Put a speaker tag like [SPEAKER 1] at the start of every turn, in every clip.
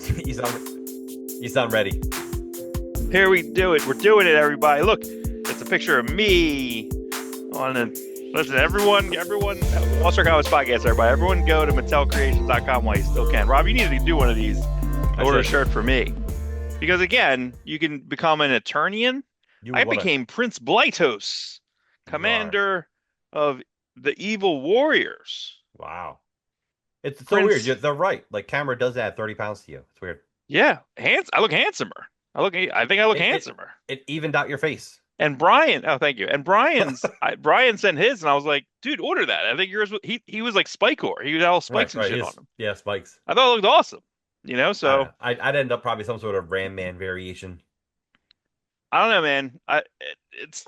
[SPEAKER 1] You sound you sound ready.
[SPEAKER 2] Here we do it. We're doing it, everybody. Look, it's a picture of me on a. Listen, everyone, Awestruck House podcast, everybody. Everyone go to mattelcreations.com while you still can. Rob, you need to do one of these.
[SPEAKER 1] I
[SPEAKER 2] Order a
[SPEAKER 1] should.
[SPEAKER 2] shirt for me. Because again, you can become an Eternian.
[SPEAKER 1] You
[SPEAKER 2] I
[SPEAKER 1] wanna
[SPEAKER 2] became Prince Blytos,
[SPEAKER 1] you are.
[SPEAKER 2] commander of the evil warriors.
[SPEAKER 1] Wow. It's so weird.
[SPEAKER 2] Prince,
[SPEAKER 1] They're right. Like camera does add 30 pounds to you. It's weird.
[SPEAKER 2] yeah, I look handsomer. I think I look
[SPEAKER 1] It it
[SPEAKER 2] handsomer.
[SPEAKER 1] it evened out your face.
[SPEAKER 2] And Brian, oh, thank you. And Brian sent his, and I was like, dude, order that. I think yours. He was like Spikor. He had all
[SPEAKER 1] Right,
[SPEAKER 2] spikes and
[SPEAKER 1] right.
[SPEAKER 2] shit on
[SPEAKER 1] His
[SPEAKER 2] him.
[SPEAKER 1] yeah, spikes.
[SPEAKER 2] I thought it looked awesome.
[SPEAKER 1] I don't know.
[SPEAKER 2] So
[SPEAKER 1] I'd end up probably some sort of Ram Man variation.
[SPEAKER 2] I don't know, man. It's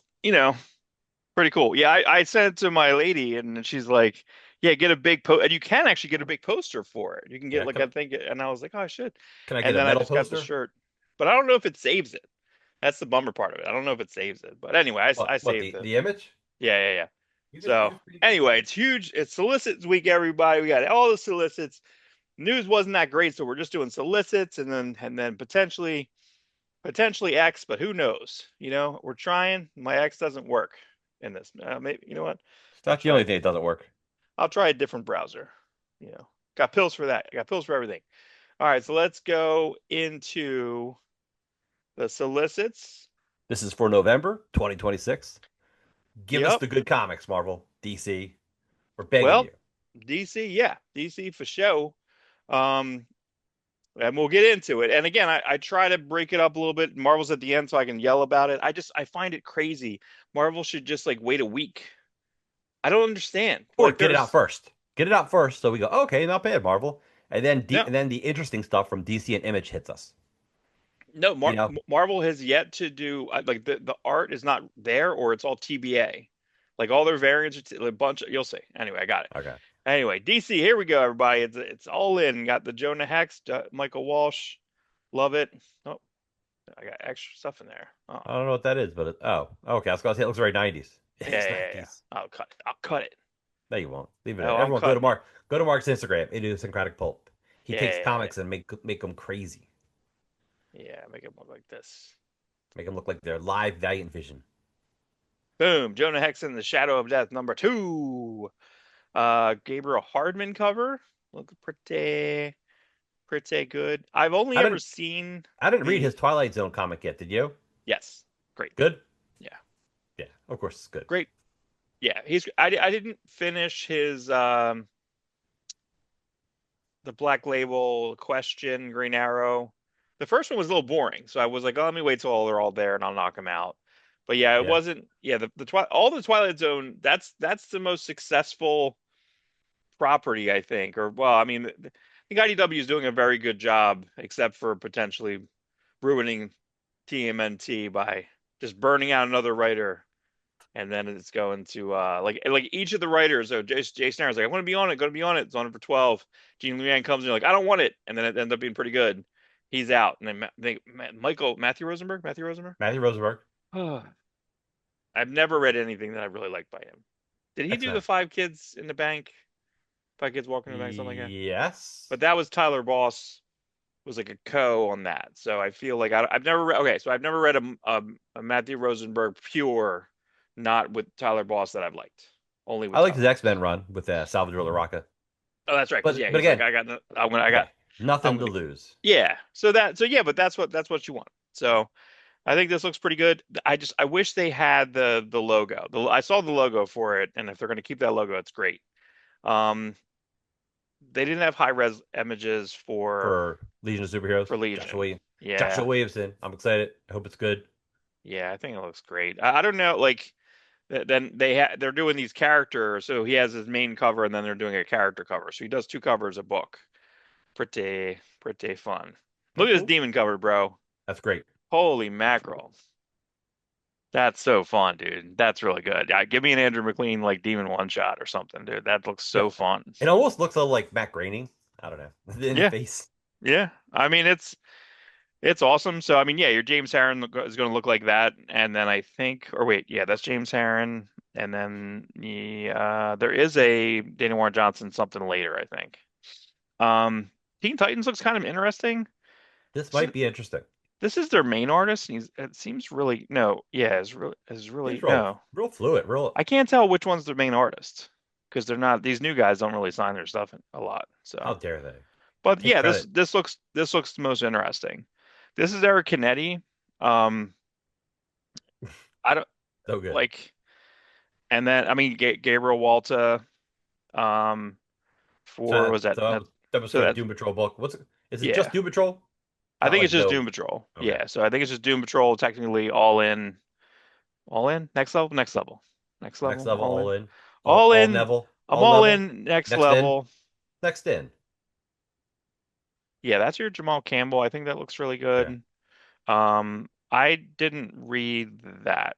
[SPEAKER 2] pretty cool. Yeah, I sent it to my lady, and she's like, yeah, get a big and you can actually get a big poster for it. You can get
[SPEAKER 1] Yeah.
[SPEAKER 2] like I think, and I was like, oh, I should.
[SPEAKER 1] Can I get
[SPEAKER 2] And
[SPEAKER 1] a
[SPEAKER 2] then I
[SPEAKER 1] metal
[SPEAKER 2] just got the
[SPEAKER 1] poster?
[SPEAKER 2] shirt, but I don't know if it saves it. That's the bummer part of it. I don't know if it saves it, but anyway, I
[SPEAKER 1] What
[SPEAKER 2] saved it.
[SPEAKER 1] the image?
[SPEAKER 2] Yeah, yeah, yeah.
[SPEAKER 1] You
[SPEAKER 2] So
[SPEAKER 1] just read the
[SPEAKER 2] anyway,
[SPEAKER 1] image.
[SPEAKER 2] it's huge. It's solicits week, everybody. We got all the solicits. News wasn't that great, so we're just doing solicits and then potentially X, but who knows? We're trying. My X doesn't work in this. Maybe you know what?
[SPEAKER 1] It's
[SPEAKER 2] I'll
[SPEAKER 1] not the
[SPEAKER 2] try
[SPEAKER 1] only
[SPEAKER 2] a
[SPEAKER 1] thing that
[SPEAKER 2] different.
[SPEAKER 1] doesn't work.
[SPEAKER 2] I'll try a different browser. Got pills for that. Got pills for everything. All right, so let's go into the solicits.
[SPEAKER 1] This is for November 2026. Give us
[SPEAKER 2] Yep.
[SPEAKER 1] the good comics, Marvel, DC. We're begging
[SPEAKER 2] Well,
[SPEAKER 1] you.
[SPEAKER 2] DC, yeah, DC for show. Um, and we'll get into it. And again, I try to break it up a little bit. Marvel's at the end, so I can yell about it. I find it crazy. Marvel should just like wait a week. I don't understand.
[SPEAKER 1] Or
[SPEAKER 2] Like
[SPEAKER 1] get it out
[SPEAKER 2] there's
[SPEAKER 1] first. Get it out first, so we go, okay, not bad, Marvel.
[SPEAKER 2] no,
[SPEAKER 1] And then the interesting stuff from DC and Image hits us.
[SPEAKER 2] no.
[SPEAKER 1] You know,
[SPEAKER 2] Marvel has yet to do like the art is not there, or it's all TBA. Like all their variants, a bunch. You'll see. Anyway, I got it.
[SPEAKER 1] okay.
[SPEAKER 2] Anyway, DC, here we go, everybody. It's all in. Got the Jonah Hex, Michael Walsh, love it. Oh, I got extra stuff in there. Oh,
[SPEAKER 1] I don't know what that is, but okay. I was gonna say it looks very 90s.
[SPEAKER 2] yeah,
[SPEAKER 1] It's
[SPEAKER 2] yeah, yeah.
[SPEAKER 1] 90s.
[SPEAKER 2] I'll cut it. I'll cut it.
[SPEAKER 1] No, you won't. Leave it in.
[SPEAKER 2] Oh, I'm
[SPEAKER 1] Everyone go to
[SPEAKER 2] cutting it.
[SPEAKER 1] Mark. Go to Mark's Instagram. Idiosyncratic Pulp. He
[SPEAKER 2] Yeah,
[SPEAKER 1] takes
[SPEAKER 2] yeah, yeah.
[SPEAKER 1] comics and make them crazy.
[SPEAKER 2] Yeah, make it look like this.
[SPEAKER 1] Make them look like they're live Valiant Vision.
[SPEAKER 2] Boom. Jonah Hex in the Shadow of Death #2. Gabriel Hardman cover. Look pretty good. I've only
[SPEAKER 1] I
[SPEAKER 2] ever
[SPEAKER 1] didn't
[SPEAKER 2] seen
[SPEAKER 1] I didn't read
[SPEAKER 2] the
[SPEAKER 1] his Twilight Zone comic yet. Did you?
[SPEAKER 2] yes. Great.
[SPEAKER 1] Good.
[SPEAKER 2] Yeah.
[SPEAKER 1] Yeah, of course it's good.
[SPEAKER 2] Great. Yeah, I didn't finish his the Black Label Question Green Arrow. The first one was a little boring, so I was like, oh, let me wait till they're all there and I'll knock them out. But yeah, it
[SPEAKER 1] Yeah.
[SPEAKER 2] wasn't. Yeah, all the Twilight Zone. That's the most successful property, I think. Or well, I mean, I think IDW is doing a very good job, except for potentially ruining TMNT by just burning out another writer, and then it's going to like each of the writers. So Jason Aaron's like, I want to be on it, going to be on it. It's on it for 12. Gene Lian comes in like, I don't want it, and then it ends up being pretty good. He's out, and then Matthew Rosenberg, Matthew Rosenberg.
[SPEAKER 1] Matthew Rosenberg,
[SPEAKER 2] I've never read anything that I really liked by him. Did he do the
[SPEAKER 1] X-Men.
[SPEAKER 2] Five Kids in the Bank? Five Kids Walking in the Bank, something like that.
[SPEAKER 1] Yes.
[SPEAKER 2] But that was Tyler Boss was like a co on that. So I feel like I've never read. Okay, so I've never read a Matthew Rosenberg pure, not with Tyler Boss that I've liked. Only
[SPEAKER 1] I
[SPEAKER 2] with
[SPEAKER 1] liked
[SPEAKER 2] Tyler
[SPEAKER 1] his
[SPEAKER 2] Boss.
[SPEAKER 1] X-Men run with Salvador LaRocca.
[SPEAKER 2] Oh, that's right. Because yeah,
[SPEAKER 1] But
[SPEAKER 2] he's like,
[SPEAKER 1] again,
[SPEAKER 2] I
[SPEAKER 1] yeah,
[SPEAKER 2] got,
[SPEAKER 1] nothing
[SPEAKER 2] I'm
[SPEAKER 1] to
[SPEAKER 2] gonna,
[SPEAKER 1] lose.
[SPEAKER 2] yeah. So yeah, but that's what you want. So I think this looks pretty good. I wish they had the logo. I saw the logo for it, and if they're gonna keep that logo, it's great. Um, they didn't have high res images
[SPEAKER 1] For Legion of Superheroes.
[SPEAKER 2] for
[SPEAKER 1] Joshua
[SPEAKER 2] Legion.
[SPEAKER 1] Williams. Joshua
[SPEAKER 2] Yeah,
[SPEAKER 1] Williamson. I'm excited. I hope it's good.
[SPEAKER 2] yeah, I think it looks great. I don't know, like then they're doing these characters. So he has his main cover, and then they're doing a character cover. So he does two covers a book. Pretty fun. Look
[SPEAKER 1] That's
[SPEAKER 2] at this
[SPEAKER 1] cool.
[SPEAKER 2] demon cover, bro.
[SPEAKER 1] That's great.
[SPEAKER 2] Holy mackerel. That's so fun, dude. That's really good. Yeah, give me an Andrew McLean like demon one shot or something, dude. That looks
[SPEAKER 1] Yeah.
[SPEAKER 2] so fun.
[SPEAKER 1] It almost looks a little like Matt Groening. I don't know. In the
[SPEAKER 2] Yeah,
[SPEAKER 1] face.
[SPEAKER 2] yeah. I mean, it's awesome. So I mean, yeah, your James Harren is going to look like that, and then I think, or wait, yeah, that's James Harren, and then there is a Dana Warren Johnson something later, I think. Um, Teen Titans looks kind of interesting.
[SPEAKER 1] This
[SPEAKER 2] So
[SPEAKER 1] might be interesting.
[SPEAKER 2] this is their main artist, and it seems really no, yeah, is
[SPEAKER 1] He's
[SPEAKER 2] really
[SPEAKER 1] real,
[SPEAKER 2] no.
[SPEAKER 1] real fluid, real.
[SPEAKER 2] I can't tell which one's the main artist because they're not these new guys don't really sign their stuff a lot.
[SPEAKER 1] How
[SPEAKER 2] So,
[SPEAKER 1] dare they
[SPEAKER 2] but
[SPEAKER 1] take
[SPEAKER 2] yeah,
[SPEAKER 1] credit?
[SPEAKER 2] this looks the most interesting. This is Eric Kennedy. Um, I don't
[SPEAKER 1] So good.
[SPEAKER 2] like, and then I mean Gabriel Walta. Um, for
[SPEAKER 1] So
[SPEAKER 2] was that
[SPEAKER 1] so
[SPEAKER 2] that
[SPEAKER 1] that was
[SPEAKER 2] so
[SPEAKER 1] sort of
[SPEAKER 2] that
[SPEAKER 1] Doom Patrol book. What's it? Is it just
[SPEAKER 2] yeah.
[SPEAKER 1] Doom Patrol?
[SPEAKER 2] I
[SPEAKER 1] Not
[SPEAKER 2] think it's
[SPEAKER 1] like
[SPEAKER 2] just
[SPEAKER 1] no.
[SPEAKER 2] Doom Patrol.
[SPEAKER 1] Okay.
[SPEAKER 2] Yeah, so I think it's just Doom Patrol technically all in, next level, next level, next
[SPEAKER 1] Next
[SPEAKER 2] level,
[SPEAKER 1] level,
[SPEAKER 2] all in,
[SPEAKER 1] all in,
[SPEAKER 2] all
[SPEAKER 1] all
[SPEAKER 2] in.
[SPEAKER 1] level,
[SPEAKER 2] I'm
[SPEAKER 1] all
[SPEAKER 2] all
[SPEAKER 1] level.
[SPEAKER 2] in next
[SPEAKER 1] Next in,
[SPEAKER 2] level.
[SPEAKER 1] next in.
[SPEAKER 2] Yeah, that's your Jamal Campbell. I think that looks really
[SPEAKER 1] Yeah.
[SPEAKER 2] good. I didn't read that.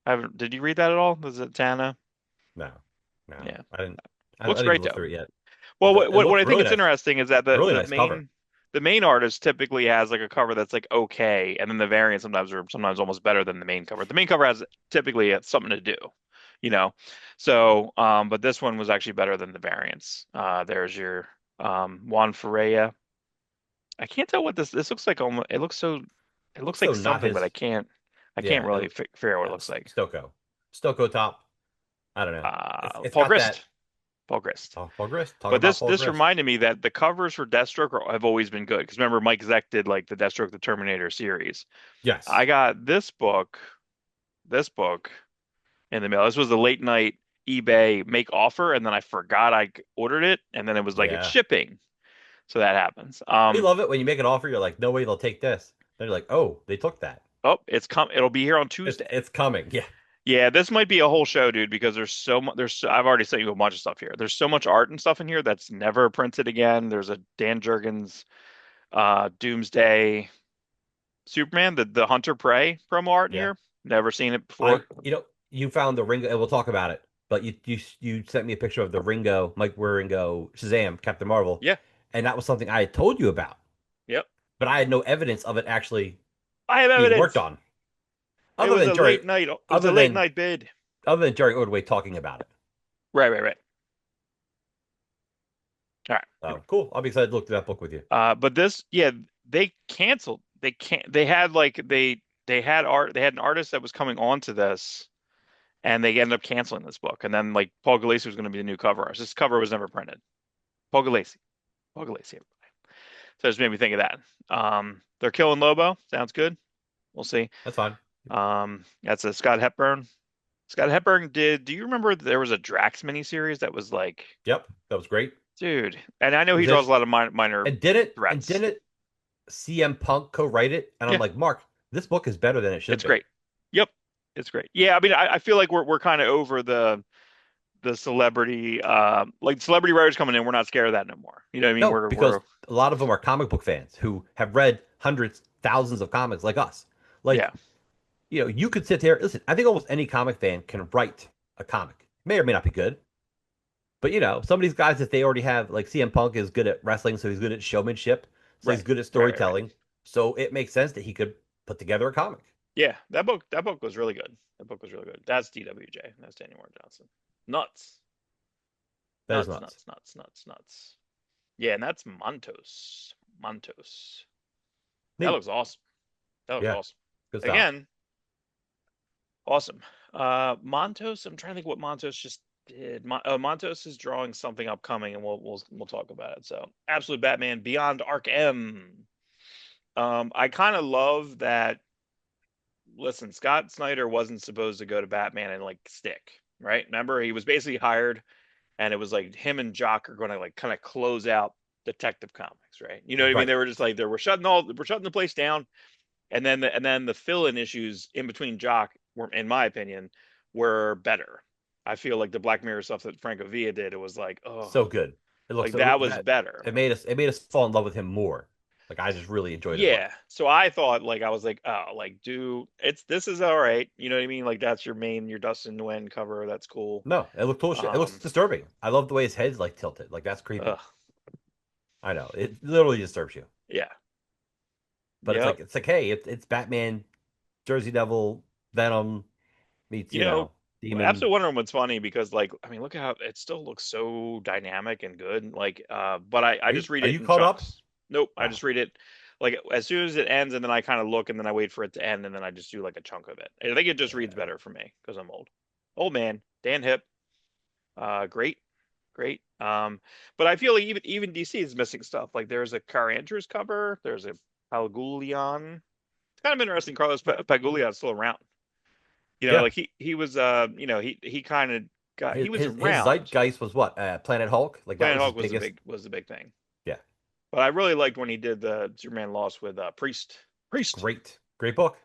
[SPEAKER 2] I haven't. Did you read that at all? The Zatanna?
[SPEAKER 1] No, no,
[SPEAKER 2] Yeah,
[SPEAKER 1] I didn't. I
[SPEAKER 2] looks
[SPEAKER 1] didn't even
[SPEAKER 2] great
[SPEAKER 1] look
[SPEAKER 2] though.
[SPEAKER 1] through it yet.
[SPEAKER 2] Well,
[SPEAKER 1] It
[SPEAKER 2] what
[SPEAKER 1] looks
[SPEAKER 2] I think
[SPEAKER 1] really
[SPEAKER 2] it's
[SPEAKER 1] nice.
[SPEAKER 2] interesting is that
[SPEAKER 1] Really nice cover.
[SPEAKER 2] the main artist typically has like a cover that's like okay, and then the variants sometimes are sometimes almost better than the main cover. The main cover has typically something to do, you know. So, but this one was actually better than the variants. There's your Juan Ferreira. I can't tell what this looks like. Almost, it looks
[SPEAKER 1] Looks
[SPEAKER 2] like
[SPEAKER 1] so not
[SPEAKER 2] something, but
[SPEAKER 1] his.
[SPEAKER 2] I can't
[SPEAKER 1] Yeah,
[SPEAKER 2] really figure out what it looks like.
[SPEAKER 1] Stoko, Stoko top. I don't know. It's
[SPEAKER 2] Paul
[SPEAKER 1] got that.
[SPEAKER 2] Grist, Paul Grist.
[SPEAKER 1] Oh, Paul Grist. Talk
[SPEAKER 2] But
[SPEAKER 1] about Paul
[SPEAKER 2] this
[SPEAKER 1] Grist.
[SPEAKER 2] reminded me that the covers for Deathstroke have always been good. Because remember, Mike Zeck did like the Deathstroke the Terminator series. I
[SPEAKER 1] Yes.
[SPEAKER 2] got this book in the mail. This was a late night eBay make offer, and then I forgot I ordered it, and then it was like it's
[SPEAKER 1] Yeah.
[SPEAKER 2] shipping. So that happens.
[SPEAKER 1] We love it when you make an offer. You're like, no way they'll take this. Then you're like, oh, they took that.
[SPEAKER 2] Oh, it'll be here on Tuesday.
[SPEAKER 1] It's coming. Yeah.
[SPEAKER 2] Yeah, this might be a whole show, dude, because I've already sent you a bunch of stuff here. There's so much art and stuff in here that's never printed again. There's a Dan Jurgens Doomsday Superman, the Hunter Prey promo art in
[SPEAKER 1] Yeah.
[SPEAKER 2] here. Never seen it before.
[SPEAKER 1] You found the Ringo, and we'll talk about it. But you sent me a picture of the Ringo, Mike Wieringo, Shazam, Captain Marvel,
[SPEAKER 2] Yeah.
[SPEAKER 1] and that was something I had told you about,
[SPEAKER 2] Yep.
[SPEAKER 1] but I had no evidence of it actually
[SPEAKER 2] I have
[SPEAKER 1] being worked
[SPEAKER 2] evidence.
[SPEAKER 1] on, other than
[SPEAKER 2] It was a
[SPEAKER 1] other
[SPEAKER 2] late
[SPEAKER 1] than
[SPEAKER 2] night bid.
[SPEAKER 1] Jerry Ordway talking about it.
[SPEAKER 2] Right. All right.
[SPEAKER 1] Oh, cool! I'll be excited to look through that book with you.
[SPEAKER 2] But this, yeah, they canceled. They can't. They had like they had art. They had an artist that was coming on to this, and they ended up canceling this book. And then like Paul Galassi was going to be the new cover artist. This cover was never printed. Paul Galassi. Paul Galassi. So it just made me think of that. They're killing Lobo. Sounds good. We'll see.
[SPEAKER 1] That's fine.
[SPEAKER 2] That's a Scott Hepburn. Scott Hepburn did. Do you remember there was a Drax miniseries that was like,
[SPEAKER 1] Yep, that was great.
[SPEAKER 2] dude? And I
[SPEAKER 1] It
[SPEAKER 2] know he
[SPEAKER 1] was
[SPEAKER 2] draws a
[SPEAKER 1] it,
[SPEAKER 2] lot of minor
[SPEAKER 1] and
[SPEAKER 2] threats.
[SPEAKER 1] didn't CM Punk co-write it? And I'm
[SPEAKER 2] Yeah,
[SPEAKER 1] like, Mark, this book is better than it should
[SPEAKER 2] it's
[SPEAKER 1] be.
[SPEAKER 2] great. Yep, it's great. Yeah, I mean, I feel like we're kind of over the celebrity like celebrity writers coming in. We're not scared of that no more. You know what I mean?
[SPEAKER 1] No, because
[SPEAKER 2] We're
[SPEAKER 1] a lot of them are comic book fans who have read hundreds, thousands of comics like us. Like,
[SPEAKER 2] yeah,
[SPEAKER 1] you could sit there. Listen, I think almost any comic fan can write a comic. May or may not be good, but some of these guys, if they already have, like CM Punk is good at wrestling, so he's good at showmanship, so he's
[SPEAKER 2] right,
[SPEAKER 1] good at
[SPEAKER 2] right.
[SPEAKER 1] storytelling. So it makes sense that he could put together a comic.
[SPEAKER 2] Yeah, that book was really good. That book was really good. That's DWJ. That's Daniel Warren Johnson. Nuts.
[SPEAKER 1] That is nuts.
[SPEAKER 2] Nuts. Yeah, and that's Montos. Montos. That
[SPEAKER 1] Neat.
[SPEAKER 2] looks awesome. That looks
[SPEAKER 1] Yeah,
[SPEAKER 2] awesome.
[SPEAKER 1] good stuff.
[SPEAKER 2] Again, awesome. Montos, I'm trying to think what Montos just did. Montos is drawing something upcoming, and we'll talk about it. So, Absolute Batman Beyond Arc M. I kind of love that. Listen, Scott Snyder wasn't supposed to go to Batman and like stick, right? Remember, he was basically hired, and it was like him and Jock are going to like kind of close out Detective Comics, right? You know what I mean?
[SPEAKER 1] Right.
[SPEAKER 2] They were just like we're shutting the place down, and then the fill-in issues in between Jock were, in my opinion, were better. I feel like the Black Mirror stuff that Franco Villa did, it was like, oh,
[SPEAKER 1] So good. It looks
[SPEAKER 2] like
[SPEAKER 1] so
[SPEAKER 2] that was
[SPEAKER 1] that
[SPEAKER 2] better.
[SPEAKER 1] it made us fall in love with him more. Like, I just really enjoyed his work.
[SPEAKER 2] Yeah. So I thought like I was like, oh, like do it's this is all right. You know what I mean? Like that's your Dustin Nguyen cover. That's cool.
[SPEAKER 1] No, it looked cool. It looks
[SPEAKER 2] Um,
[SPEAKER 1] disturbing. I love the way his head's like tilted. Like, that's creepy.
[SPEAKER 2] ugh,
[SPEAKER 1] I know it literally disturbs you.
[SPEAKER 2] yeah.
[SPEAKER 1] But
[SPEAKER 2] Yep.
[SPEAKER 1] it's like, hey, it's Batman, Jersey Devil, Venom meets
[SPEAKER 2] You know,
[SPEAKER 1] Demon.
[SPEAKER 2] Absolute Wonder Woman's funny because like I mean, look at how it still looks so dynamic and good. Like, but I just read
[SPEAKER 1] Are
[SPEAKER 2] it
[SPEAKER 1] you
[SPEAKER 2] in
[SPEAKER 1] caught up?
[SPEAKER 2] chunks. Nope, I
[SPEAKER 1] Oh,
[SPEAKER 2] just read it. like as soon as it ends, and then I kind of look, and then I wait for it to end, and then I just do like a chunk of it. I think it just reads
[SPEAKER 1] Yeah.
[SPEAKER 2] better for me because I'm old. Old man, Dan Hip, great, great. But I feel like even DC is missing stuff. Like there's a Car Andrews cover, there's a Pagulian. It's kind of interesting. Carlos Pagulian's still around.
[SPEAKER 1] Yeah.
[SPEAKER 2] Like he was, he kind of got
[SPEAKER 1] His
[SPEAKER 2] he was
[SPEAKER 1] his
[SPEAKER 2] around.
[SPEAKER 1] zeitgeist was what? Planet Hulk? Like that
[SPEAKER 2] Planet
[SPEAKER 1] was his
[SPEAKER 2] Hulk was the
[SPEAKER 1] biggest.
[SPEAKER 2] big thing.
[SPEAKER 1] Yeah.
[SPEAKER 2] But I really liked when he did the Superman Lost with Priest. Priest,
[SPEAKER 1] Great. Great book.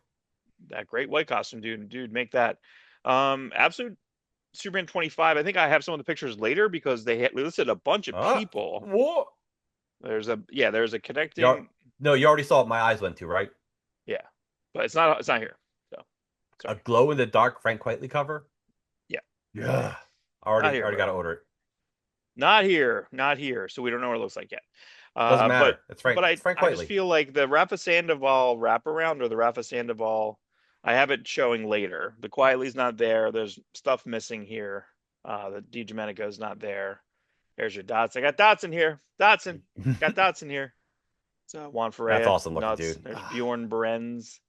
[SPEAKER 2] that great white costume dude, make that. Absolute Superman 25. I think I have some of the pictures later because they listed a bunch of people.
[SPEAKER 1] What?
[SPEAKER 2] There's a
[SPEAKER 1] You're,
[SPEAKER 2] connecting.
[SPEAKER 1] no, you already saw what my eyes went to, right?
[SPEAKER 2] Yeah, but it's not here. So
[SPEAKER 1] A
[SPEAKER 2] sorry.
[SPEAKER 1] glow in the dark Frank Whiteley cover.
[SPEAKER 2] Yeah,
[SPEAKER 1] Yeah.
[SPEAKER 2] not here,
[SPEAKER 1] Already got
[SPEAKER 2] bro.
[SPEAKER 1] to order it.
[SPEAKER 2] Not here. So we don't know what it looks like yet.
[SPEAKER 1] Doesn't
[SPEAKER 2] But
[SPEAKER 1] matter. It's Frank
[SPEAKER 2] I just
[SPEAKER 1] Whiteley.
[SPEAKER 2] feel like the Rafa Sandoval wraparound or the Rafa Sandoval, I have it showing later. The Quietly's not there. There's stuff missing here. The DiGiomenico's not there. There's your dots. I got dots in here. Dotson. Got dots in here. So Juan
[SPEAKER 1] That's
[SPEAKER 2] Ferreira,
[SPEAKER 1] awesome looking,
[SPEAKER 2] nuts.
[SPEAKER 1] dude.
[SPEAKER 2] There's Bjorn Brenz.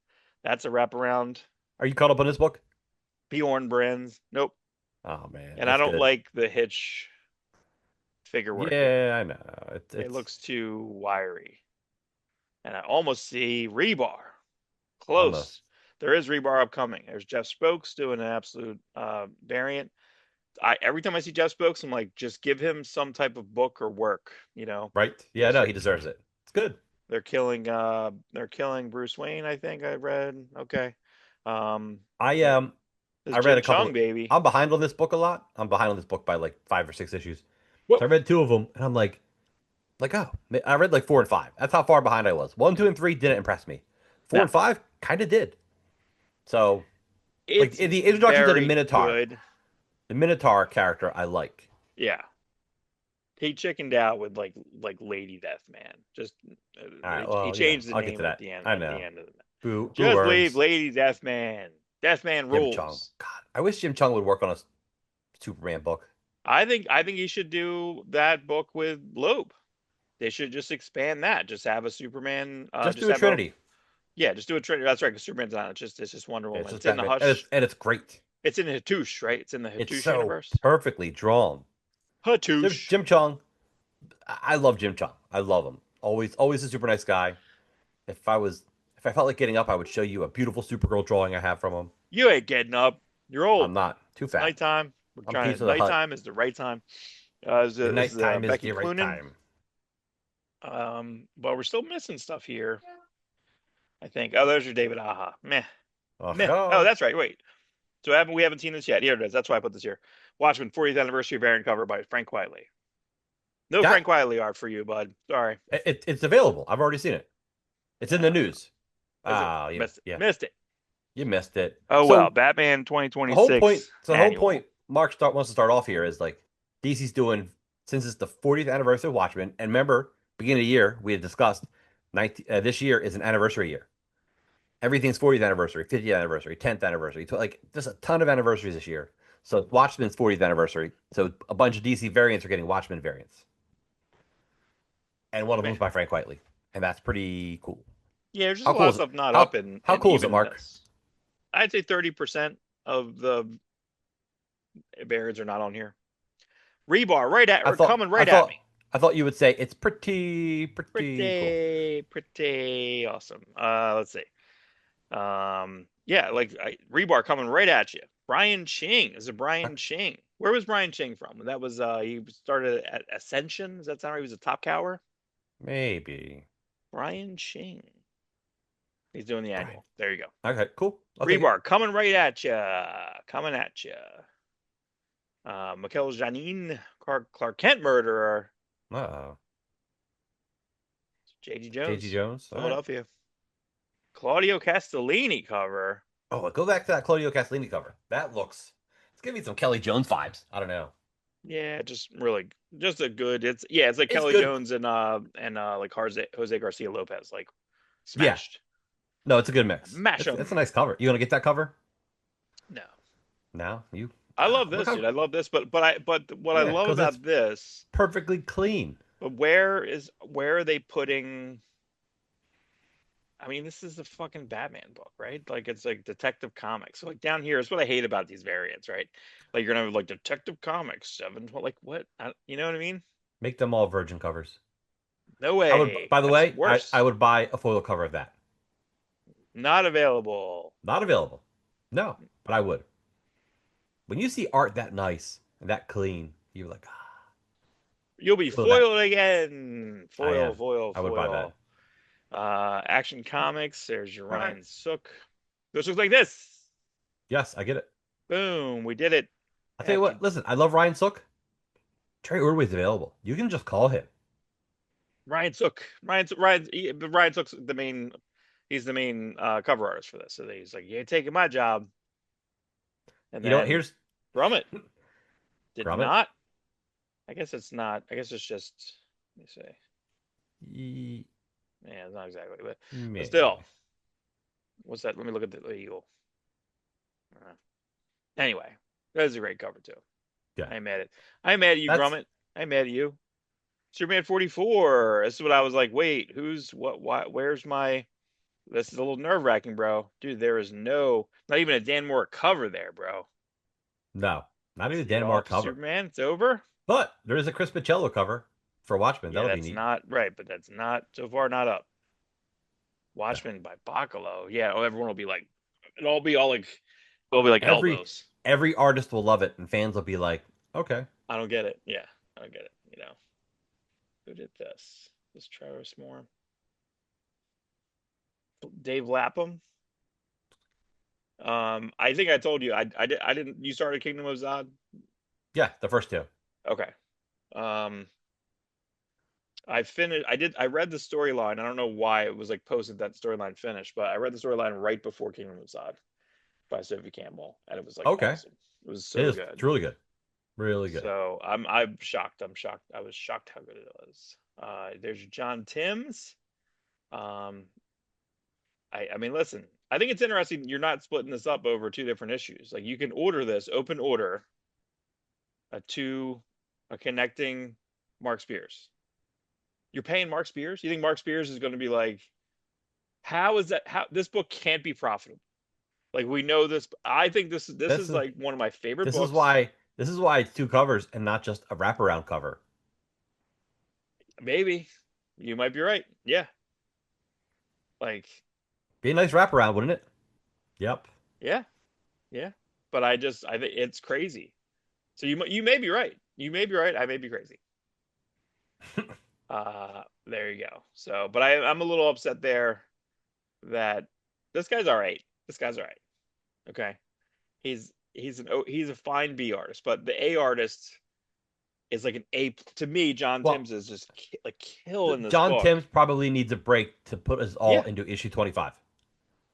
[SPEAKER 2] That's a wraparound.
[SPEAKER 1] Are you caught up on this book?
[SPEAKER 2] Bjorn Brenz. Nope.
[SPEAKER 1] Oh man,
[SPEAKER 2] And I
[SPEAKER 1] it's
[SPEAKER 2] don't
[SPEAKER 1] good.
[SPEAKER 2] like the Hitch figure work here.
[SPEAKER 1] Yeah, I know.
[SPEAKER 2] It
[SPEAKER 1] It's
[SPEAKER 2] looks too wiry. And I almost see rebar.
[SPEAKER 1] almost
[SPEAKER 2] Close. There is rebar upcoming. There's Jeff Spokes doing an absolute variant. I Every time I see Jeff Spokes, I'm like, just give him some type of book or work.
[SPEAKER 1] right. Yeah,
[SPEAKER 2] Just
[SPEAKER 1] no, he deserves it. It's good.
[SPEAKER 2] they're killing Bruce Wayne. I think I read. Okay. Um,
[SPEAKER 1] I
[SPEAKER 2] yeah,
[SPEAKER 1] um
[SPEAKER 2] this
[SPEAKER 1] I read
[SPEAKER 2] Jim
[SPEAKER 1] a couple
[SPEAKER 2] Chung
[SPEAKER 1] of,
[SPEAKER 2] baby.
[SPEAKER 1] I'm behind on this book a lot. I'm behind on this book by like 5 or 6 issues.
[SPEAKER 2] Whoa.
[SPEAKER 1] So I read two of them and I'm like oh, I read like 4 and 5. That's how far behind I was. 1, 2, and 3 didn't impress me. Four
[SPEAKER 2] No,
[SPEAKER 1] and five kind of did. So like
[SPEAKER 2] it's
[SPEAKER 1] the introduction to the
[SPEAKER 2] very
[SPEAKER 1] Minotaur,
[SPEAKER 2] good.
[SPEAKER 1] the Minotaur character I like.
[SPEAKER 2] Yeah, he chickened out with like Lady Death Man. Just
[SPEAKER 1] All right,
[SPEAKER 2] he
[SPEAKER 1] well,
[SPEAKER 2] changed the
[SPEAKER 1] I'll get to
[SPEAKER 2] name at
[SPEAKER 1] that.
[SPEAKER 2] the end
[SPEAKER 1] I know.
[SPEAKER 2] of the.
[SPEAKER 1] Boo
[SPEAKER 2] Just leave
[SPEAKER 1] worms.
[SPEAKER 2] Lady Death Man. Death Man
[SPEAKER 1] Jim Chung.
[SPEAKER 2] rules.
[SPEAKER 1] God, I wish Jim Chung would work on a Superman book.
[SPEAKER 2] I think he should do that book with Loeb. They should just expand that. Just have a Superman.
[SPEAKER 1] Just
[SPEAKER 2] Just
[SPEAKER 1] do a
[SPEAKER 2] have a
[SPEAKER 1] Trinity.
[SPEAKER 2] Yeah. Just do a Trinity. That's right. Because Superman's not. It's just Wonder
[SPEAKER 1] Yeah, it's
[SPEAKER 2] Woman.
[SPEAKER 1] just
[SPEAKER 2] It's in the
[SPEAKER 1] Batman, and
[SPEAKER 2] Hush.
[SPEAKER 1] it's great.
[SPEAKER 2] It's in the Hattush, right? It's in the
[SPEAKER 1] It's
[SPEAKER 2] Hattush
[SPEAKER 1] so
[SPEAKER 2] universe.
[SPEAKER 1] perfectly drawn.
[SPEAKER 2] Hattush.
[SPEAKER 1] Jim Chung, I love Jim Chung. I love him. Always a super nice guy. If I felt like getting up, I would show you a beautiful Supergirl drawing I have from him.
[SPEAKER 2] You ain't getting up. You're old.
[SPEAKER 1] I'm not too fat.
[SPEAKER 2] Nighttime. We're
[SPEAKER 1] I'm
[SPEAKER 2] trying
[SPEAKER 1] Peace
[SPEAKER 2] to.
[SPEAKER 1] of the Hut.
[SPEAKER 2] Nighttime is the right time.
[SPEAKER 1] The
[SPEAKER 2] This
[SPEAKER 1] night
[SPEAKER 2] is
[SPEAKER 1] time is
[SPEAKER 2] Becky
[SPEAKER 1] the right
[SPEAKER 2] Cloonan.
[SPEAKER 1] time.
[SPEAKER 2] But we're still missing stuff here. I think. Oh, there's your David Aha. Meh.
[SPEAKER 1] Oh,
[SPEAKER 2] Meh. Oh,
[SPEAKER 1] God.
[SPEAKER 2] that's right. Wait. So we haven't seen this yet. Here it is. That's why I put this here. Watchmen 40th anniversary variant cover by Frank Quietly. No
[SPEAKER 1] That
[SPEAKER 2] Frank Quietly art for you, bud. Sorry.
[SPEAKER 1] it's available. I've already seen it. It's in the
[SPEAKER 2] Uh,
[SPEAKER 1] news.
[SPEAKER 2] is it?
[SPEAKER 1] Ah, yeah,
[SPEAKER 2] Missed it.
[SPEAKER 1] yeah.
[SPEAKER 2] Missed it.
[SPEAKER 1] You missed it.
[SPEAKER 2] Oh well.
[SPEAKER 1] So
[SPEAKER 2] Batman
[SPEAKER 1] the whole point.
[SPEAKER 2] 2026
[SPEAKER 1] So the whole
[SPEAKER 2] annual.
[SPEAKER 1] point. Wants to start off here is like DC's doing since it's the 40th anniversary of Watchmen. And remember, beginning of the year we had discussed this year is an anniversary year. Everything's 40th anniversary, 50th anniversary, 10th anniversary. Like there's a ton of anniversaries this year. So Watchmen's 40th anniversary. So a bunch of DC variants are getting Watchmen variants, and one of them
[SPEAKER 2] Meh.
[SPEAKER 1] is by Frank Whiteley, and that's pretty cool.
[SPEAKER 2] Yeah, there's just
[SPEAKER 1] How
[SPEAKER 2] a lot
[SPEAKER 1] cool
[SPEAKER 2] of
[SPEAKER 1] is it?
[SPEAKER 2] stuff not
[SPEAKER 1] How
[SPEAKER 2] up in
[SPEAKER 1] how cool is it,
[SPEAKER 2] even
[SPEAKER 1] Mark?
[SPEAKER 2] this. I'd say 30% of the variants are not on here. Rebar right at
[SPEAKER 1] I
[SPEAKER 2] or
[SPEAKER 1] thought
[SPEAKER 2] coming
[SPEAKER 1] I
[SPEAKER 2] right at
[SPEAKER 1] thought
[SPEAKER 2] me.
[SPEAKER 1] I thought you would say it's pretty cool.
[SPEAKER 2] Pretty awesome. Let's see. Yeah, like Rebar coming right at you. Brian Ching is a Brian Ching. Where was Brian Ching from? That was he started at Ascension. Does that sound right? He was a top cower.
[SPEAKER 1] Maybe.
[SPEAKER 2] Brian Ching. He's doing the
[SPEAKER 1] Right.
[SPEAKER 2] annual. There you go.
[SPEAKER 1] Okay, cool. I'll take it.
[SPEAKER 2] Rebar coming right at you. Coming at you. Mikel Janin, Clark Kent murderer.
[SPEAKER 1] Uh-oh.
[SPEAKER 2] J.G.
[SPEAKER 1] JG
[SPEAKER 2] Jones,
[SPEAKER 1] Jones. All right.
[SPEAKER 2] Philadelphia. Claudio Castellini cover.
[SPEAKER 1] Oh, go back to that Claudio Castellini cover. That looks. It's giving me some Kelly Jones vibes. I don't know.
[SPEAKER 2] Yeah, just really, just a good. It's like
[SPEAKER 1] It's
[SPEAKER 2] Kelly
[SPEAKER 1] good.
[SPEAKER 2] Jones and like Jose Garcia Lopez, like
[SPEAKER 1] Yeah.
[SPEAKER 2] smashed.
[SPEAKER 1] No, it's a good mix.
[SPEAKER 2] Mash
[SPEAKER 1] It's a
[SPEAKER 2] them.
[SPEAKER 1] nice cover. You gonna get that cover?
[SPEAKER 2] No,
[SPEAKER 1] Now you.
[SPEAKER 2] I love
[SPEAKER 1] Look
[SPEAKER 2] this,
[SPEAKER 1] how.
[SPEAKER 2] dude. I love this, but what I
[SPEAKER 1] Yeah,
[SPEAKER 2] love
[SPEAKER 1] because it's
[SPEAKER 2] about this,
[SPEAKER 1] perfectly clean.
[SPEAKER 2] but where are they putting? I mean, this is a fucking Batman book, right? Like it's like Detective Comics. So like down here is what I hate about these variants, right? Like you're gonna have like Detective Comics 7, like what? You know what I mean?
[SPEAKER 1] Make them all virgin covers.
[SPEAKER 2] No
[SPEAKER 1] I would,
[SPEAKER 2] way.
[SPEAKER 1] by the
[SPEAKER 2] That's
[SPEAKER 1] way, I
[SPEAKER 2] worse.
[SPEAKER 1] would buy a foil cover of that.
[SPEAKER 2] Not available.
[SPEAKER 1] Not available. No, but I would. When you see art that nice and that clean, you're like, ah,
[SPEAKER 2] You'll be
[SPEAKER 1] feel that.
[SPEAKER 2] foiled again.
[SPEAKER 1] I
[SPEAKER 2] Foil,
[SPEAKER 1] am.
[SPEAKER 2] foil,
[SPEAKER 1] I would buy that.
[SPEAKER 2] foil. Action Comics. There's your
[SPEAKER 1] All right.
[SPEAKER 2] Ryan Sook. This looks like this.
[SPEAKER 1] Yes, I get it.
[SPEAKER 2] Boom. We did it.
[SPEAKER 1] I'll tell you
[SPEAKER 2] After
[SPEAKER 1] what. Listen, I love Ryan Sook. Trey Ordway's available. You can just call him.
[SPEAKER 2] Ryan Sook. Ryan Sook's the main. He's the main cover artist for this. So he's like, "You're taking my job." And
[SPEAKER 1] You know what?
[SPEAKER 2] then
[SPEAKER 1] Here's
[SPEAKER 2] Grummett did
[SPEAKER 1] Gromit.
[SPEAKER 2] not. I guess it's not. I guess it's just. Let me say.
[SPEAKER 1] Ye-
[SPEAKER 2] Yeah, it's not exactly, but
[SPEAKER 1] Meh.
[SPEAKER 2] still. What's that? Let me look at the eagle. Uh, Anyway, that is a great cover too.
[SPEAKER 1] Yeah.
[SPEAKER 2] I ain't mad at. I ain't mad at you,
[SPEAKER 1] That's
[SPEAKER 2] Grummett. I ain't mad at you. Superman 44. This is what I was like. Wait, who's what? Why? Where's my? This is a little nerve wracking, bro. Dude, there is not even a Dan Moore cover there, bro.
[SPEAKER 1] no, not even a
[SPEAKER 2] You
[SPEAKER 1] Dan
[SPEAKER 2] don't
[SPEAKER 1] Marc
[SPEAKER 2] have to
[SPEAKER 1] cover.
[SPEAKER 2] Superman. It's over.
[SPEAKER 1] But there is a Chris Michello cover for Watchmen.
[SPEAKER 2] Yeah,
[SPEAKER 1] That'll be
[SPEAKER 2] that's
[SPEAKER 1] neat.
[SPEAKER 2] not right, but that's not so far not up.
[SPEAKER 1] No.
[SPEAKER 2] Watchmen by Bacalo. Yeah, oh, everyone will be like, it'll be like
[SPEAKER 1] Every
[SPEAKER 2] elbows.
[SPEAKER 1] every artist will love it, and fans will be like, okay.
[SPEAKER 2] I don't get it. Yeah, I don't get it. Who did this? This Travis Moore, Dave Lapham. I think I told you I didn't. You started Kingdom of Zod.
[SPEAKER 1] Yeah, the first two.
[SPEAKER 2] Okay. Um, I finished. I read the storyline. I don't know why it was like posted that storyline finished, but I read the storyline right before Kingdom of Zod by Sophie Campbell, and it was like
[SPEAKER 1] Okay.
[SPEAKER 2] awesome. It was
[SPEAKER 1] It
[SPEAKER 2] so
[SPEAKER 1] is.
[SPEAKER 2] good.
[SPEAKER 1] It's really good. Really good.
[SPEAKER 2] So I'm shocked. I'm shocked. I was shocked how good it was. There's John Timms. Um, I mean, listen. I think it's interesting. You're not splitting this up over two different issues. Like you can order this open order to a connecting Mark Spears. You're paying Mark Spears. You think Mark Spears is going to be like, how is that? How this book can't be profitable? Like we know this. I think this
[SPEAKER 1] This
[SPEAKER 2] is
[SPEAKER 1] is
[SPEAKER 2] like one of my favorite
[SPEAKER 1] this is
[SPEAKER 2] books.
[SPEAKER 1] why this is why it's two covers and not just a wraparound cover.
[SPEAKER 2] Maybe you might be right. Yeah, like
[SPEAKER 1] Be a nice wraparound, wouldn't it? Yep.
[SPEAKER 2] yeah, yeah. But I think it's crazy. So you may be right. You may be right. I may be crazy. There you go. So, but I'm a little upset there that this guy's all right. This guy's all right. Okay. He's a fine B artist, but the A artist is like an A to me. John
[SPEAKER 1] Well,
[SPEAKER 2] Timms is just like killing this
[SPEAKER 1] John
[SPEAKER 2] book.
[SPEAKER 1] Timms probably needs a break to put us all
[SPEAKER 2] Yeah,
[SPEAKER 1] into issue 25.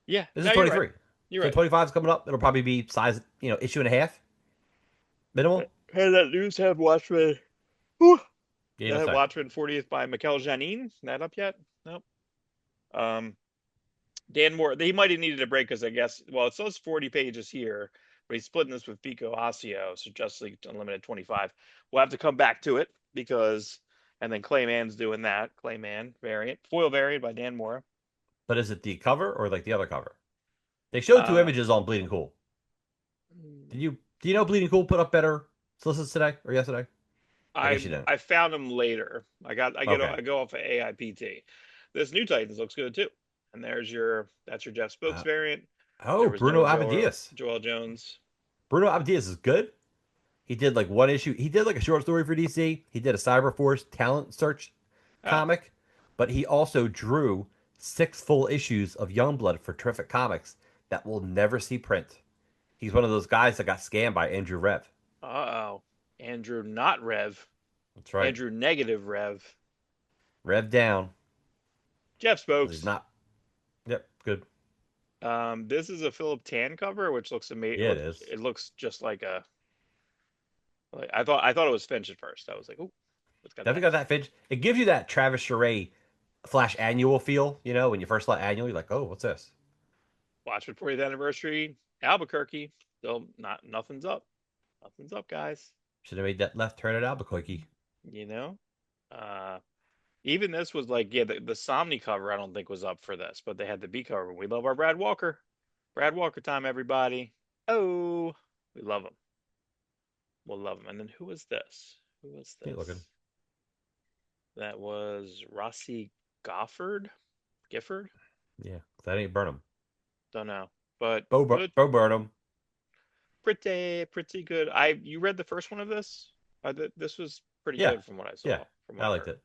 [SPEAKER 2] yeah.
[SPEAKER 1] This is
[SPEAKER 2] No, you're right.
[SPEAKER 1] 23.
[SPEAKER 2] You're
[SPEAKER 1] So
[SPEAKER 2] right.
[SPEAKER 1] 25 is coming up. It'll probably be size, issue and a half minimal.
[SPEAKER 2] Hey, that news have Watchmen. Whew.
[SPEAKER 1] You know,
[SPEAKER 2] That have
[SPEAKER 1] say.
[SPEAKER 2] Watchmen 40th by Mikel Janin. That up yet? Nope. Um, Dan Moore. He might have needed a break because I guess it says 40 pages here, but he's splitting this with Pico Asio, so Justice League Unlimited 25. We'll have to come back to it because, and then Clayman's doing that. Clayman variant, foil variant by Dan Moore.
[SPEAKER 1] But is it the cover or like the other cover? They showed two
[SPEAKER 2] Uh,
[SPEAKER 1] images on Bleeding Cool. Do you know Bleeding Cool put up better solicits today or yesterday? I guess you didn't.
[SPEAKER 2] I found him later.
[SPEAKER 1] Okay.
[SPEAKER 2] I go off of AIPT. This New Titans looks good too. And that's your Jeff Spokes
[SPEAKER 1] Uh,
[SPEAKER 2] variant.
[SPEAKER 1] oh,
[SPEAKER 2] There was
[SPEAKER 1] Bruno
[SPEAKER 2] no
[SPEAKER 1] Abadias.
[SPEAKER 2] Joel Jones.
[SPEAKER 1] Bruno Abadias is good. He did like one issue. He did like a short story for DC. He did a Cyberforce talent search
[SPEAKER 2] Oh,
[SPEAKER 1] comic, but he also drew 6 full issues of Youngblood for Terrific Comics that will never see print. He's one of those guys that got scammed by Andrew Rev.
[SPEAKER 2] uh-oh. Andrew not Rev.
[SPEAKER 1] That's right.
[SPEAKER 2] Andrew negative Rev.
[SPEAKER 1] Rev down.
[SPEAKER 2] Jeff
[SPEAKER 1] He's
[SPEAKER 2] Spokes.
[SPEAKER 1] not. Yep, good.
[SPEAKER 2] This is a Philip Tan cover, which looks amazing.
[SPEAKER 1] Yeah, it is.
[SPEAKER 2] It looks just like a like I thought it was Finch at first. I was like, oh, it's got
[SPEAKER 1] Definitely
[SPEAKER 2] that.
[SPEAKER 1] got that fidge. It gives you that Travis Charest Flash Annual feel, when you first saw Annual, you're like, oh, what's this?
[SPEAKER 2] Watchmen 40th anniversary. Albuquerque. Still nothing's up. Nothing's up, guys.
[SPEAKER 1] Should have made that left turn at Albuquerque.
[SPEAKER 2] You know? Uh Even this was like, yeah, the Somni cover I don't think was up for this, but they had the B cover. We love our Brad Walker. Brad Walker time, everybody. Oh, we love him. We'll love him. And then who was this? Who was
[SPEAKER 1] Keep looking.
[SPEAKER 2] this? That was Rossi Goffard? Gifford?
[SPEAKER 1] Yeah, that ain't Burnham.
[SPEAKER 2] Don't know. But good,
[SPEAKER 1] Bo Burnham.
[SPEAKER 2] pretty good. You read the first one of this? This was pretty
[SPEAKER 1] Yeah,
[SPEAKER 2] good from what I
[SPEAKER 1] yeah,
[SPEAKER 2] saw, from
[SPEAKER 1] I
[SPEAKER 2] what I
[SPEAKER 1] liked
[SPEAKER 2] heard.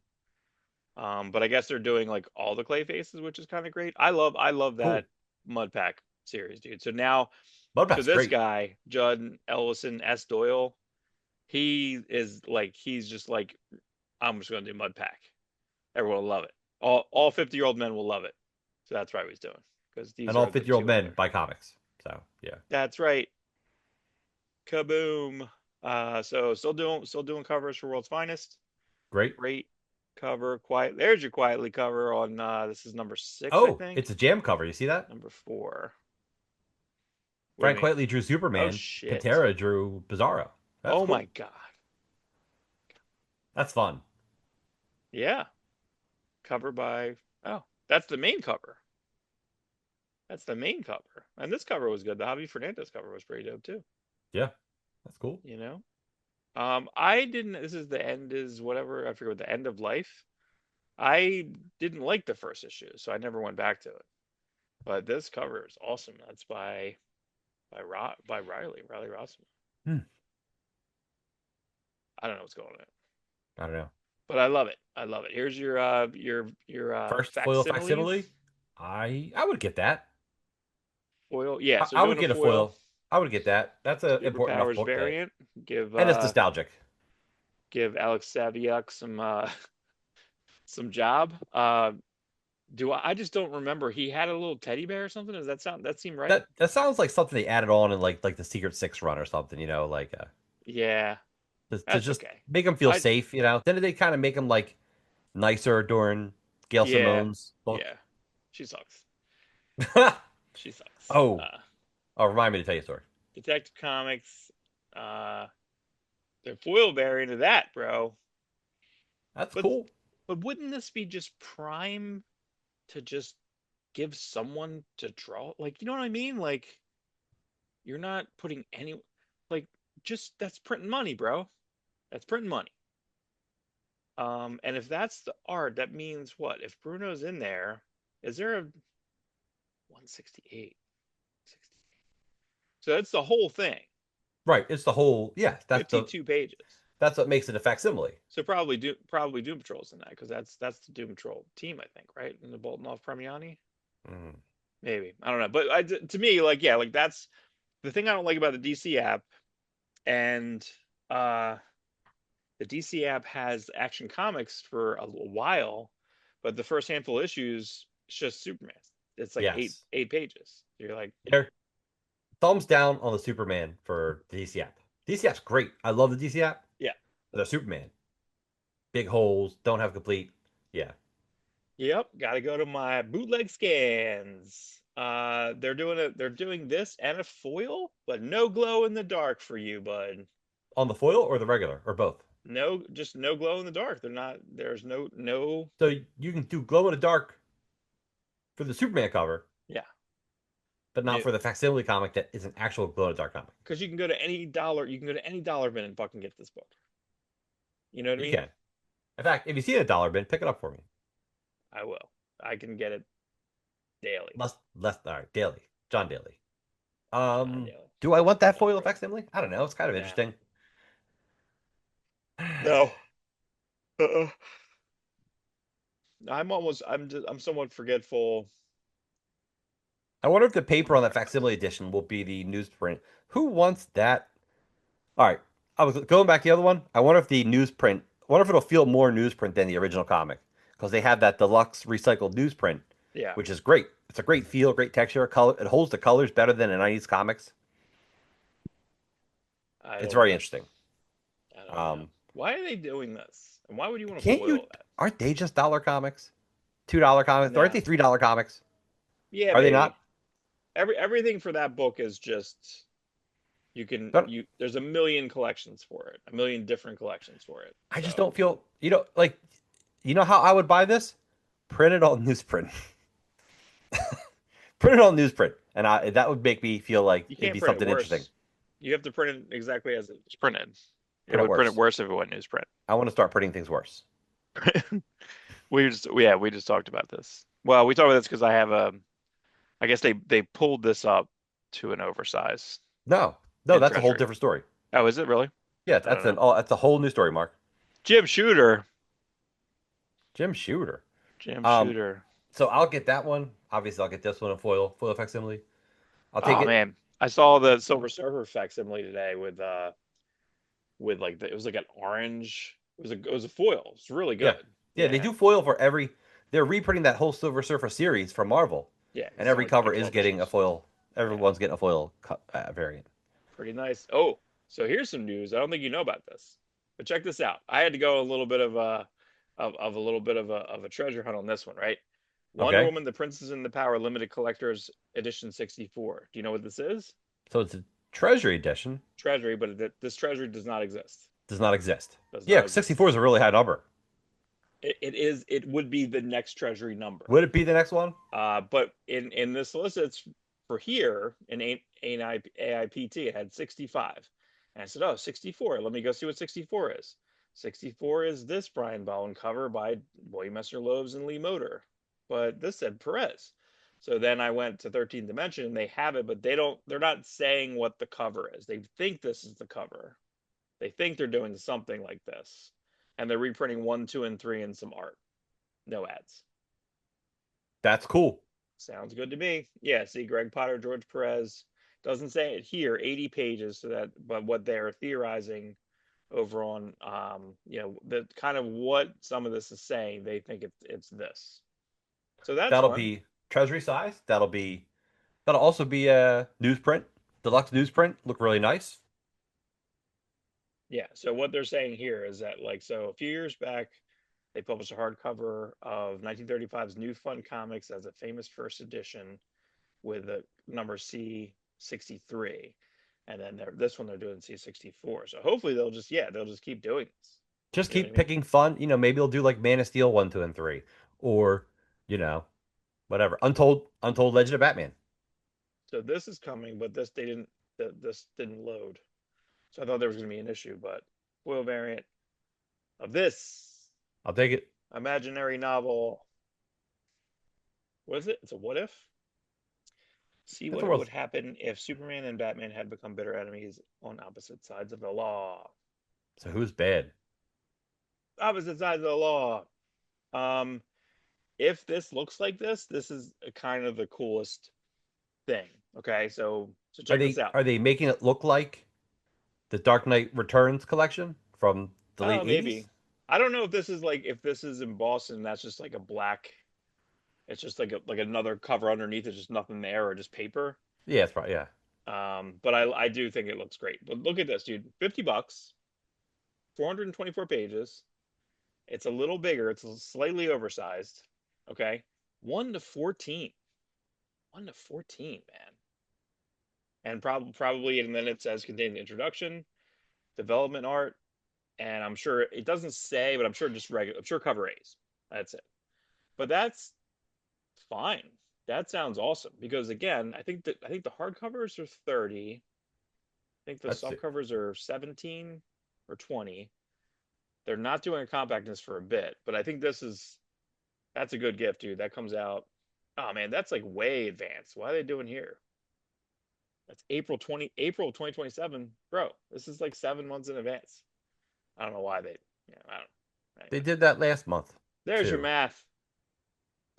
[SPEAKER 1] it.
[SPEAKER 2] But I guess they're doing like all the clay faces, which is kind of great. I love
[SPEAKER 1] Cool.
[SPEAKER 2] that Mud Pack series, dude. So now, so
[SPEAKER 1] Mudbat's
[SPEAKER 2] this
[SPEAKER 1] great.
[SPEAKER 2] guy, Judd Ellison S. Doyle, he is like he's just like I'm just gonna do Mud Pack. Everyone will love it. All 50-year-old men will love it. So that's right what he's doing because these
[SPEAKER 1] And all
[SPEAKER 2] are the
[SPEAKER 1] 50-year-old
[SPEAKER 2] two
[SPEAKER 1] men
[SPEAKER 2] other.
[SPEAKER 1] buy comics. So yeah,
[SPEAKER 2] That's right. Kaboom. So still doing covers for World's Finest.
[SPEAKER 1] great.
[SPEAKER 2] Great cover. Quiet. There's your quietly cover on this is number 6, I
[SPEAKER 1] Oh,
[SPEAKER 2] think.
[SPEAKER 1] it's a jam cover. You see that?
[SPEAKER 2] Number 4. What do you
[SPEAKER 1] Frank
[SPEAKER 2] mean?
[SPEAKER 1] Quitely drew
[SPEAKER 2] Oh
[SPEAKER 1] Superman.
[SPEAKER 2] shit.
[SPEAKER 1] Pantera drew Bizarro. That's
[SPEAKER 2] Oh my
[SPEAKER 1] cool.
[SPEAKER 2] god.
[SPEAKER 1] That's fun.
[SPEAKER 2] Yeah. Cover by oh, that's the main cover. That's the main cover. And this cover was good. The Javi Fernandez cover was pretty dope too.
[SPEAKER 1] Yeah, that's cool.
[SPEAKER 2] You know? I didn't this is the end is whatever, I forget what the end of life. I didn't like the first issue, so I never went back to it. But this cover is awesome. That's by Riley Rossman.
[SPEAKER 1] Hmm.
[SPEAKER 2] I don't know what's going on,
[SPEAKER 1] I don't know.
[SPEAKER 2] but I love it. I love it. Here's your
[SPEAKER 1] First foil
[SPEAKER 2] facsimiles
[SPEAKER 1] facsimile. I would get that.
[SPEAKER 2] foil. Yeah, so
[SPEAKER 1] I would
[SPEAKER 2] doing a
[SPEAKER 1] get a
[SPEAKER 2] foil
[SPEAKER 1] foil. I would get that. That's an important enough
[SPEAKER 2] superpowers
[SPEAKER 1] book that,
[SPEAKER 2] variant. Give
[SPEAKER 1] and it's nostalgic.
[SPEAKER 2] give Alex Saviuk some some job. Do I just don't remember. He had a little teddy bear or something. Does that sound that seem right?
[SPEAKER 1] That sounds like something they added on in like the Secret Six run or something. Like
[SPEAKER 2] Yeah,
[SPEAKER 1] to
[SPEAKER 2] that's
[SPEAKER 1] just
[SPEAKER 2] okay.
[SPEAKER 1] make them feel
[SPEAKER 2] I
[SPEAKER 1] safe. Then they kind of make them like nicer during Gail
[SPEAKER 2] yeah
[SPEAKER 1] Simone's book.
[SPEAKER 2] yeah. She sucks. She sucks.
[SPEAKER 1] Oh, oh, remind me to tell you a story.
[SPEAKER 2] Detective Comics. Uh, the foil variant of that, bro.
[SPEAKER 1] That's
[SPEAKER 2] But
[SPEAKER 1] cool.
[SPEAKER 2] but wouldn't this be just prime to just give someone to draw? Like, you know what I mean? Like, you're not putting any, like, just that's printing money, bro. That's printing money. And if that's the art, that means what? If Bruno's in there, is there a 168? So that's the whole thing.
[SPEAKER 1] Right. It's the whole. Yeah.
[SPEAKER 2] 52 pages.
[SPEAKER 1] That's what makes it a facsimile.
[SPEAKER 2] So probably Doom Patrol's in that because that's the Doom Patrol team, I think, right? In the Boltonov Premiani,
[SPEAKER 1] Mm.
[SPEAKER 2] maybe I don't know, but to me, like yeah, like that's the thing I don't like about the DC app, and uh, the DC app has Action Comics for a little while, but the first handful of issues it's just Superman. It's like eight
[SPEAKER 1] Yes.
[SPEAKER 2] eight pages. You're like,
[SPEAKER 1] There. Thumbs down on the Superman for the DC app. DC app's great. I love the DC app.
[SPEAKER 2] yeah,
[SPEAKER 1] The Superman. Big holes. Don't have complete. Yeah.
[SPEAKER 2] yep, got to go to my bootleg scans. They're doing this and a foil, but no glow in the dark for you, bud.
[SPEAKER 1] On the foil or the regular or both.
[SPEAKER 2] No, just no glow in the dark. They're not. There's no.
[SPEAKER 1] So you can do glow in the dark for the Superman cover,
[SPEAKER 2] Yeah,
[SPEAKER 1] but not
[SPEAKER 2] no,
[SPEAKER 1] for the facsimile comic that is an actual glow in the dark comic.
[SPEAKER 2] because you can go to any dollar. You can go to any dollar bin and fucking get this book. You know what I
[SPEAKER 1] You
[SPEAKER 2] mean?
[SPEAKER 1] can. In fact, if you see a dollar bin, pick it up for me.
[SPEAKER 2] I will. I can get it daily.
[SPEAKER 1] Less. All right, daily. John Daly.
[SPEAKER 2] Not daily.
[SPEAKER 1] Do I want that
[SPEAKER 2] Not
[SPEAKER 1] foil
[SPEAKER 2] really.
[SPEAKER 1] facsimile? I don't know. It's kind of
[SPEAKER 2] Nah.
[SPEAKER 1] interesting.
[SPEAKER 2] No. Uh-uh. I'm somewhat forgetful.
[SPEAKER 1] I wonder if the paper on that facsimile edition will be the newsprint. Who wants that? All right. I was going back to the other one. I wonder if the newsprint, I wonder if it'll feel more newsprint than the original comic because they have that deluxe recycled newsprint,
[SPEAKER 2] Yeah.
[SPEAKER 1] which is great. It's a great feel, great texture, color. It holds the colors better than a 90s comics.
[SPEAKER 2] I
[SPEAKER 1] It's
[SPEAKER 2] don't
[SPEAKER 1] very
[SPEAKER 2] know.
[SPEAKER 1] interesting.
[SPEAKER 2] I don't know.
[SPEAKER 1] Um,
[SPEAKER 2] Why are they doing this? And why would you want to
[SPEAKER 1] can't you?
[SPEAKER 2] foil that?
[SPEAKER 1] Aren't they just dollar comics? $2 comics? Aren't
[SPEAKER 2] No.
[SPEAKER 1] they $3 comics?
[SPEAKER 2] Yeah,
[SPEAKER 1] Are they
[SPEAKER 2] maybe.
[SPEAKER 1] not?
[SPEAKER 2] Everything for that book is just you can
[SPEAKER 1] But
[SPEAKER 2] you there's a million collections for it. A million different collections for it.
[SPEAKER 1] I just
[SPEAKER 2] So
[SPEAKER 1] don't feel, like You know how I would buy this? Print it on newsprint. Print it on newsprint, and that would make me feel like
[SPEAKER 2] You
[SPEAKER 1] it'd
[SPEAKER 2] can't
[SPEAKER 1] be
[SPEAKER 2] print it
[SPEAKER 1] something interesting.
[SPEAKER 2] worse. You have to print it exactly as it's printed. It
[SPEAKER 1] Print it
[SPEAKER 2] would print it
[SPEAKER 1] worse.
[SPEAKER 2] worse if it went newsprint.
[SPEAKER 1] I want to start printing things worse.
[SPEAKER 2] We just talked about this. Well, we talked about this because I guess they pulled this up to an oversize
[SPEAKER 1] No, no,
[SPEAKER 2] in
[SPEAKER 1] that's a whole
[SPEAKER 2] Treasury.
[SPEAKER 1] different story.
[SPEAKER 2] Oh, is it really?
[SPEAKER 1] Yeah,
[SPEAKER 2] I don't know.
[SPEAKER 1] that's a whole new story, Mark.
[SPEAKER 2] Jim Shooter.
[SPEAKER 1] Jim Shooter.
[SPEAKER 2] Jim
[SPEAKER 1] Um,
[SPEAKER 2] Shooter.
[SPEAKER 1] so I'll get that one. Obviously, I'll get this one in foil facsimile. I'll take
[SPEAKER 2] Oh
[SPEAKER 1] it.
[SPEAKER 2] man, I saw the Silver Surfer facsimile today with like it was like an orange. It was a foil. It's really
[SPEAKER 1] Yeah,
[SPEAKER 2] good.
[SPEAKER 1] yeah, they
[SPEAKER 2] Yeah,
[SPEAKER 1] do foil for every. They're reprinting that whole Silver Surfer series from Marvel,
[SPEAKER 2] yeah.
[SPEAKER 1] and
[SPEAKER 2] It's
[SPEAKER 1] every
[SPEAKER 2] only
[SPEAKER 1] cover
[SPEAKER 2] like
[SPEAKER 1] is
[SPEAKER 2] 12
[SPEAKER 1] getting a
[SPEAKER 2] issues.
[SPEAKER 1] foil.
[SPEAKER 2] Yeah,
[SPEAKER 1] Everyone's getting a foil variant.
[SPEAKER 2] pretty nice. Oh, so here's some news. I don't think you know about this, but check this out. I had to go a little bit of a little bit of a treasure hunt on this one, right? Wonder
[SPEAKER 1] Okay,
[SPEAKER 2] Woman: The Princess and the Power limited collectors edition 64. Do you know what this is?
[SPEAKER 1] so it's a Treasury edition.
[SPEAKER 2] Treasury, but this treasury does not exist.
[SPEAKER 1] Does not exist.
[SPEAKER 2] Does
[SPEAKER 1] Yeah,
[SPEAKER 2] not exist.
[SPEAKER 1] 64 is a really high number.
[SPEAKER 2] It would be the next treasury number.
[SPEAKER 1] Would it be the next one?
[SPEAKER 2] But in the solicits for here in AIPT, it had 65. And I said, oh, 64. Let me go see what 64 is. 64 is this Brian Bowen cover by Boymester Loebs and Lee Motor. But this said Perez. So then I went to 13th Dimension and they have it, but they're not saying what the cover is. They think this is the cover. They think they're doing something like this. And they're reprinting 1, 2, and 3 and some art. No ads.
[SPEAKER 1] That's cool.
[SPEAKER 2] Sounds good to me. Yeah, see, Greg Potter, George Perez doesn't say it here, 80 pages, so that, but what they're theorizing over on, the kind of what some of this is saying, they think it's this. So that's
[SPEAKER 1] That'll
[SPEAKER 2] fun.
[SPEAKER 1] be Treasury size. That'll also be a newsprint, deluxe newsprint. Look really nice.
[SPEAKER 2] Yeah. So what they're saying here is that, like, so a few years back, they published a hardcover of 1935's New Fun Comics as a famous first edition with the number C63. And then this one they're doing C64. So hopefully they'll just keep doing this.
[SPEAKER 1] Just
[SPEAKER 2] You know what I
[SPEAKER 1] keep
[SPEAKER 2] mean?
[SPEAKER 1] picking fun. Maybe they'll do like Man of Steel 1, 2, and 3, or you know, whatever. Untold Legend of Batman.
[SPEAKER 2] So this is coming, but this didn't load. So I thought there was going to be an issue, but foil variant of this
[SPEAKER 1] I'll take it.
[SPEAKER 2] imaginary novel. What is it? It's a what if? See
[SPEAKER 1] That's the
[SPEAKER 2] what
[SPEAKER 1] world.
[SPEAKER 2] would happen if Superman and Batman had become bitter enemies on opposite sides of the law.
[SPEAKER 1] So who's bad?
[SPEAKER 2] Opposite sides of the law. Um, if this looks like this is kind of the coolest thing. Okay, so
[SPEAKER 1] Are
[SPEAKER 2] check this
[SPEAKER 1] they
[SPEAKER 2] out.
[SPEAKER 1] are they making it look like the Dark Knight Returns collection from the late
[SPEAKER 2] Oh,
[SPEAKER 1] 80s?
[SPEAKER 2] maybe. I don't know if this is in Boston, that's just like a black. It's just like another cover underneath. It's just nothing there or just paper.
[SPEAKER 1] Yeah, it's probably yeah.
[SPEAKER 2] But I do think it looks great. But look at this, dude. $50, 424 pages. It's a little bigger. It's slightly oversized. Okay, 1 to 14. 1 to 14, man. And probably, and then it says contains introduction, development art, and I'm sure it doesn't say, but I'm sure just regular. I'm sure cover A's. That's it. But that's fine. That sounds awesome because again, I think the hardcovers are 30. I think the
[SPEAKER 1] Let's see.
[SPEAKER 2] soft covers are 17 or 20. They're not doing a compactness for a bit, but I think that's a good gift, dude. That comes out. Oh man, that's like way advanced. Why are they doing here? That's April 2027. Bro, this is like 7 months in advance. I don't know why I don't.
[SPEAKER 1] They
[SPEAKER 2] Anyway,
[SPEAKER 1] did that last month
[SPEAKER 2] there's your
[SPEAKER 1] too.
[SPEAKER 2] math.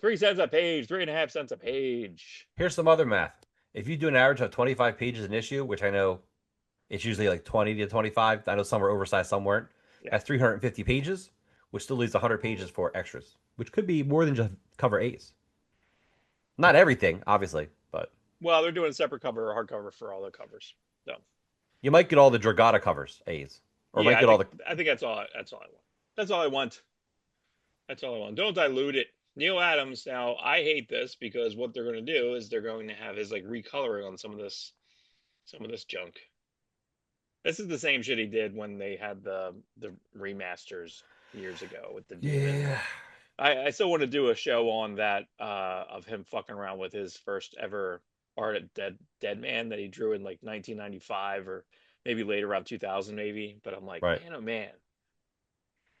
[SPEAKER 2] 3 cents a page, 3.5 cents a page.
[SPEAKER 1] Here's some other math. If you do an average of 25 pages an issue, which I know it's usually like 20 to 25, I know some are oversized, some weren't.
[SPEAKER 2] Yeah.
[SPEAKER 1] That's 350 pages, which still leaves 100 pages for extras, which could be more than just cover A's. Not everything, obviously, but
[SPEAKER 2] Well, they're doing a separate cover or hardcover for all the covers. So
[SPEAKER 1] you might get all the Dragata covers A's, or
[SPEAKER 2] yeah,
[SPEAKER 1] might get all the.
[SPEAKER 2] I think that's all I want. That's all I want. That's all I want. Don't dilute it. Neil Adams. Now I hate this because what they're going to do is they're going to have his like recoloring on some of this junk. This is the same shit he did when they had the remasters. years ago with the demon.
[SPEAKER 1] Yeah.
[SPEAKER 2] I still want to do a show on that of him fucking around with his first ever art at Dead Man that he drew in like 1995 or maybe late around 2000 maybe. But I'm like,
[SPEAKER 1] Right.
[SPEAKER 2] man, oh man,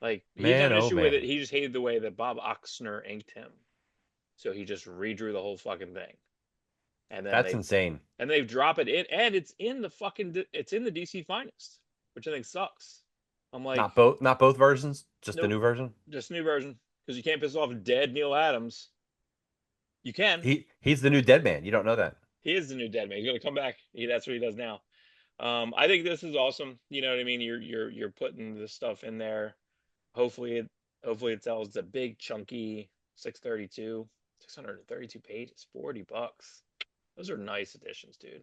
[SPEAKER 2] like he didn't have
[SPEAKER 1] Man,
[SPEAKER 2] an
[SPEAKER 1] oh
[SPEAKER 2] issue with it.
[SPEAKER 1] man.
[SPEAKER 2] He just hated the way that Bob Oxner inked him, so he just redrew the whole fucking thing. And then
[SPEAKER 1] That's insane.
[SPEAKER 2] they drop it in, and it's in the it's in the DC Finest, which I think sucks. I'm like,
[SPEAKER 1] Not both versions, just the
[SPEAKER 2] nope,
[SPEAKER 1] new version.
[SPEAKER 2] just new version because you can't piss off dead Neil Adams. You can.
[SPEAKER 1] He's the new dead man. You don't know that.
[SPEAKER 2] He is the new dead man. He's gonna come back. That's what he does now. I think this is awesome. You know what I mean? You're putting this stuff in there. Hopefully hopefully it sells. It's a big chunky 632 pages, $40. Those are nice additions, dude.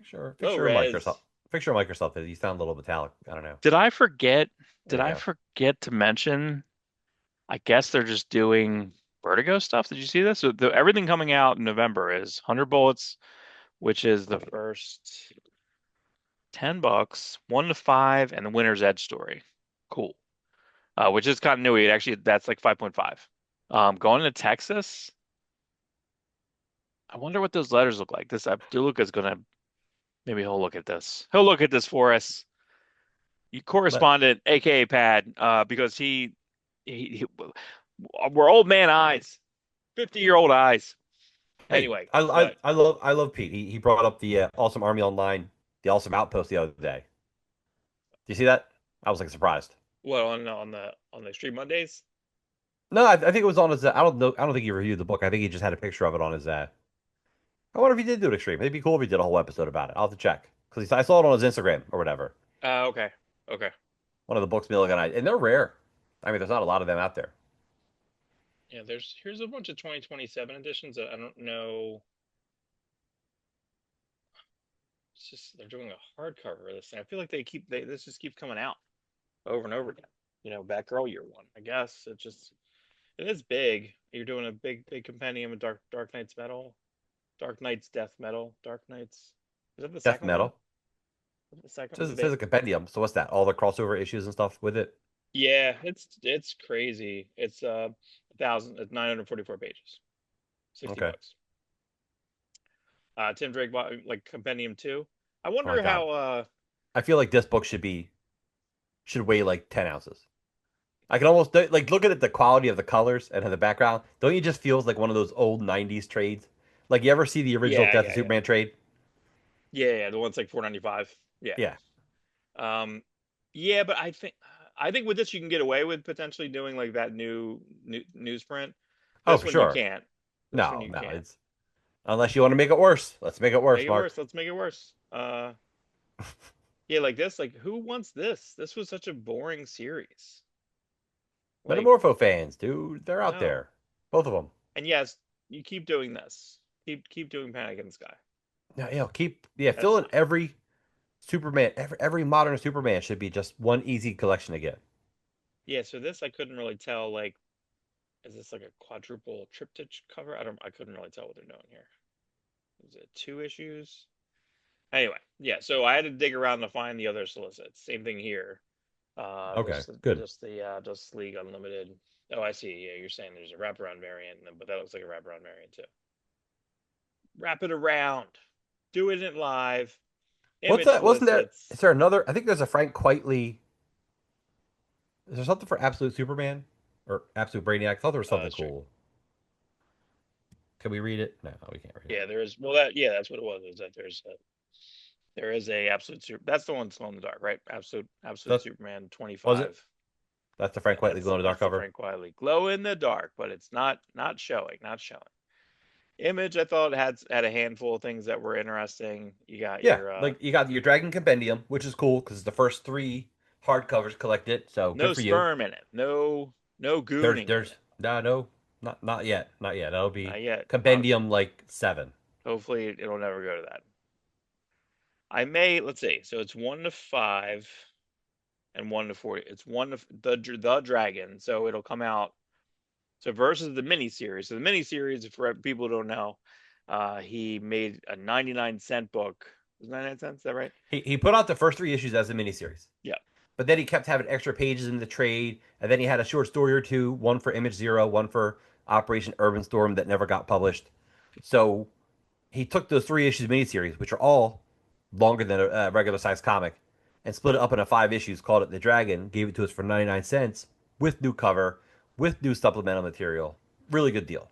[SPEAKER 1] Sure.
[SPEAKER 2] Low
[SPEAKER 1] Picture of Microsoft.
[SPEAKER 2] res.
[SPEAKER 1] Picture of Microsoft. You sound a little metallic. I don't know.
[SPEAKER 3] Did I forget?
[SPEAKER 1] There
[SPEAKER 3] Did
[SPEAKER 1] you
[SPEAKER 3] I
[SPEAKER 1] go.
[SPEAKER 3] forget to mention? I guess they're just doing Vertigo stuff. Did you see this? So everything coming out in November is 100 Bullets, which is the first $10, 1 to 5, and the Winter's Edge story. Cool. Which is continuity. Actually, that's like 5.5. Going to Texas. I wonder what those letters look like. This Abduluka's gonna maybe he'll look at this. He'll look at this for us.
[SPEAKER 1] But
[SPEAKER 3] Correspondent, aka Pad, because he we're old man eyes, 50-year-old eyes.
[SPEAKER 1] hey,
[SPEAKER 3] Anyway,
[SPEAKER 1] I
[SPEAKER 3] but
[SPEAKER 1] I love Pete. He brought up the Awesome Army Online, the Awesome Outpost the other day. Do you see that? I was like surprised.
[SPEAKER 2] What on the Extreme Mondays?
[SPEAKER 1] No, I think it was on his. I don't know. I don't think he reviewed the book. I think he just had a picture of it on his. I wonder if he did do it extreme. It'd be cool if he did a whole episode about it. I'll have to check because I saw it on his Instagram or whatever.
[SPEAKER 2] Okay. Okay.
[SPEAKER 1] One of the books Milligan and they're rare. I mean, there's not a lot of them out there.
[SPEAKER 2] Yeah, here's a bunch of 2027 editions that I don't know. It's just they're doing a hardcover of this thing. I feel like this just keeps coming out over and over again. Batgirl year one. I guess it is big. You're doing a big compendium of Dark Knight's Metal, Dark Knight's Death Metal, Dark Knight's. Is that the
[SPEAKER 1] Death
[SPEAKER 2] second one?
[SPEAKER 1] Metal.
[SPEAKER 2] Is that the second
[SPEAKER 1] It
[SPEAKER 2] one?
[SPEAKER 1] says, it says a compendium. So what's that? All the crossover issues and stuff with it.
[SPEAKER 2] Yeah, it's crazy. It's 944 pages, 60
[SPEAKER 1] Okay.
[SPEAKER 2] bucks. Tim Drake bought like Compendium 2. I
[SPEAKER 1] Oh my
[SPEAKER 2] wonder
[SPEAKER 1] god.
[SPEAKER 2] how
[SPEAKER 1] I feel like this book should weigh like 10 ounces. I can almost like look at it, the quality of the colors and the background. Don't you just feels like one of those old '90s trades? Like you ever see the original
[SPEAKER 2] yeah,
[SPEAKER 1] Death of
[SPEAKER 2] yeah, yeah.
[SPEAKER 1] Superman trade?
[SPEAKER 2] Yeah, the one's like 495. Yeah.
[SPEAKER 1] Yeah.
[SPEAKER 2] Um yeah, but I think with this you can get away with potentially doing like that new newsprint.
[SPEAKER 1] Oh,
[SPEAKER 2] This
[SPEAKER 1] for
[SPEAKER 2] one you
[SPEAKER 1] sure.
[SPEAKER 2] can't. This one
[SPEAKER 1] No,
[SPEAKER 2] you
[SPEAKER 1] no.
[SPEAKER 2] can't.
[SPEAKER 1] It's unless you want to make it worse. Let's make it worse,
[SPEAKER 2] Make it
[SPEAKER 1] Mark.
[SPEAKER 2] worse. Let's make it worse. Yeah, like this, like who wants this? This was such a boring series. Like,
[SPEAKER 1] Metamorpho fans, dude, they're out
[SPEAKER 2] no.
[SPEAKER 1] there. Both of them.
[SPEAKER 2] And yes, you keep doing this. Keep doing Panic in the Sky.
[SPEAKER 1] Yeah,
[SPEAKER 2] That's
[SPEAKER 1] fill in every Superman. Every modern Superman should be just one easy collection to get.
[SPEAKER 2] yeah, so this I couldn't really tell, like, is this like a quadruple triptych cover? I couldn't really tell what they're doing here. Is it 2 issues? Anyway, yeah, so I had to dig around to find the other solicits. Same thing here.
[SPEAKER 1] Okay, good.
[SPEAKER 2] Just the Justice League Unlimited. Oh, I see. Yeah, you're saying there's a wraparound variant, but that looks like a wraparound variant too. Wrap it around. Do it in live.
[SPEAKER 1] What's
[SPEAKER 2] Image
[SPEAKER 1] that? Wasn't there? Is
[SPEAKER 2] solicits.
[SPEAKER 1] there another? I think there's a Frank Quitely. Is there something for Absolute Superman or Absolute Brainiac? I thought there was something
[SPEAKER 2] Let's check.
[SPEAKER 1] cool. Can we read it? No, we can't read it.
[SPEAKER 2] Yeah, there is. Well, that's what it was. Is that there is a absolute super. That's the one that's glow in the dark, right? Absolute
[SPEAKER 1] That
[SPEAKER 2] Superman
[SPEAKER 1] was it.
[SPEAKER 2] 25.
[SPEAKER 1] That's the
[SPEAKER 2] Yeah,
[SPEAKER 1] Frank Quitely glow in the dark
[SPEAKER 2] that's the
[SPEAKER 1] cover.
[SPEAKER 2] Frank Wiley glow in the dark, but it's not showing, not showing. Image, I thought had a handful of things that were interesting. You got
[SPEAKER 1] Yeah,
[SPEAKER 2] your
[SPEAKER 1] like you got your Dragon Compendium, which is cool because the first three hardcovers collected. So
[SPEAKER 2] no
[SPEAKER 1] good for you.
[SPEAKER 2] sperm in it, no
[SPEAKER 1] There's
[SPEAKER 2] gooning in
[SPEAKER 1] there's
[SPEAKER 2] it,
[SPEAKER 1] no, not yet, not yet. That'll be
[SPEAKER 2] not yet.
[SPEAKER 1] Compendium like 7.
[SPEAKER 2] Hopefully, it'll never go to that. Let's see. So it's 1 to 5 and 1 to 40. It's the dragon. So it'll come out. So versus the miniseries. So the miniseries, for people who don't know, he made a 99-cent book. Was it 99 cents? Is that right?
[SPEAKER 1] He put out the first 3 issues as a miniseries.
[SPEAKER 2] Yeah.
[SPEAKER 1] but then he kept having extra pages in the trade, and then he had a short story or two, one for Image Zero, one for Operation Urban Storm that never got published. So he took those 3 issues miniseries, which are all longer than a regular size comic, and split it up into 5 issues, called it The Dragon, gave it to us for 99 cents with new cover, with new supplemental material. Really good deal.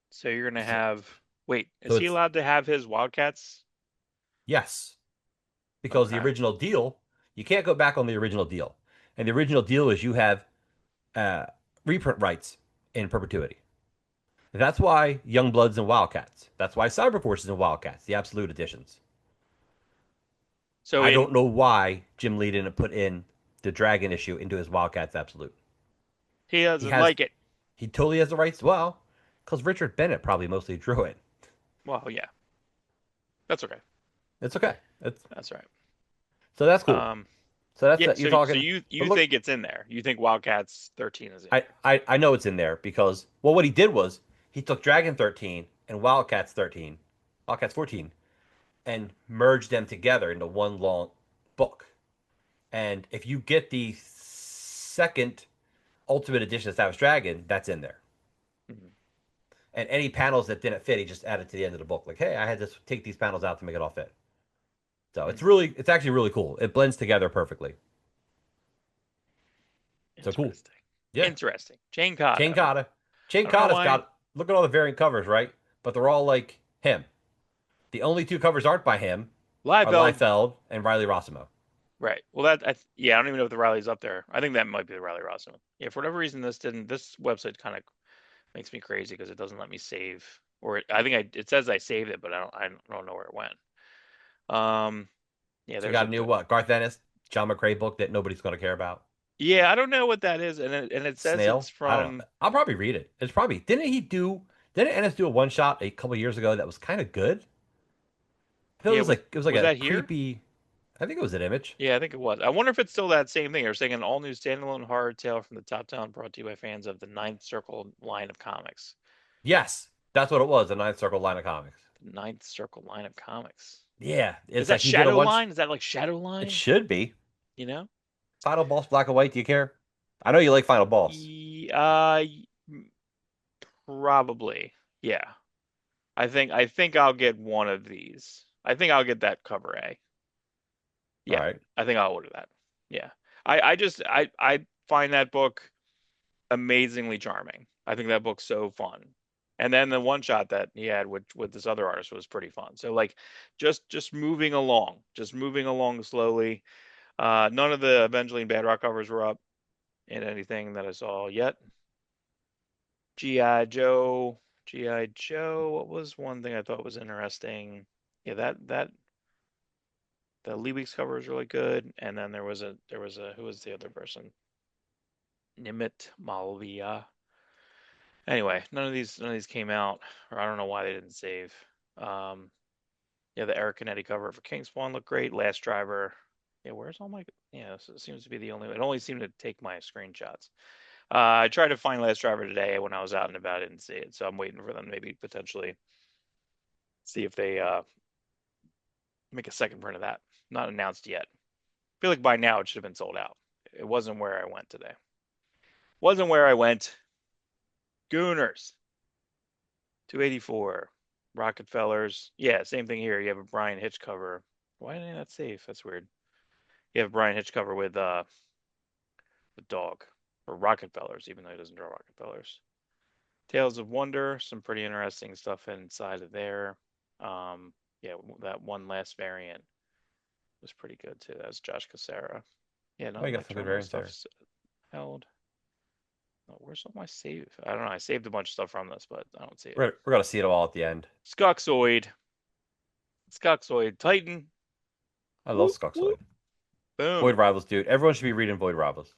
[SPEAKER 3] So you're gonna
[SPEAKER 1] So,
[SPEAKER 3] have. Wait,
[SPEAKER 1] so
[SPEAKER 3] is he
[SPEAKER 1] it's,
[SPEAKER 3] allowed to have his Wildcats?
[SPEAKER 1] yes, because the
[SPEAKER 3] Okay.
[SPEAKER 1] original deal, you can't go back on the original deal. And the original deal is you have uh, reprint rights in perpetuity. That's why Youngbloods and Wildcats. That's why Cyberforces and Wildcats, the absolute editions.
[SPEAKER 3] So
[SPEAKER 1] I
[SPEAKER 3] in
[SPEAKER 1] don't know why Jim Lee didn't put in the Dragon issue into his Wildcats Absolute.
[SPEAKER 3] he
[SPEAKER 1] He
[SPEAKER 3] doesn't
[SPEAKER 1] has,
[SPEAKER 3] like it.
[SPEAKER 1] he totally has the rights. Well, because Richard Bennett probably mostly drew it.
[SPEAKER 3] Well, yeah, that's okay.
[SPEAKER 1] It's okay. It's
[SPEAKER 3] That's right.
[SPEAKER 1] so that's cool.
[SPEAKER 3] Um,
[SPEAKER 1] So that's
[SPEAKER 3] yeah.
[SPEAKER 1] that. You're
[SPEAKER 3] So
[SPEAKER 1] talking.
[SPEAKER 3] you
[SPEAKER 1] But
[SPEAKER 3] you
[SPEAKER 1] look,
[SPEAKER 3] think it's in there? You think Wildcats 13 is in
[SPEAKER 1] I,
[SPEAKER 3] there?
[SPEAKER 1] I know it's in there because well, what he did was he took Dragon 13 and Wildcats 13, Wildcats 14, and merged them together into one long book. And if you get the second Ultimate Edition of Savage Dragon, that's in there.
[SPEAKER 3] Mhm.
[SPEAKER 1] And any panels that didn't fit, he just added to the end of the book. Like, hey, I had to take these panels out to make it all fit. So
[SPEAKER 3] Hmm.
[SPEAKER 1] it's actually really cool. It blends together perfectly. So cool.
[SPEAKER 3] Interesting.
[SPEAKER 1] Yeah.
[SPEAKER 3] Interesting. Jane
[SPEAKER 1] Chain
[SPEAKER 3] Cotto.
[SPEAKER 1] Kata. Chain
[SPEAKER 3] I don't know
[SPEAKER 1] Kata's
[SPEAKER 3] why.
[SPEAKER 1] got, look at all the variant covers, right? But they're all like him. The only two covers aren't by him are
[SPEAKER 3] Liefeld.
[SPEAKER 1] Liefeld and Riley Rossimo.
[SPEAKER 3] Right. Well, yeah, I don't even know if the Riley's up there. I think that might be the Riley Ross one. Yeah, for whatever reason, this website kind of makes me crazy because it doesn't let me save, or it says I saved it, but I don't know where it went. Yeah,
[SPEAKER 1] So you
[SPEAKER 3] there's
[SPEAKER 1] got
[SPEAKER 3] a
[SPEAKER 1] a new what? Garth Ennis, John McCrae book that nobody's going to care about.
[SPEAKER 3] yeah, I don't know what that is, and it says it's
[SPEAKER 1] Snail? I don't
[SPEAKER 3] from
[SPEAKER 1] know. I'll probably read it. It's probably, didn't Ennis do a one shot a couple years ago that was kind of good? I feel
[SPEAKER 3] yeah,
[SPEAKER 1] it was like
[SPEAKER 3] was
[SPEAKER 1] a
[SPEAKER 3] that here?
[SPEAKER 1] creepy, I think it was an Image.
[SPEAKER 3] Yeah, I think it was. I wonder if it's still that same thing. They're saying an all-new standalone horror tale from the top down, brought to you by fans of the Ninth Circle line of comics.
[SPEAKER 1] Yes, that's what it was, a Ninth Circle line of comics.
[SPEAKER 3] The Ninth Circle line of comics.
[SPEAKER 1] Yeah,
[SPEAKER 3] Is
[SPEAKER 1] it's
[SPEAKER 3] that
[SPEAKER 1] like he did a
[SPEAKER 3] Shadow
[SPEAKER 1] one.
[SPEAKER 3] Line? Is that like Shadow
[SPEAKER 1] It
[SPEAKER 3] Line?
[SPEAKER 1] should be
[SPEAKER 3] You know?
[SPEAKER 1] Final Boss Black and White. Do you care? I know you like Final Boss.
[SPEAKER 3] Probably. Yeah. I think I'll get one of these. I think I'll get that cover A.
[SPEAKER 1] All
[SPEAKER 3] Yeah.
[SPEAKER 1] right.
[SPEAKER 3] I think I'll order that. Yeah. I find that book amazingly charming. I think that book's so fun. And then the one shot that he had with this other artist was pretty fun. So like just moving along slowly. None of the Evangeline Badrock covers were up in anything that I saw yet. GI Joe, GI Joe. What was one thing I thought was interesting? Yeah, that the Lee Weeks cover was really good. And then there was a who was the other person? Nimit Malvia. Anyway, none of these came out, or I don't know why they didn't save. Um, yeah, the Eric Canetti cover for Kingspawn looked great. Last Driver. Yeah, where's all my? Yeah, so it seems to be the only. It only seemed to take my screenshots. I tried to find Last Driver today when I was out and about. I didn't see it, so I'm waiting for them maybe potentially see if they make a second print of that. Not announced yet. I feel like by now it should have been sold out. It wasn't where I went today. Wasn't where I went. Gooners. 284. Rockefellers. Yeah, same thing here. You have a Brian Hitch cover. Why didn't that save? That's weird. You have a Brian Hitch cover with the dog. Or Rockefellers, even though he doesn't draw Rockefellers. Tales of Wonder, some pretty interesting stuff inside of there. Yeah, that one last variant was pretty good too. That was Josh Cassara. Yeah, none
[SPEAKER 1] Oh,
[SPEAKER 3] of
[SPEAKER 1] you
[SPEAKER 3] my
[SPEAKER 1] got some good
[SPEAKER 3] terminal
[SPEAKER 1] variants there.
[SPEAKER 3] stuff's held. Oh, where's all my save? I don't know. I saved a bunch of stuff from this, but I don't see it.
[SPEAKER 1] We're gonna see it all at the end.
[SPEAKER 3] Skuxoid. Skuxoid. Titan.
[SPEAKER 1] I love
[SPEAKER 3] Whoop, whoop.
[SPEAKER 1] Skuxoid. Void
[SPEAKER 3] Boom.
[SPEAKER 1] Rivals, dude. Everyone should be reading Void Rivals.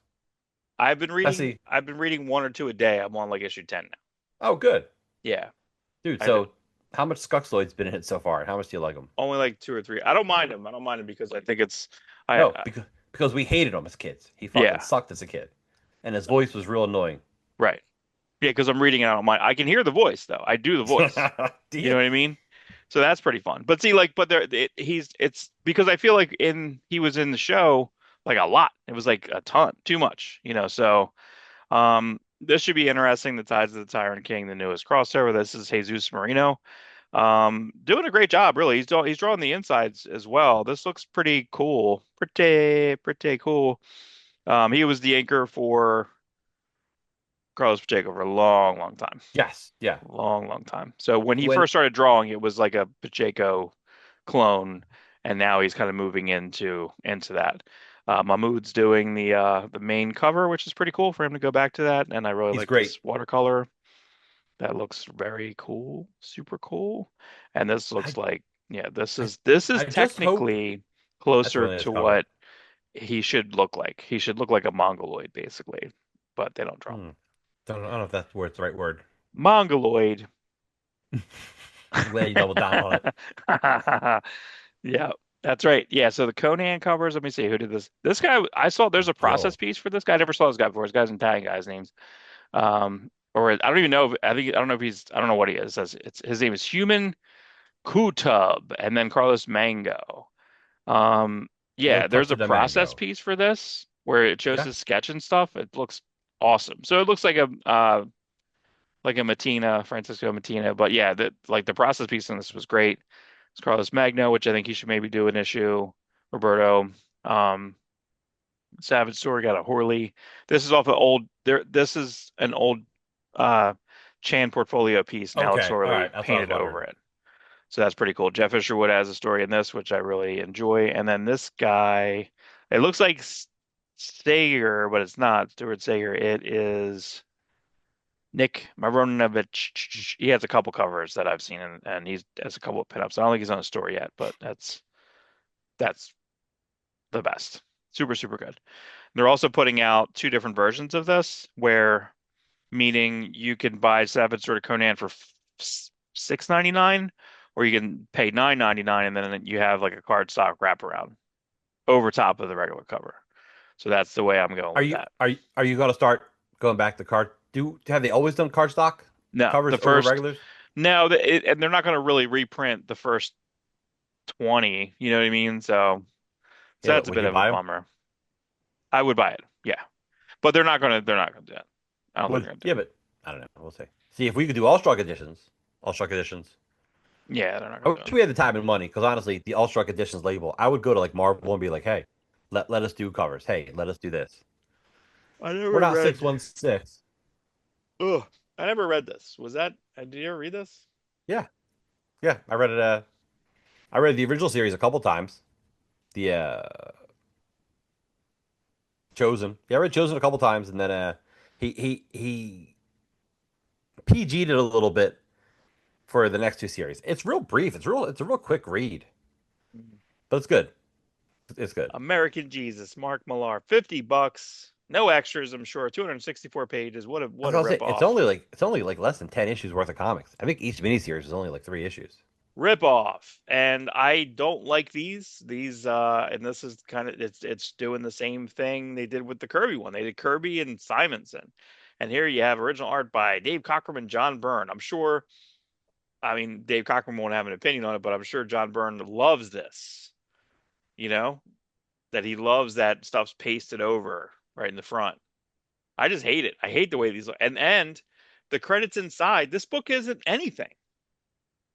[SPEAKER 3] I've been reading
[SPEAKER 1] Especially,
[SPEAKER 3] I've been reading one or two a day. I'm on like issue 10 now.
[SPEAKER 1] oh, good,
[SPEAKER 3] Yeah.
[SPEAKER 1] dude.
[SPEAKER 3] I
[SPEAKER 1] So, how much Skuxoid's been in it so far, and how much do you like him?
[SPEAKER 3] only like two or three. I don't mind him. I don't mind him because I think it's
[SPEAKER 1] No,
[SPEAKER 3] I
[SPEAKER 1] because we hated him as kids. He fucking
[SPEAKER 3] yeah.
[SPEAKER 1] sucked as a kid, and his voice was real annoying.
[SPEAKER 3] Right. Yeah, because I'm reading it. I don't mind. I can hear the voice though. I do the voice.
[SPEAKER 1] Do
[SPEAKER 3] You know
[SPEAKER 1] you?
[SPEAKER 3] what I mean? So that's pretty fun. But see, like, but it's because I feel like he was in the show like a lot. It was like a ton, too much, So this should be interesting. The Tides of the Tyrant King, the newest crossover. This is Jesus Marino. Doing a great job, really. He's drawing the insides as well. This looks pretty cool. Pretty cool. He was the anchor for Carlos Pacheco for a long, long time.
[SPEAKER 1] Yes, yeah.
[SPEAKER 3] Long, long time. So when he
[SPEAKER 1] When
[SPEAKER 3] first started drawing, it was like a Pacheco clone, and now he's kind of moving into that. Mahmoud's doing the main cover, which is pretty cool for him to go back to that. And I really
[SPEAKER 1] he's
[SPEAKER 3] like
[SPEAKER 1] great.
[SPEAKER 3] this watercolor. That looks very cool, super cool. And this looks
[SPEAKER 1] I
[SPEAKER 3] like, yeah, this
[SPEAKER 1] I
[SPEAKER 3] is this is
[SPEAKER 1] I just hope
[SPEAKER 3] technically
[SPEAKER 1] that's a
[SPEAKER 3] closer
[SPEAKER 1] really nice
[SPEAKER 3] to
[SPEAKER 1] cover.
[SPEAKER 3] what he should look like. He should look like a mongoloid, basically, but they don't draw him.
[SPEAKER 1] Hmm. I don't know if that's where it's the right word.
[SPEAKER 3] Mongoloid.
[SPEAKER 1] I'm glad you doubled down on it.
[SPEAKER 3] Yeah, that's right. Yeah, so the Conan covers, let me see who did this. This guy, I saw there's a process
[SPEAKER 1] Gil.
[SPEAKER 3] piece for this guy. I never saw this guy before. This guy's Italian guy's names. Or I don't even know. I don't know if I don't know what he is. His name is Human Kutub and then Carlos Mango. Um,
[SPEAKER 1] El
[SPEAKER 3] yeah, there's
[SPEAKER 1] Touch
[SPEAKER 3] a
[SPEAKER 1] of the
[SPEAKER 3] process
[SPEAKER 1] Mango.
[SPEAKER 3] piece for this where it shows
[SPEAKER 1] Yeah.
[SPEAKER 3] his sketch and stuff. It looks awesome. So it looks like a Matina, Francisco Matina. But yeah, the process piece on this was great. It's Carlos Magno, which I think he should maybe do an issue. Roberto, um, Savage Story got a Horley. This is off an old there. This is an old uh Chan portfolio piece. Now it's
[SPEAKER 1] Okay. All
[SPEAKER 3] Horley
[SPEAKER 1] right. That's what I was
[SPEAKER 3] painted
[SPEAKER 1] wondering.
[SPEAKER 3] over it. So that's pretty cool. Jeff Isherwood has a story in this, which I really enjoy. And then this guy, it looks like Sager, but it's not Stuart Sager. It is Nick Maronovich. He has a couple covers that I've seen, and he has a couple of pinups. I don't think he's on a story yet, but that's the best. Super, super good. They're also putting out two different versions of this, where meaning you can buy Savage Sword of Conan for 6.99, or you can pay 9.99, and then you have like a cardstock wraparound over top of the regular cover. So that's the way I'm going
[SPEAKER 1] Are
[SPEAKER 3] with
[SPEAKER 1] you
[SPEAKER 3] that.
[SPEAKER 1] are you going to start going back to card? Have they always done cardstock
[SPEAKER 3] No, the
[SPEAKER 1] covers over
[SPEAKER 3] first
[SPEAKER 1] regulars?
[SPEAKER 3] no, and they're not going to really reprint the first 20. You know what I mean? So
[SPEAKER 1] Yeah, but
[SPEAKER 3] that's a
[SPEAKER 1] would
[SPEAKER 3] bit
[SPEAKER 1] you
[SPEAKER 3] of a
[SPEAKER 1] buy them?
[SPEAKER 3] bummer. I would buy it, yeah, but they're not gonna do that. I don't think
[SPEAKER 1] Would
[SPEAKER 3] they're gonna do
[SPEAKER 1] yeah, but I don't know. We'll see. See if we could do all struck editions.
[SPEAKER 3] it. Yeah, they're not
[SPEAKER 1] I
[SPEAKER 3] gonna do
[SPEAKER 1] wish
[SPEAKER 3] it.
[SPEAKER 1] we had the time and money because honestly, the all struck editions label, I would go to like Marvel and be like, hey, let us do covers. Hey, let us do this.
[SPEAKER 3] I
[SPEAKER 1] We're
[SPEAKER 3] never
[SPEAKER 1] not
[SPEAKER 3] read.
[SPEAKER 1] 616.
[SPEAKER 3] Ugh, I never read this. Was that? Did you ever read this?
[SPEAKER 1] Yeah, yeah. I read it. I read the original series a couple times. The Chosen. Yeah, I read Chosen a couple times, and then he PG'd it a little bit for the next two series. It's real brief. It's a real quick read, but it's good. It's good.
[SPEAKER 3] American Jesus, Mark Millar, $50. No extras, I'm sure. 264 pages. What a
[SPEAKER 1] I was
[SPEAKER 3] what a
[SPEAKER 1] gonna say
[SPEAKER 3] rip off.
[SPEAKER 1] it's only like less than 10 issues worth of comics. I think each miniseries is only like 3 issues.
[SPEAKER 3] Rip off. And I don't like these. And this is kind of it's doing the same thing they did with the Kirby one. They did Kirby and Simonson. And here you have original art by Dave Cockrum and John Byrne. I'm sure, I mean, Dave Cockrum won't have an opinion on it, but I'm sure John Byrne loves this, you know, that he loves that stuff's pasted over right in the front. I just hate it. I hate the way these look. And the credits inside. This book isn't anything.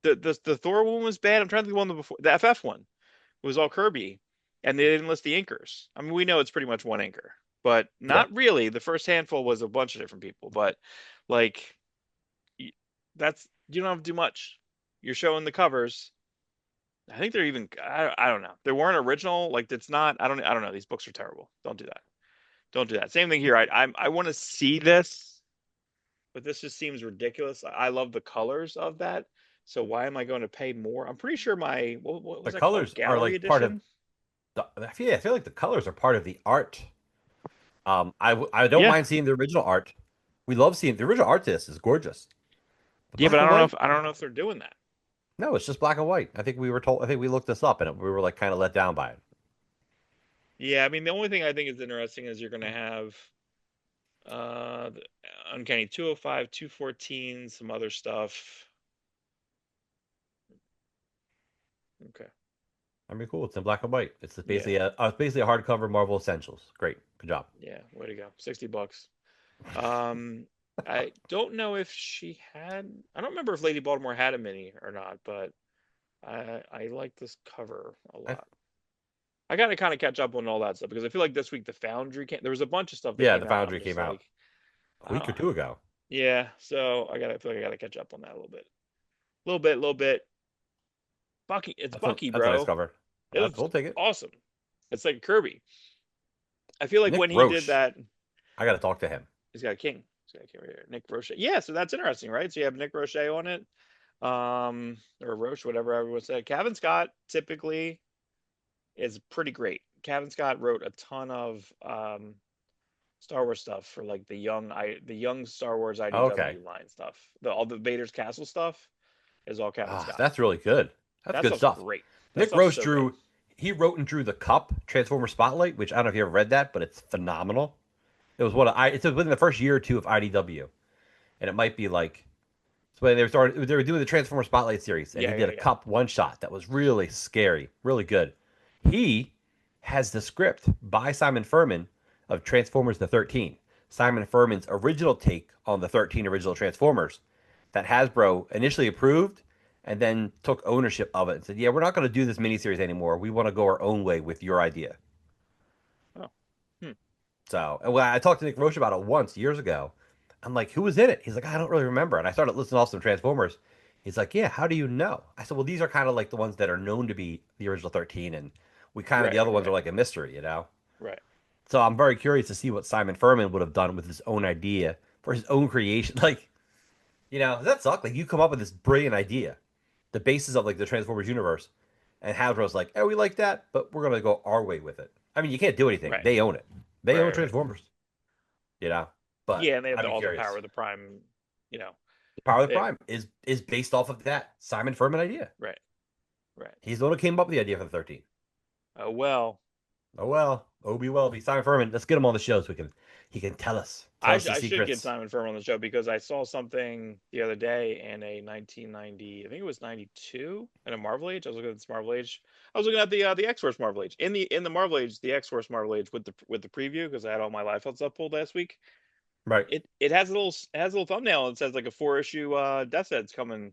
[SPEAKER 3] The Thor one was bad. I'm trying to think of the one before the FF one was all Kirby, and they didn't list the inkers. I mean, we know it's pretty much one inker, but
[SPEAKER 1] Yeah,
[SPEAKER 3] not really. The first handful was a bunch of different people, but like that's you don't have to do much. You're showing the covers. I think they're even. I don't know. They weren't original. Like it's not. I don't know. These books are terrible. Don't do that. Don't do that. Same thing here. I want to see this, but this just seems ridiculous. I love the colors of that. So why am I going to pay more? I'm pretty sure my what
[SPEAKER 1] the
[SPEAKER 3] was that called?
[SPEAKER 1] colors are
[SPEAKER 3] Gallery
[SPEAKER 1] like part of
[SPEAKER 3] edition?
[SPEAKER 1] I feel like the colors are part of the art. I don't
[SPEAKER 3] Yeah.
[SPEAKER 1] mind seeing the original art. We love seeing the original art. To this is gorgeous. The
[SPEAKER 3] Yeah, but
[SPEAKER 1] black and white.
[SPEAKER 3] I don't know if they're doing that.
[SPEAKER 1] No, it's just black and white. I think we were told. I think we looked this up and we were like kind of let down by it.
[SPEAKER 3] Yeah, I mean the only thing I think is interesting is you're going to have the Uncanny 205, 214, some other stuff.
[SPEAKER 2] Okay.
[SPEAKER 1] I mean, cool. It's in black and white. It's
[SPEAKER 2] Yeah.
[SPEAKER 1] basically a hardcover Marvel Essentials. Great, good job.
[SPEAKER 2] Yeah. Way to go. $60. Um, I don't know if she had. I don't remember if Lady Baltimore had a mini or not, but I like this cover a
[SPEAKER 1] I,
[SPEAKER 2] lot. I gotta kind of catch up on all that stuff because I feel like this week the Foundry came. There was a bunch of stuff that
[SPEAKER 1] yeah,
[SPEAKER 2] came
[SPEAKER 1] the
[SPEAKER 2] out. I'm
[SPEAKER 1] Foundry
[SPEAKER 2] just
[SPEAKER 1] came out
[SPEAKER 2] like,
[SPEAKER 1] a week or two ago.
[SPEAKER 2] yeah. So I feel like I gotta catch up on that a little bit, little bit. Bucky, it's Bucky,
[SPEAKER 1] That's a nice
[SPEAKER 2] bro.
[SPEAKER 1] cover.
[SPEAKER 2] It looks
[SPEAKER 1] We'll take it.
[SPEAKER 2] awesome. It's like Kirby. I feel like
[SPEAKER 1] Nick
[SPEAKER 2] when he did
[SPEAKER 1] Roche.
[SPEAKER 2] that,
[SPEAKER 1] I got to talk to him.
[SPEAKER 2] he's got a king. He's got a king right here. Nick Roche. Yeah, so that's interesting, right? So you have Nick Roche on it, or Roche, whatever everyone said. Kevin Scott typically is pretty great. Kevin Scott wrote a ton of Star Wars stuff for like the young Star Wars
[SPEAKER 1] Okay.
[SPEAKER 2] IDW line stuff. All the Vader's Castle stuff is all Kevin Scott.
[SPEAKER 1] That's really good. That's
[SPEAKER 2] That
[SPEAKER 1] good
[SPEAKER 2] stuff's
[SPEAKER 1] stuff.
[SPEAKER 2] great. That
[SPEAKER 1] Nick
[SPEAKER 2] stuff's
[SPEAKER 1] Roche
[SPEAKER 2] so great.
[SPEAKER 1] he wrote and drew the Cup Transformer Spotlight, which I don't know if you ever read that, but it's phenomenal. It was it's within the first year or two of IDW, and it might be like so when they were doing the Transformer Spotlight series, and he did a
[SPEAKER 2] Yeah.
[SPEAKER 1] Cup one shot that was really scary, really good. He has the script by Simon Furman of Transformers the 13. Simon Furman's original take on the 13 original Transformers that Hasbro initially approved and then took ownership of it and said, "Yeah, we're not going to do this miniseries anymore. We want to go our own way with your idea."
[SPEAKER 2] Oh. Hmm.
[SPEAKER 1] So, and when I talked to Nick Roche about it once years ago, I'm like, "Who was in it?" He's like, "I don't really remember." And I started listening to some Transformers. He's like, "Yeah, how do you know?" I said, "Well, these are kind of like the ones that are known to be the original 13, and we kind of the other ones are like a mystery, you know."
[SPEAKER 2] Right.
[SPEAKER 1] So I'm very curious to see what Simon Furman would have done with his own idea for his own creation. Like, does that suck? Like, you come up with this brilliant idea, the basis of like the Transformers universe, and Hasbro's like, "Oh, we like that, but we're gonna go our way with it." I mean, you can't do anything.
[SPEAKER 2] Right.
[SPEAKER 1] They own it. They own
[SPEAKER 2] Right.
[SPEAKER 1] Transformers. You know, but
[SPEAKER 2] Yeah, and they have
[SPEAKER 1] I'd be
[SPEAKER 2] all the
[SPEAKER 1] curious.
[SPEAKER 2] power of the Prime. You know.
[SPEAKER 1] The Power of the
[SPEAKER 2] They,
[SPEAKER 1] Prime is based off of that Simon Furman idea.
[SPEAKER 2] right. Right.
[SPEAKER 1] He's the one who came up with the idea for the 13.
[SPEAKER 2] Oh well.
[SPEAKER 1] Oh well, oh be well, be Simon Furman. Let's get him on the show so he can tell us the
[SPEAKER 2] I should get
[SPEAKER 1] secrets.
[SPEAKER 2] Simon Furman on the show because I saw something the other day in a 1990, I think it was 92, in a Marvel Age. I was looking at this Marvel Age. I was looking at the X-Force Marvel Age. In the Marvel Age, the X-Force Marvel Age with the preview because I had all my Liefeld stuff pulled last week.
[SPEAKER 1] Right.
[SPEAKER 2] It has a little thumbnail and it says like a 4-issue Death Head's coming.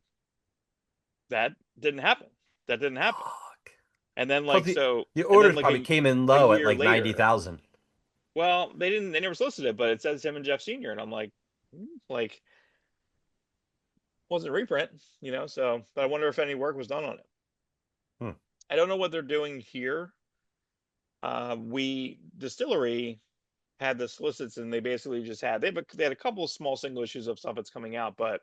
[SPEAKER 2] That didn't happen. That didn't happen.
[SPEAKER 1] Fuck.
[SPEAKER 2] And then
[SPEAKER 1] Plus
[SPEAKER 2] like so
[SPEAKER 1] the
[SPEAKER 2] and then
[SPEAKER 1] orders
[SPEAKER 2] like
[SPEAKER 1] probably came in
[SPEAKER 2] a
[SPEAKER 1] low at
[SPEAKER 2] year
[SPEAKER 1] like
[SPEAKER 2] later.
[SPEAKER 1] 90,000.
[SPEAKER 2] Well, they never solicited it, but it says him and Jeff Senior, and I'm like, like wasn't a reprint, So, but I wonder if any work was done on it.
[SPEAKER 1] Hmm.
[SPEAKER 2] I don't know what they're doing here. We Distillery had the solicits, and they basically just they had a couple of small single issues of stuff that's coming out, but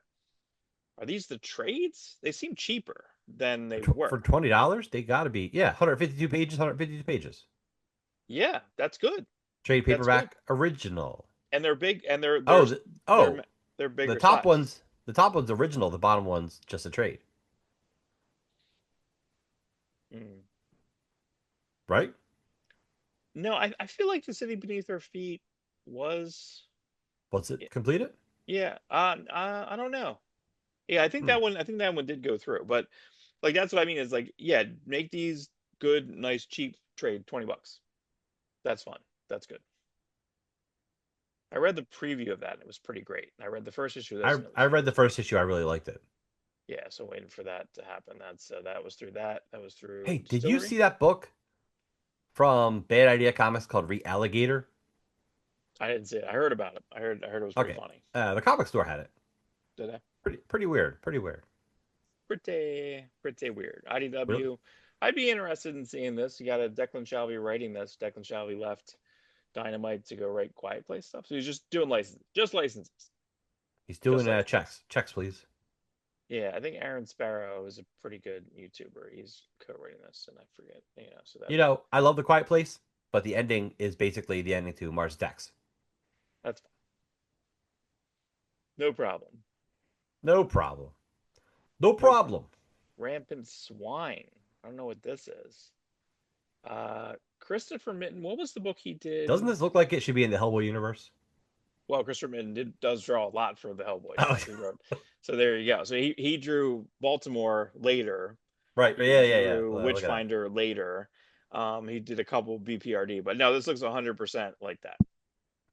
[SPEAKER 2] are these the trades? They seem cheaper than they
[SPEAKER 1] For
[SPEAKER 2] were.
[SPEAKER 1] $20, they got to be 152 pages, 152 pages.
[SPEAKER 2] Yeah, that's good.
[SPEAKER 1] Trade
[SPEAKER 2] That's good.
[SPEAKER 1] paperback original.
[SPEAKER 2] And they're big, and
[SPEAKER 1] Oh,
[SPEAKER 2] they're
[SPEAKER 1] the
[SPEAKER 2] bigger
[SPEAKER 1] top
[SPEAKER 2] size.
[SPEAKER 1] one's original. The bottom one's just a trade,
[SPEAKER 2] Mm.
[SPEAKER 1] right?
[SPEAKER 2] No, I feel like the city beneath our feet was.
[SPEAKER 1] Was it completed?
[SPEAKER 2] Yeah, I don't know. Yeah,
[SPEAKER 1] Hmm.
[SPEAKER 2] I think that one did go through, but like that's what I mean is like, yeah, make these good, nice, cheap trade, $20. That's fun. That's good. I read the preview of that. And it was pretty great. I read the first issue of this, and it
[SPEAKER 1] I
[SPEAKER 2] was
[SPEAKER 1] read the first issue. I really liked it.
[SPEAKER 2] yeah. So waiting for that to happen. That was through that. That was through
[SPEAKER 1] Hey, did you
[SPEAKER 2] Distillery.
[SPEAKER 1] see that book from Bad Idea Comics called Alligator?
[SPEAKER 2] I didn't see it. I heard about it. I heard it was pretty
[SPEAKER 1] Okay,
[SPEAKER 2] funny.
[SPEAKER 1] the comic store had it.
[SPEAKER 2] Did I?
[SPEAKER 1] Pretty weird. Pretty weird.
[SPEAKER 2] Pretty weird.
[SPEAKER 1] Really?
[SPEAKER 2] IDW. I'd be interested in seeing this. You got a Declan Shalvey writing this. Declan Shalvey left Dynamite to go write Quiet Place stuff. So he's just doing licenses,
[SPEAKER 1] He's
[SPEAKER 2] just
[SPEAKER 1] doing
[SPEAKER 2] licenses.
[SPEAKER 1] checks, please.
[SPEAKER 2] Yeah, I think Aaron Sparrow is a pretty good YouTuber. He's co-writing this, and I forget, So
[SPEAKER 1] I love The Quiet Place, but the ending is basically the ending to Mars Attacks.
[SPEAKER 2] that's fine. No problem.
[SPEAKER 1] No problem. No
[SPEAKER 2] No problem.
[SPEAKER 1] problem.
[SPEAKER 2] Rampant Swine. I don't know what this is. Christopher Mitten. What was the book he did?
[SPEAKER 1] Doesn't this look like it should be in the Hellboy universe?
[SPEAKER 2] Well, Christopher Mitten does draw a lot for the Hellboy
[SPEAKER 1] Oh,
[SPEAKER 2] stuff. He wrote. So there you go. So he drew Baltimore later,
[SPEAKER 1] Right.
[SPEAKER 2] He
[SPEAKER 1] Yeah.
[SPEAKER 2] drew
[SPEAKER 1] Look at that.
[SPEAKER 2] Witchfinder later. He did a couple BPRD, but no, this looks 100% like that.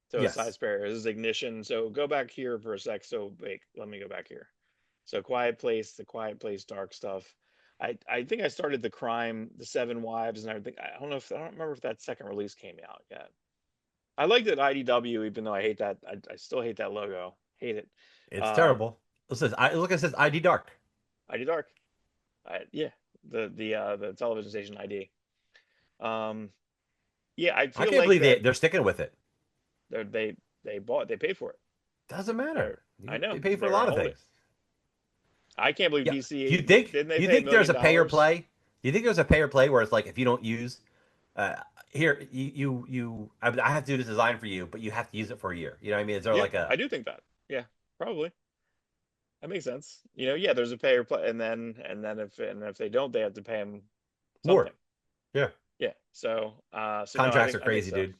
[SPEAKER 2] So size
[SPEAKER 1] Yes.
[SPEAKER 2] pair. This is Ignition. So go back here for a sec. So wait, let me go back here. So Quiet Place, the Quiet Place dark stuff. I think I started the Crime, the Seven Wives, and I don't remember if that second release came out yet. I liked it IDW, even though I hate that. I still hate that logo. Hate it.
[SPEAKER 1] It's
[SPEAKER 2] Um,
[SPEAKER 1] terrible. Look, it says ID Dark.
[SPEAKER 2] ID Dark. Yeah, the television station ID. Um, yeah, I
[SPEAKER 1] I
[SPEAKER 2] feel
[SPEAKER 1] can't
[SPEAKER 2] like
[SPEAKER 1] believe
[SPEAKER 2] that
[SPEAKER 1] they're sticking with it.
[SPEAKER 2] they paid for it.
[SPEAKER 1] Doesn't
[SPEAKER 2] They're
[SPEAKER 1] matter.
[SPEAKER 2] I
[SPEAKER 1] They
[SPEAKER 2] know
[SPEAKER 1] pay for a
[SPEAKER 2] they're gonna
[SPEAKER 1] lot of
[SPEAKER 2] hold it.
[SPEAKER 1] things.
[SPEAKER 2] I can't believe
[SPEAKER 1] Yeah.
[SPEAKER 2] DC
[SPEAKER 1] Do you think?
[SPEAKER 2] didn't they
[SPEAKER 1] Do you
[SPEAKER 2] pay a
[SPEAKER 1] think there's
[SPEAKER 2] million
[SPEAKER 1] a pay or
[SPEAKER 2] dollars?
[SPEAKER 1] play? Do you think there's a pay or play where it's like if you don't use, uh, here I have to do this design for you, but you have to use it for a year. You know what I mean? Is there
[SPEAKER 2] Yeah,
[SPEAKER 1] like a
[SPEAKER 2] I do think that. Yeah, probably. That makes sense. Yeah, there's a pay or play, and if they don't, they have to pay them
[SPEAKER 1] more?
[SPEAKER 2] something.
[SPEAKER 1] Yeah.
[SPEAKER 2] Yeah. So no,
[SPEAKER 1] Contracts are
[SPEAKER 2] I think
[SPEAKER 1] crazy,
[SPEAKER 2] so.
[SPEAKER 1] dude.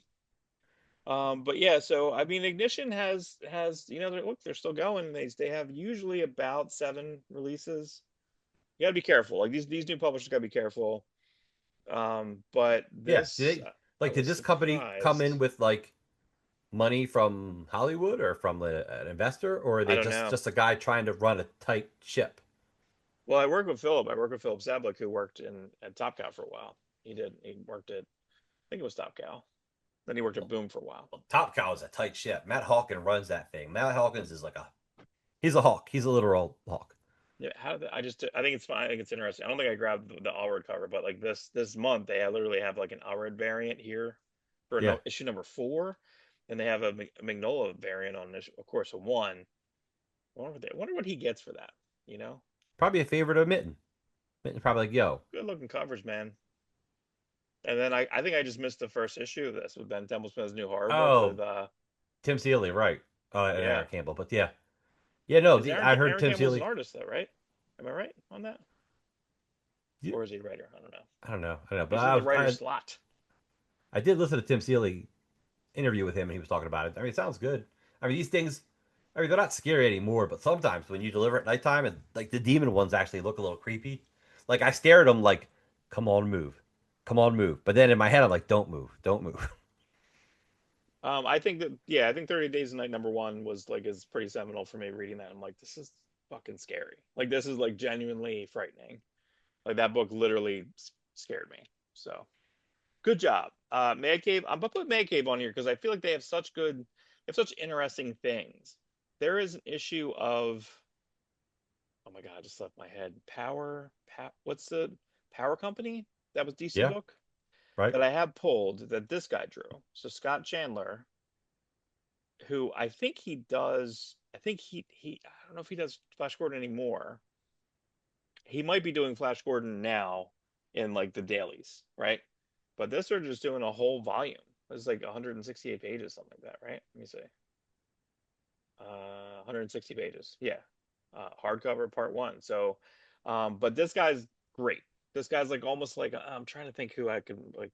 [SPEAKER 2] But yeah, so I mean, Ignition has they're still going. They have usually about 7 releases. You gotta be careful. Like these new publishers gotta be careful. But
[SPEAKER 1] Yeah.
[SPEAKER 2] this I
[SPEAKER 1] Did
[SPEAKER 2] was
[SPEAKER 1] this company come in
[SPEAKER 2] surprised.
[SPEAKER 1] with like money from Hollywood or from an investor, or are
[SPEAKER 2] I
[SPEAKER 1] they
[SPEAKER 2] don't know.
[SPEAKER 1] just a guy trying to run a tight ship?
[SPEAKER 2] Well, I work with Philip. I work with Philip Sablik, who worked in at Top Cow for a while. He worked at I think it was Top Cow. Then he worked at
[SPEAKER 1] Well,
[SPEAKER 2] Boom for a while.
[SPEAKER 1] Top Cow is a tight ship. Matt Hawkins runs that thing. Matt Hawkins is like he's a hawk. He's a literal hawk.
[SPEAKER 2] Yeah, I think it's fine. I think it's interesting. I don't think I grabbed the Allred cover, but like this month they literally have like an Allred variant here for
[SPEAKER 1] Yeah.
[SPEAKER 2] no, issue number 4, and they have a Magnolia variant on issue, of course, a 1. I wonder what he gets for that. You know,
[SPEAKER 1] Probably a favorite of Mitten. Mitten's probably like, yo,
[SPEAKER 2] good looking covers, man. And then I think I just missed the first issue of this with Ben Templesman's new horror book with
[SPEAKER 1] oh, Tim Seeley, right? And
[SPEAKER 2] yeah.
[SPEAKER 1] Eric Campbell. But yeah. Yeah, no,
[SPEAKER 2] Is
[SPEAKER 1] I heard
[SPEAKER 2] Aaron
[SPEAKER 1] Tim
[SPEAKER 2] Campbell's an
[SPEAKER 1] Seeley.
[SPEAKER 2] artist though, right? Am I right on that? Or is he a writer? I don't know.
[SPEAKER 1] I don't know. I don't know. But
[SPEAKER 2] He's in the writer's slot.
[SPEAKER 1] I did listen to Tim Seeley interview with him and he was talking about it. I mean, it sounds good. I mean, these things, I mean, they're not scary anymore, but sometimes when you deliver at nighttime and like the demon ones actually look a little creepy. Like I stare at them like, come on, move. Come on, move. But then in my head, I'm like, don't move. Don't move.
[SPEAKER 2] I think that yeah, I think 30 Days a Night #1 was like is pretty seminal for me reading that. I'm like, this is fucking scary. Like this is like genuinely frightening. Like that book literally scared me. So good job. Mad Cave. I'm gonna put Mad Cave on here because I feel like they have such interesting things. There is an issue of oh my god, I just left my head. What's the Power Company? That was DC
[SPEAKER 1] Yeah,
[SPEAKER 2] book
[SPEAKER 1] right.
[SPEAKER 2] that I have pulled that this guy drew. So Scott Chandler, who I think he does. I think he. I don't know if he does Flash Gordon anymore. He might be doing Flash Gordon now in like the dailies, right? But this they're just doing a whole volume. It's like 168 pages, something like that, right? Let me see. 160 pages. Yeah. Hardcover part 1. So, but this guy's great. This guy's like almost like I'm trying to think who I could like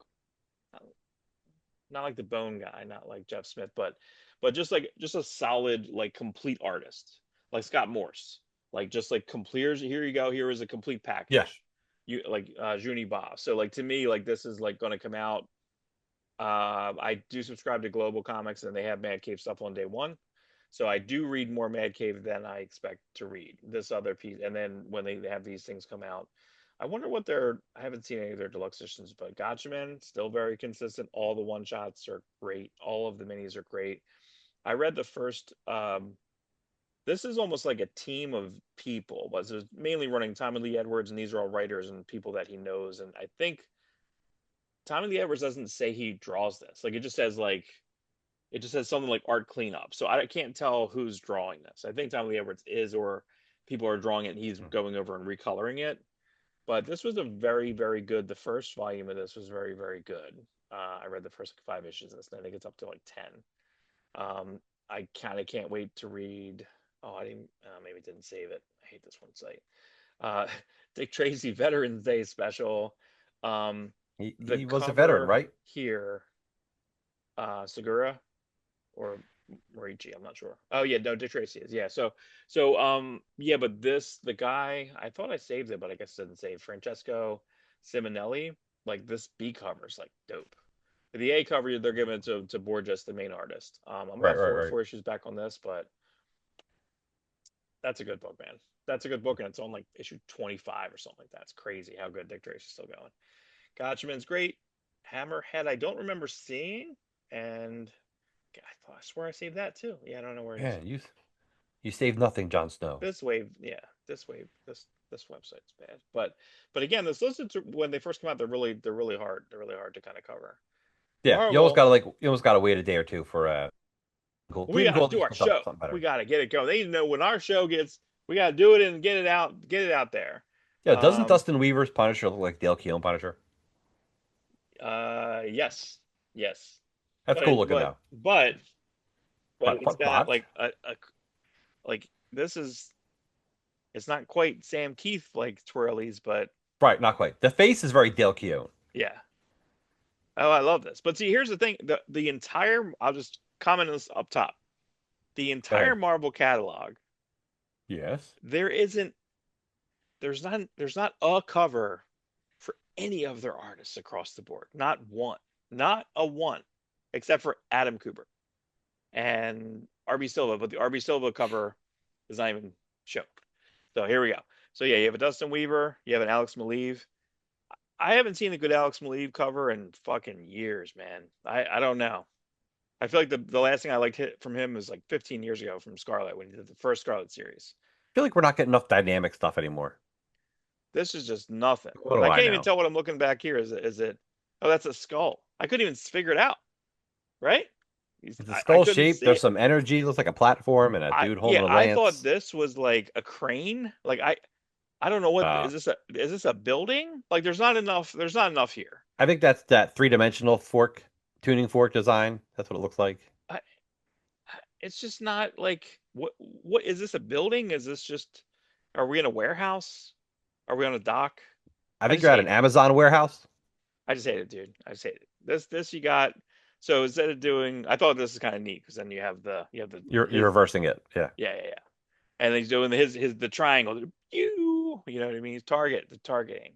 [SPEAKER 2] not like the Bone guy, not like Jeff Smith, but just a solid like complete artist, like Scott Morse, like just like complete. Here you go. Here is a complete
[SPEAKER 1] Yeah.
[SPEAKER 2] package. You like Juni Ba. So like to me, like this is like going to come out. I do subscribe to Global Comics, and they have Mad Cave stuff on day one. So I do read more Mad Cave than I expect to read this other piece. And then when they have these things come out, I wonder what I haven't seen any of their deluxe editions, but Gotcha Man, still very consistent. All the one shots are great. All of the minis are great. I read the first, this is almost like a team of people, but it's mainly running Tommy Lee Edwards, and these are all writers and people that he knows. And I think Tommy Lee Edwards doesn't say he draws this. Like it just says something like art cleanup. So I can't tell who's drawing this. I think Tommy Lee Edwards is, or people are drawing it and he's going over and recoloring it. But this was a very, very good. The first volume of this was very, very good. I read the first like 5 issues of this, and I think it's up to like 10. I kind of can't wait to read. Oh, I didn't. Maybe it didn't save it. I hate this one site. Uh, Dick Tracy Veterans Day special. The
[SPEAKER 1] He was a veteran,
[SPEAKER 2] cover
[SPEAKER 1] right?
[SPEAKER 2] here, Segura, or Ricci, I'm not sure. Oh yeah, no, Dick Tracy is. Yeah. Yeah, but the guy, I thought I saved it, but I guess it didn't save. Francesco Simonelli, like this B cover is like dope. The A cover they're giving it to Borges, the main artist. I'm
[SPEAKER 1] Right,
[SPEAKER 2] about
[SPEAKER 1] right, right.
[SPEAKER 2] four issues back on this, but that's a good book, man. That's a good book, and it's on like issue 25 or something like that. It's crazy how good Dick Tracy's still going. Gotchaman's great. Hammerhead, I don't remember seeing, and I swear I saved that too. Yeah, I don't know where it is.
[SPEAKER 1] Yeah, you saved nothing, Jon Snow.
[SPEAKER 2] This wave, yeah, this website's bad. But again, the solicits when they first come out, they're really hard. They're really hard to kind of cover.
[SPEAKER 1] Yeah,
[SPEAKER 2] Marvel,
[SPEAKER 1] you almost gotta wait a day or two for
[SPEAKER 2] we
[SPEAKER 1] Clean
[SPEAKER 2] got to
[SPEAKER 1] Gold
[SPEAKER 2] do
[SPEAKER 1] just
[SPEAKER 2] our
[SPEAKER 1] comes up
[SPEAKER 2] show.
[SPEAKER 1] with something
[SPEAKER 2] We
[SPEAKER 1] better.
[SPEAKER 2] got to get it going. They need to know when our show gets. We got to do it and get it out there.
[SPEAKER 1] Yeah, doesn't
[SPEAKER 2] Um,
[SPEAKER 1] Dustin Weaver's Punisher look like Dale Keown Punisher?
[SPEAKER 2] yes, yes,
[SPEAKER 1] That's cool looking
[SPEAKER 2] but
[SPEAKER 1] though.
[SPEAKER 2] but it's got
[SPEAKER 1] What?
[SPEAKER 2] like a like this is it's not quite Sam Keith like twirlies, but
[SPEAKER 1] Right, not quite. The face is very Dale Keown.
[SPEAKER 2] yeah. Oh, I love this. But see, here's the thing: the entire I'll just comment on this up top. The
[SPEAKER 1] Go
[SPEAKER 2] entire
[SPEAKER 1] ahead.
[SPEAKER 2] Marvel catalog,
[SPEAKER 1] Yes.
[SPEAKER 2] there isn't there's not a cover for any of their artists across the board. Not one. Not a one. Except for Adam Cooper and RB Silva, but the RB Silva cover is not even shown. So here we go. So yeah, you have a Dustin Weaver, you have an Alex Maleev. I haven't seen a good Alex Maleev cover in fucking years, man. I don't know. I feel like the last thing I liked from him was like 15 years ago from Scarlet when he did the first Scarlet series.
[SPEAKER 1] I feel like we're not getting enough dynamic stuff anymore.
[SPEAKER 2] This is just nothing.
[SPEAKER 1] What
[SPEAKER 2] And
[SPEAKER 1] do
[SPEAKER 2] I
[SPEAKER 1] I
[SPEAKER 2] can't even
[SPEAKER 1] know?
[SPEAKER 2] tell what I'm looking back here. Is it? Oh, that's a skull. I couldn't even figure it out. Right?
[SPEAKER 1] It's a
[SPEAKER 2] I
[SPEAKER 1] skull
[SPEAKER 2] couldn't
[SPEAKER 1] shape.
[SPEAKER 2] see
[SPEAKER 1] There's
[SPEAKER 2] it.
[SPEAKER 1] some energy. It looks like a platform and a dude holding a
[SPEAKER 2] I thought
[SPEAKER 1] lance.
[SPEAKER 2] this was like a crane. Like I don't know what
[SPEAKER 1] Uh,
[SPEAKER 2] is this a building? Like there's not enough here.
[SPEAKER 1] I think that's that three-dimensional tuning fork design. That's what it looks like.
[SPEAKER 2] I, it's just not like what is this a building? Is this just are we in a warehouse? Are we on a dock?
[SPEAKER 1] I
[SPEAKER 2] I
[SPEAKER 1] think
[SPEAKER 2] just
[SPEAKER 1] you're at
[SPEAKER 2] hate
[SPEAKER 1] an
[SPEAKER 2] it.
[SPEAKER 1] Amazon warehouse.
[SPEAKER 2] I just hate it, dude. I just hate it. This you got. So instead of doing, I thought this is kind of neat because then you have the
[SPEAKER 1] You're
[SPEAKER 2] his
[SPEAKER 1] reversing it. Yeah.
[SPEAKER 2] yeah, and then he's doing his the triangle. You know what I mean? The targeting.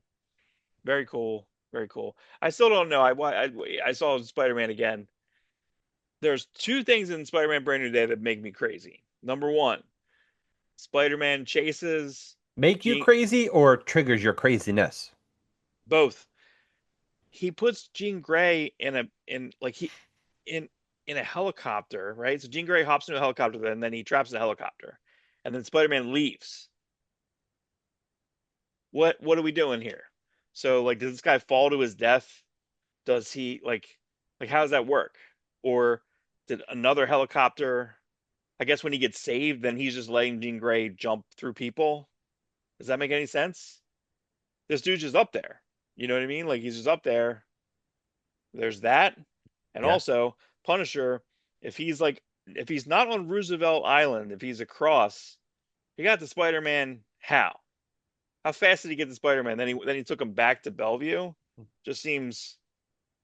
[SPEAKER 2] Very cool. Very cool. I still don't know. I saw Spider-Man again. There's two things in Spider-Man Brand New Day that make me crazy. Number one, Spider-Man chases
[SPEAKER 1] Make you
[SPEAKER 2] Jean
[SPEAKER 1] crazy or triggers your craziness?
[SPEAKER 2] both. He puts Jean Grey in in a helicopter, right? So Jean Grey hops into a helicopter, and then he traps in a helicopter, and then Spider-Man leaves. What are we doing here? So like, does this guy fall to his death? Does he like how does that work? Or did another helicopter? I guess when he gets saved, then he's just letting Jean Grey jump through people. Does that make any sense? This dude's just up there. You know what I mean? Like he's just up there. There's that. And
[SPEAKER 1] Yeah.
[SPEAKER 2] also, Punisher, if he's not on Roosevelt Island, if he's across, he got the Spider-Man how? How fast did he get the Spider-Man? Then he took him back to Bellevue. Just seems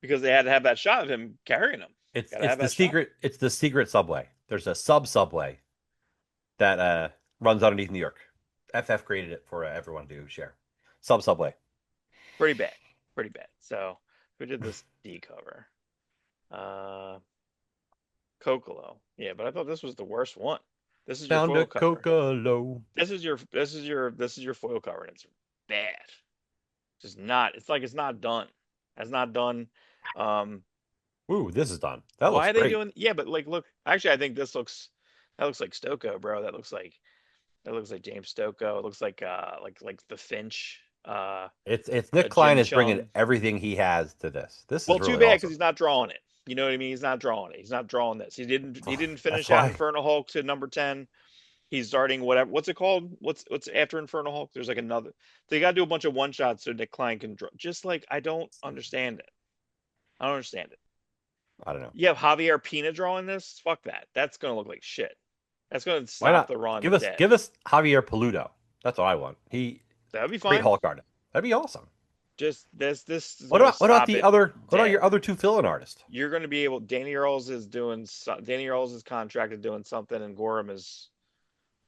[SPEAKER 2] because they had to have that shot of him carrying him.
[SPEAKER 1] It's
[SPEAKER 2] Got to
[SPEAKER 1] it's
[SPEAKER 2] have
[SPEAKER 1] the
[SPEAKER 2] that shot.
[SPEAKER 1] secret. It's the secret subway. There's a subway that runs underneath New York. FF created it for everyone to share. Subway.
[SPEAKER 2] Pretty bad. Pretty bad. So who did this D cover? Uh Kokolo. Yeah, but I thought this was the worst one. This is your
[SPEAKER 1] Found a
[SPEAKER 2] foil cover.
[SPEAKER 1] Coca-Lo.
[SPEAKER 2] This is your foil cover, and it's bad. Just not. It's like it's not done. It's not done. Um,
[SPEAKER 1] Ooh, this is done. That
[SPEAKER 2] why
[SPEAKER 1] looks
[SPEAKER 2] are they
[SPEAKER 1] great.
[SPEAKER 2] doing? Yeah, but like, look. Actually, I think that looks like Stoko, bro. That looks like James Stoko. It looks like the Finch.
[SPEAKER 1] It's Nick Klein
[SPEAKER 2] Jim
[SPEAKER 1] is bringing
[SPEAKER 2] Chung.
[SPEAKER 1] everything he has to this. This is
[SPEAKER 2] Well, too
[SPEAKER 1] really
[SPEAKER 2] bad because
[SPEAKER 1] awesome.
[SPEAKER 2] he's not drawing it. You know what I mean? He's not drawing it. He's not drawing this. He didn't
[SPEAKER 1] That's
[SPEAKER 2] finish out
[SPEAKER 1] why
[SPEAKER 2] Infernal Hulk to number 10. He's starting whatever. What's it called? What's after Infernal Hulk? There's like another. They got to do a bunch of one shots so Nick Klein can draw. Just like I don't understand it. I don't understand it.
[SPEAKER 1] I don't know.
[SPEAKER 2] You have Javier Pina drawing this. Fuck that. That's gonna look like shit. That's gonna
[SPEAKER 1] Why
[SPEAKER 2] stop
[SPEAKER 1] not
[SPEAKER 2] the run
[SPEAKER 1] give us
[SPEAKER 2] dead.
[SPEAKER 1] give us Javier Peludo? That's what I want.
[SPEAKER 2] That'd be
[SPEAKER 1] Great
[SPEAKER 2] fine.
[SPEAKER 1] Hulk artist. That'd be awesome.
[SPEAKER 2] Just this is
[SPEAKER 1] What
[SPEAKER 2] gonna
[SPEAKER 1] about
[SPEAKER 2] stop it
[SPEAKER 1] what about
[SPEAKER 2] dead.
[SPEAKER 1] your other two fill-in artists?
[SPEAKER 2] You're going to be able. Danny Earls is contracted doing something, and Gorham's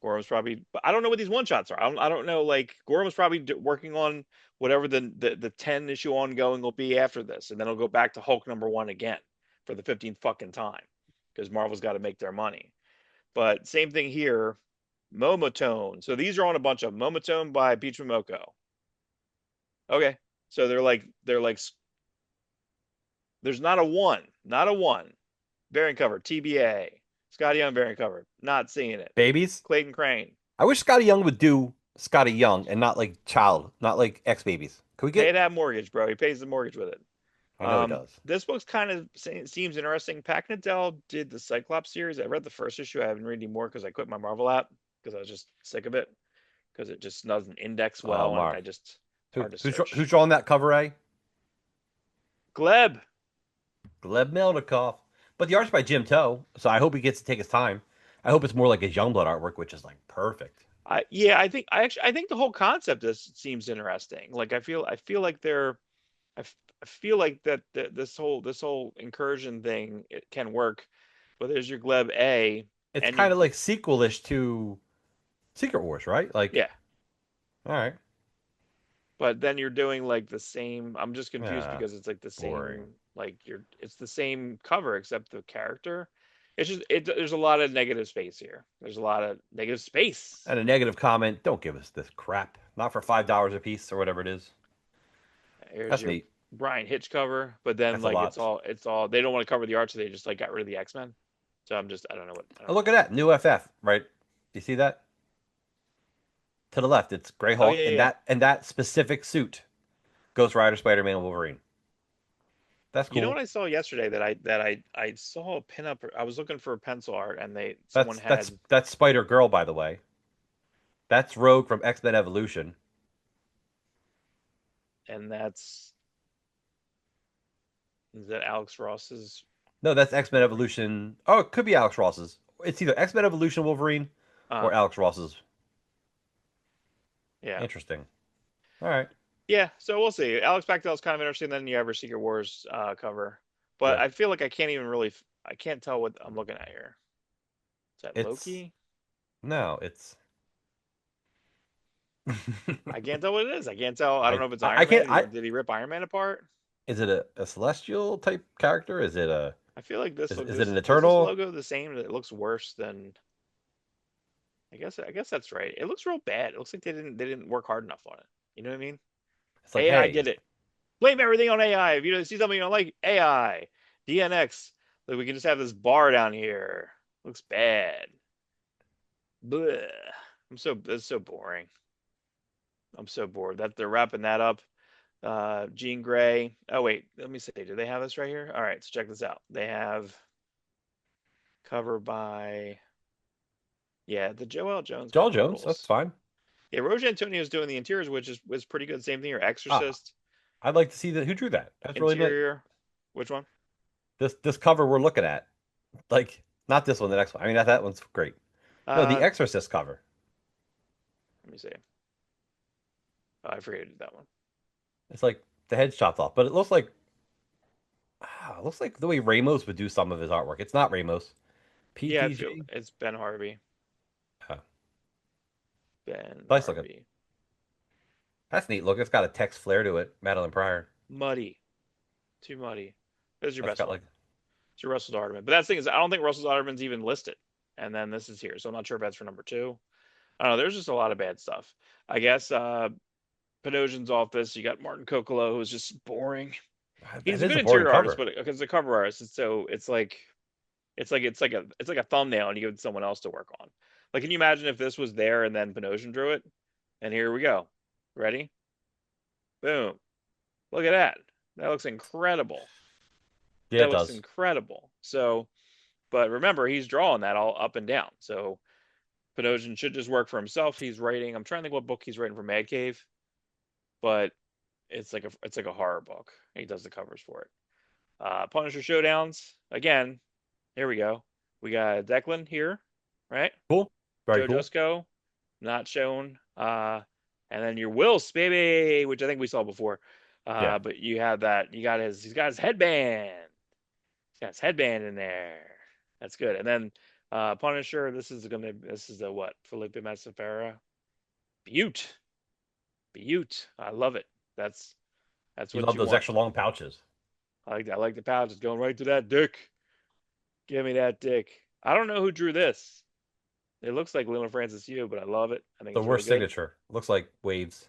[SPEAKER 2] probably. But I don't know what these one shots are. I don't know. Like Gorham's probably working on whatever the 10 issue ongoing will be after this, and then it'll go back to Hulk #1 again for the 15th fucking time because Marvel's got to make their money. But same thing here. Momotone. So these are on a bunch of Momotone by Peach Momoko. Okay. So they're like there's not a one variant cover, TBA. Scotty Young variant cover. Not seeing it.
[SPEAKER 1] Babies?
[SPEAKER 2] Clayton Crane.
[SPEAKER 1] I wish Scotty Young would do Scotty Young and not like child, not like ex babies. Can we
[SPEAKER 2] Pay
[SPEAKER 1] get?
[SPEAKER 2] that mortgage, bro. He pays the mortgage with it.
[SPEAKER 1] I know he does.
[SPEAKER 2] This book's kind of seems interesting. Pac Nadell did the Cyclops series. I read the first issue. I haven't read any more because I quit my Marvel app because I was just sick of it because it just doesn't index
[SPEAKER 1] Oh,
[SPEAKER 2] well and
[SPEAKER 1] Mark.
[SPEAKER 2] I just it's hard to
[SPEAKER 1] Who's
[SPEAKER 2] search.
[SPEAKER 1] drawing that cover A?
[SPEAKER 2] Gleb.
[SPEAKER 1] Gleb Melnikov. But the art's by Jim Toe, so I hope he gets to take his time. I hope it's more like his Youngblood artwork, which is like perfect.
[SPEAKER 2] I think the whole concept seems interesting. Like I feel like I feel like this whole incursion thing it can work. But there's your Gleb A,
[SPEAKER 1] It's
[SPEAKER 2] and you
[SPEAKER 1] kind of like sequelish to Secret Wars, right? Like,
[SPEAKER 2] yeah.
[SPEAKER 1] all right,
[SPEAKER 2] But then you're doing like the same. I'm just confused
[SPEAKER 1] ah,
[SPEAKER 2] because it's like the
[SPEAKER 1] boring.
[SPEAKER 2] same. Like it's the same cover except the character. It's just there's a lot of negative space here. There's a lot of negative space.
[SPEAKER 1] And a negative comment: don't give us this crap. Not for $5 a piece or whatever it is.
[SPEAKER 2] Here's
[SPEAKER 1] That's
[SPEAKER 2] your
[SPEAKER 1] neat.
[SPEAKER 2] Brian Hitch cover, but then
[SPEAKER 1] That's a
[SPEAKER 2] like
[SPEAKER 1] lot.
[SPEAKER 2] it's all they don't want to cover the art, so they just like got rid of the X-Men. So I don't know I
[SPEAKER 1] Oh,
[SPEAKER 2] don't know.
[SPEAKER 1] look at that new FF, right? You see that to the left? It's Gray
[SPEAKER 2] Oh
[SPEAKER 1] Hulk
[SPEAKER 2] yeah,
[SPEAKER 1] and
[SPEAKER 2] yeah.
[SPEAKER 1] that specific suit: Ghost Rider, Spider Man, and Wolverine. That's
[SPEAKER 2] You know what
[SPEAKER 1] cool.
[SPEAKER 2] I saw yesterday that I saw a pinup. I was looking for pencil art, and someone
[SPEAKER 1] That's
[SPEAKER 2] had,
[SPEAKER 1] that's Spider Girl, by the way. That's Rogue from X Men Evolution.
[SPEAKER 2] and that's is that Alex Ross's
[SPEAKER 1] No, that's X Men
[SPEAKER 2] Wolverine.
[SPEAKER 1] Evolution. Oh, it could be Alex Ross's. It's either X Men Evolution Wolverine
[SPEAKER 2] Uh,
[SPEAKER 1] or Alex Ross's.
[SPEAKER 2] yeah.
[SPEAKER 1] Interesting. All right.
[SPEAKER 2] Yeah, so we'll see. Alex Bechdel's kind of interesting. Then you have her Secret Wars cover, but
[SPEAKER 1] Yeah.
[SPEAKER 2] I feel like I can't even really. I can't tell what I'm looking at here. Is that
[SPEAKER 1] It's
[SPEAKER 2] Loki?
[SPEAKER 1] no. It's
[SPEAKER 2] I can't tell what it is. I can't tell. I don't
[SPEAKER 1] I
[SPEAKER 2] know if it's
[SPEAKER 1] I
[SPEAKER 2] Iron Man.
[SPEAKER 1] can't.
[SPEAKER 2] Did he,
[SPEAKER 1] I
[SPEAKER 2] did he rip Iron Man apart?
[SPEAKER 1] is it a celestial type character? Is it a
[SPEAKER 2] I feel like
[SPEAKER 1] is it an
[SPEAKER 2] is this
[SPEAKER 1] eternal?
[SPEAKER 2] logo the same? It looks worse than. I guess that's right. It looks real bad. It looks like they didn't work hard enough on it. You know what I mean?
[SPEAKER 1] It's like,
[SPEAKER 2] AI
[SPEAKER 1] hey,
[SPEAKER 2] did it. Blame everything on AI. If you don't see something you don't like, AI, DNX. Like we can just have this bar down here. Looks bad. Bleh. That's so boring. I'm so bored. That they're wrapping that up. Jean Grey. Oh wait, let me see. Do they have this right here? All right, so check this out. They have cover by the Joel Jones
[SPEAKER 1] Joel
[SPEAKER 2] cover
[SPEAKER 1] Jones. That's
[SPEAKER 2] rules.
[SPEAKER 1] fine.
[SPEAKER 2] Yeah, Roge Antonio's doing the interiors, which was pretty good. Same thing here.
[SPEAKER 1] Ah,
[SPEAKER 2] Exorcist
[SPEAKER 1] I'd like to see that. Who drew that? That's really neat.
[SPEAKER 2] interior. Which one?
[SPEAKER 1] This cover we're looking at, like not this one, the next one. I mean that one's great. No, the
[SPEAKER 2] Uh,
[SPEAKER 1] Exorcist cover.
[SPEAKER 2] Let me see. Oh, I forget that one.
[SPEAKER 1] It's like the head's chopped off, but it looks like the way Ramos would do some of his artwork. It's not Ramos.
[SPEAKER 2] Yeah, I feel
[SPEAKER 1] PTG.
[SPEAKER 2] it's Ben Harvey.
[SPEAKER 1] Oh,
[SPEAKER 2] Ben
[SPEAKER 1] nice looking.
[SPEAKER 2] Harvey.
[SPEAKER 1] That's neat. Look, it's got a text flare to it. Madeline Pryor.
[SPEAKER 2] Muddy. Too muddy. This is your
[SPEAKER 1] That's
[SPEAKER 2] best
[SPEAKER 1] got
[SPEAKER 2] one.
[SPEAKER 1] like
[SPEAKER 2] It's your Russell Darterman. But that's the thing is, I don't think Russell Darterman's even listed. And then this is here, so I'm not sure if that's for number two. I don't know. There's just a lot of bad stuff. I guess Panosian's office. You got Martin Kokolo, who's just boring. He's
[SPEAKER 1] that
[SPEAKER 2] a
[SPEAKER 1] is
[SPEAKER 2] good
[SPEAKER 1] a boring
[SPEAKER 2] interior artist,
[SPEAKER 1] cover.
[SPEAKER 2] but because the cover artist, it's like a thumbnail, and you give it to someone else to work on. Like, can you imagine if this was there and then Panosian drew it? And here we go. Ready? Boom. Look at that. That looks incredible.
[SPEAKER 1] Yeah,
[SPEAKER 2] That
[SPEAKER 1] it
[SPEAKER 2] looks
[SPEAKER 1] does.
[SPEAKER 2] incredible. So, but remember, he's drawing that all up and down. So Panosian should just work for himself. He's writing. I'm trying to think what book he's writing for Mad Cave, but it's like a horror book. He does the covers for it. Punisher Showdowns. Again, here we go. We got Declan here, right?
[SPEAKER 1] Cool. Very
[SPEAKER 2] Joe
[SPEAKER 1] cool.
[SPEAKER 2] Jusko, not shown. And then your Wills, baby, which I think we saw before.
[SPEAKER 1] Yeah.
[SPEAKER 2] But you have that. He's got his headband. He's got his headband in there. That's good. And then Punisher. This is a what? Felipe Massafera. Butte. Butte. I love it. That's
[SPEAKER 1] You
[SPEAKER 2] what
[SPEAKER 1] love
[SPEAKER 2] you
[SPEAKER 1] those
[SPEAKER 2] want.
[SPEAKER 1] extra long pouches.
[SPEAKER 2] I like the pouch. It's going right to that dick. Give me that dick. I don't know who drew this. It looks like Luna Francis Yu, but I love it. I think
[SPEAKER 1] The
[SPEAKER 2] it's really
[SPEAKER 1] worst
[SPEAKER 2] good.
[SPEAKER 1] signature. Looks like waves.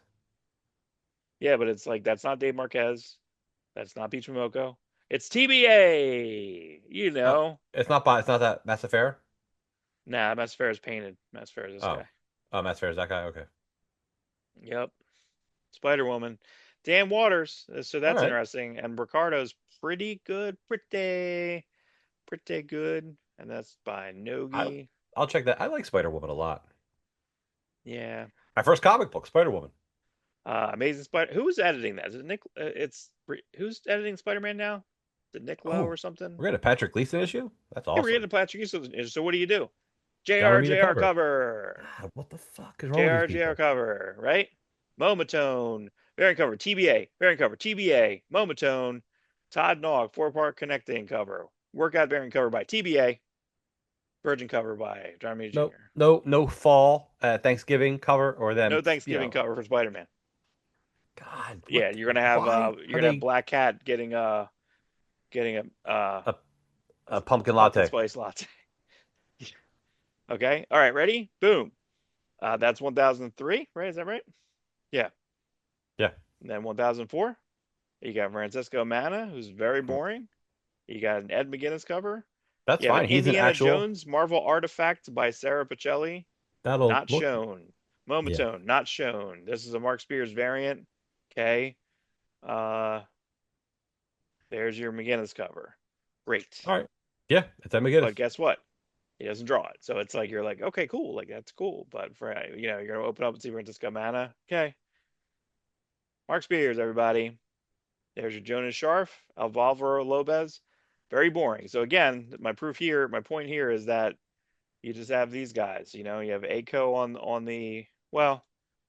[SPEAKER 2] Yeah, but it's like that's not Dave Marquez. That's not Peach Momoko. It's TBA. You
[SPEAKER 1] Oh,
[SPEAKER 2] know.
[SPEAKER 1] it's not that Massafera?
[SPEAKER 2] Nah, Massafera's painted. Massafera's this
[SPEAKER 1] Oh.
[SPEAKER 2] guy.
[SPEAKER 1] Oh, Massafera is that guy? Okay.
[SPEAKER 2] Yep. Spider Woman. Dan Waters. So
[SPEAKER 1] All
[SPEAKER 2] that's
[SPEAKER 1] right.
[SPEAKER 2] interesting. And Ricardo's pretty good. Pretty good. And that's by
[SPEAKER 1] I
[SPEAKER 2] Nogi.
[SPEAKER 1] I'll check that. I like Spider Woman a lot.
[SPEAKER 2] Yeah.
[SPEAKER 1] My first comic book, Spider Woman.
[SPEAKER 2] Amazing Spider. Who's editing that? Is it Nick? Who's editing Spider-Man now? Is it Nick Lowe
[SPEAKER 1] Oh,
[SPEAKER 2] or something?
[SPEAKER 1] we're getting a Patrick Gleason issue? That's
[SPEAKER 2] Yeah, we're
[SPEAKER 1] awesome.
[SPEAKER 2] getting to Patrick Houston. So what do you do?
[SPEAKER 1] Gotta
[SPEAKER 2] JR
[SPEAKER 1] read the
[SPEAKER 2] JR
[SPEAKER 1] cover.
[SPEAKER 2] cover.
[SPEAKER 1] God, what the fuck is wrong with these
[SPEAKER 2] JR
[SPEAKER 1] people?
[SPEAKER 2] cover. Right? Momatone. Variant cover. TBA. Variant cover. TBA. Momatone. Todd Nog. 4-part connecting cover. Workout variant cover by TBA. Virgin cover by John Romita
[SPEAKER 1] No,
[SPEAKER 2] Jr.
[SPEAKER 1] no fall Thanksgiving cover or
[SPEAKER 2] No
[SPEAKER 1] them,
[SPEAKER 2] Thanksgiving cover for Spider-Man.
[SPEAKER 1] God,
[SPEAKER 2] Yeah,
[SPEAKER 1] what
[SPEAKER 2] you're
[SPEAKER 1] why are
[SPEAKER 2] gonna have
[SPEAKER 1] they
[SPEAKER 2] Black Cat getting
[SPEAKER 1] a, a pumpkin
[SPEAKER 2] pumpkin
[SPEAKER 1] latte?
[SPEAKER 2] spice latte. Okay. All right. Ready? Boom. That's 1003, right? Is that right? Yeah.
[SPEAKER 1] Yeah.
[SPEAKER 2] And then 1004, you got Francisco Mana, who's very boring. You got an Ed McGuinness cover.
[SPEAKER 1] That's
[SPEAKER 2] You have an
[SPEAKER 1] fine. He's an
[SPEAKER 2] Indiana
[SPEAKER 1] actual
[SPEAKER 2] Jones Marvel Artifact by Sarah Pacelli.
[SPEAKER 1] that'll
[SPEAKER 2] Not
[SPEAKER 1] look
[SPEAKER 2] shown.
[SPEAKER 1] yeah.
[SPEAKER 2] Momatone, not shown. This is a Mark Spears variant. Okay. Uh, there's your McGuinness cover. Great.
[SPEAKER 1] All right. Yeah, it's Emma
[SPEAKER 2] But
[SPEAKER 1] McGinnis.
[SPEAKER 2] guess what? He doesn't draw it. So it's like you're like, okay, cool, like that's cool. But for you're gonna open up and see Francisco Mana. Okay. Mark Spears, everybody. There's your Jonas Scharf, Alvaro Lopez. Very boring. So again, my point here is that you just have these guys. You know, you have Aiko on the well,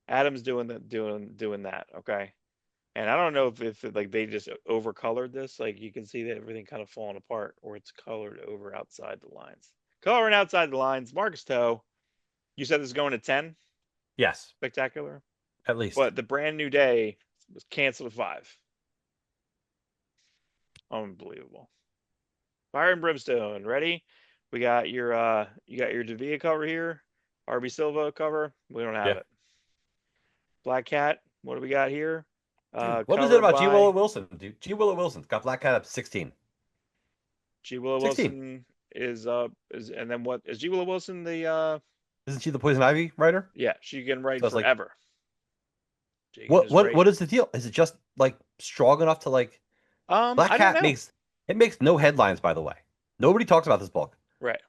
[SPEAKER 2] Adams doing that. Okay. And I don't know if like they just overcolored this. Like you can see that everything kind of falling apart, or it's colored over outside the lines. Coloring outside the lines. Marcus Toe. You said this is going to 10.
[SPEAKER 1] Yes,
[SPEAKER 2] Spectacular.
[SPEAKER 1] at least.
[SPEAKER 2] But the brand new day was canceled at 5. Unbelievable. Fire and Brimstone. Ready? We got your you got your Davia cover here. RB Silva cover. We don't have
[SPEAKER 1] Yeah.
[SPEAKER 2] it. Black Cat. What do we got here?
[SPEAKER 1] Dude, what is it
[SPEAKER 2] Covered
[SPEAKER 1] about G. Willow
[SPEAKER 2] by
[SPEAKER 1] Wilson, dude? G. Willow Wilson's got Black Cat up 16.
[SPEAKER 2] G. Willow
[SPEAKER 1] 16.
[SPEAKER 2] Wilson is and then what is G. Willow Wilson the
[SPEAKER 1] Isn't she the Poison Ivy writer?
[SPEAKER 2] yeah, she can write
[SPEAKER 1] So it's like
[SPEAKER 2] forever. She can just write.
[SPEAKER 1] what is the deal? Is it just like strong enough to like Black
[SPEAKER 2] I don't
[SPEAKER 1] Cat
[SPEAKER 2] know.
[SPEAKER 1] makes no headlines, by the way. Nobody talks about this book,
[SPEAKER 2] Right.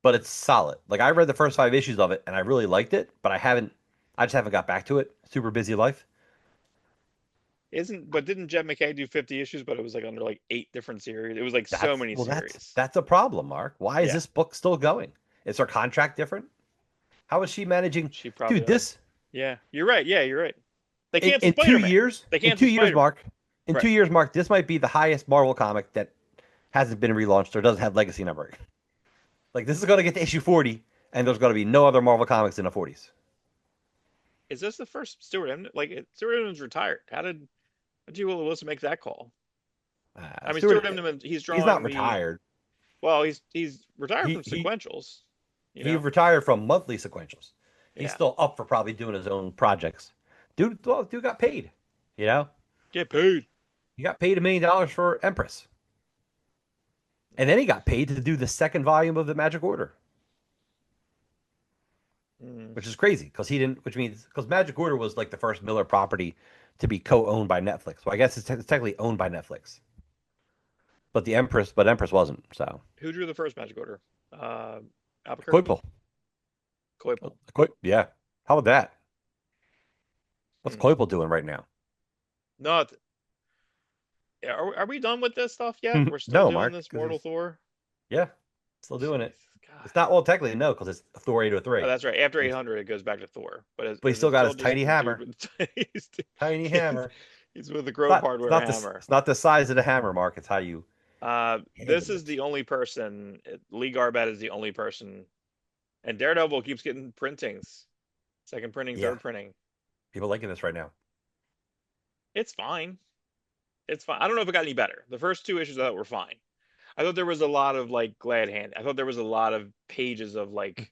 [SPEAKER 1] but it's solid. Like I read the first 5 issues of it and I really liked it, but I just haven't got back to it. Super busy life.
[SPEAKER 2] But didn't Jed McKay do 50 issues, but it was like under like 8 different series. It was like so many series.
[SPEAKER 1] That's a problem, Mark. Why is
[SPEAKER 2] Yeah.
[SPEAKER 1] this book still going? Is her contract different? How is she managing?
[SPEAKER 2] She probably
[SPEAKER 1] Dude, this
[SPEAKER 2] Yeah, you're right. Yeah, you're right. They
[SPEAKER 1] in,
[SPEAKER 2] canceled
[SPEAKER 1] in two
[SPEAKER 2] Spider-Man.
[SPEAKER 1] years,
[SPEAKER 2] They
[SPEAKER 1] in
[SPEAKER 2] canceled
[SPEAKER 1] 2 years,
[SPEAKER 2] Spider-Man.
[SPEAKER 1] Mark. In
[SPEAKER 2] Right.
[SPEAKER 1] 2 years, Mark, this might be the highest Marvel comic that hasn't been relaunched or doesn't have legacy numbering. Like this is going to get to issue 40, and there's going to be no other Marvel comics in the 40s.
[SPEAKER 2] Is this the first Stuart Emden? Stuart Emden's retired. How did G. Willow Wilson make that call? I mean, Stuart Emden, he's
[SPEAKER 1] He's not
[SPEAKER 2] drawing
[SPEAKER 1] retired.
[SPEAKER 2] Well, he's retired from
[SPEAKER 1] He
[SPEAKER 2] sequentials.
[SPEAKER 1] he retired from monthly sequentials. He's
[SPEAKER 2] Yeah.
[SPEAKER 1] still up for probably doing his own projects. Dude got paid. You know,
[SPEAKER 2] Get paid.
[SPEAKER 1] he got paid $1 million for Empress, and then he got paid to do the second volume of the Magic Order, which is crazy because he didn't. Which means because Magic Order was like the first Miller property to be co-owned by Netflix. So I guess it's technically owned by Netflix, but Empress wasn't. So
[SPEAKER 2] Who drew the first Magic Order? Albuquerque.
[SPEAKER 1] Coipel.
[SPEAKER 2] Coipel.
[SPEAKER 1] Yeah. How about that? What's
[SPEAKER 2] Hmm.
[SPEAKER 1] Coipel doing right now?
[SPEAKER 2] Not. Yeah, are we done with this stuff yet? We're still
[SPEAKER 1] No,
[SPEAKER 2] doing
[SPEAKER 1] Mark,
[SPEAKER 2] this
[SPEAKER 1] 'cause
[SPEAKER 2] Mortal Thor.
[SPEAKER 1] Yeah, still doing it.
[SPEAKER 2] God.
[SPEAKER 1] It's not well technically no because it's Thor 803.
[SPEAKER 2] Oh, that's right. After 800, it goes back to Thor. But
[SPEAKER 1] But he's still got his tiny hammer.
[SPEAKER 2] With
[SPEAKER 1] Tiny hammer.
[SPEAKER 2] He's with the
[SPEAKER 1] It's
[SPEAKER 2] Grove
[SPEAKER 1] not. It's
[SPEAKER 2] Hardware
[SPEAKER 1] not this.
[SPEAKER 2] hammer.
[SPEAKER 1] It's not the size of the hammer, Mark. It's how you
[SPEAKER 2] This
[SPEAKER 1] handle
[SPEAKER 2] is
[SPEAKER 1] it.
[SPEAKER 2] the only person. Lee Garbett is the only person, and Daredevil keeps getting printings, second printing,
[SPEAKER 1] Yeah,
[SPEAKER 2] third printing.
[SPEAKER 1] people liking this right now.
[SPEAKER 2] It's fine. It's fine. I don't know if it got any better. The first two issues I thought were fine. I thought there was a lot of like glad hand. I thought there was a lot of pages of like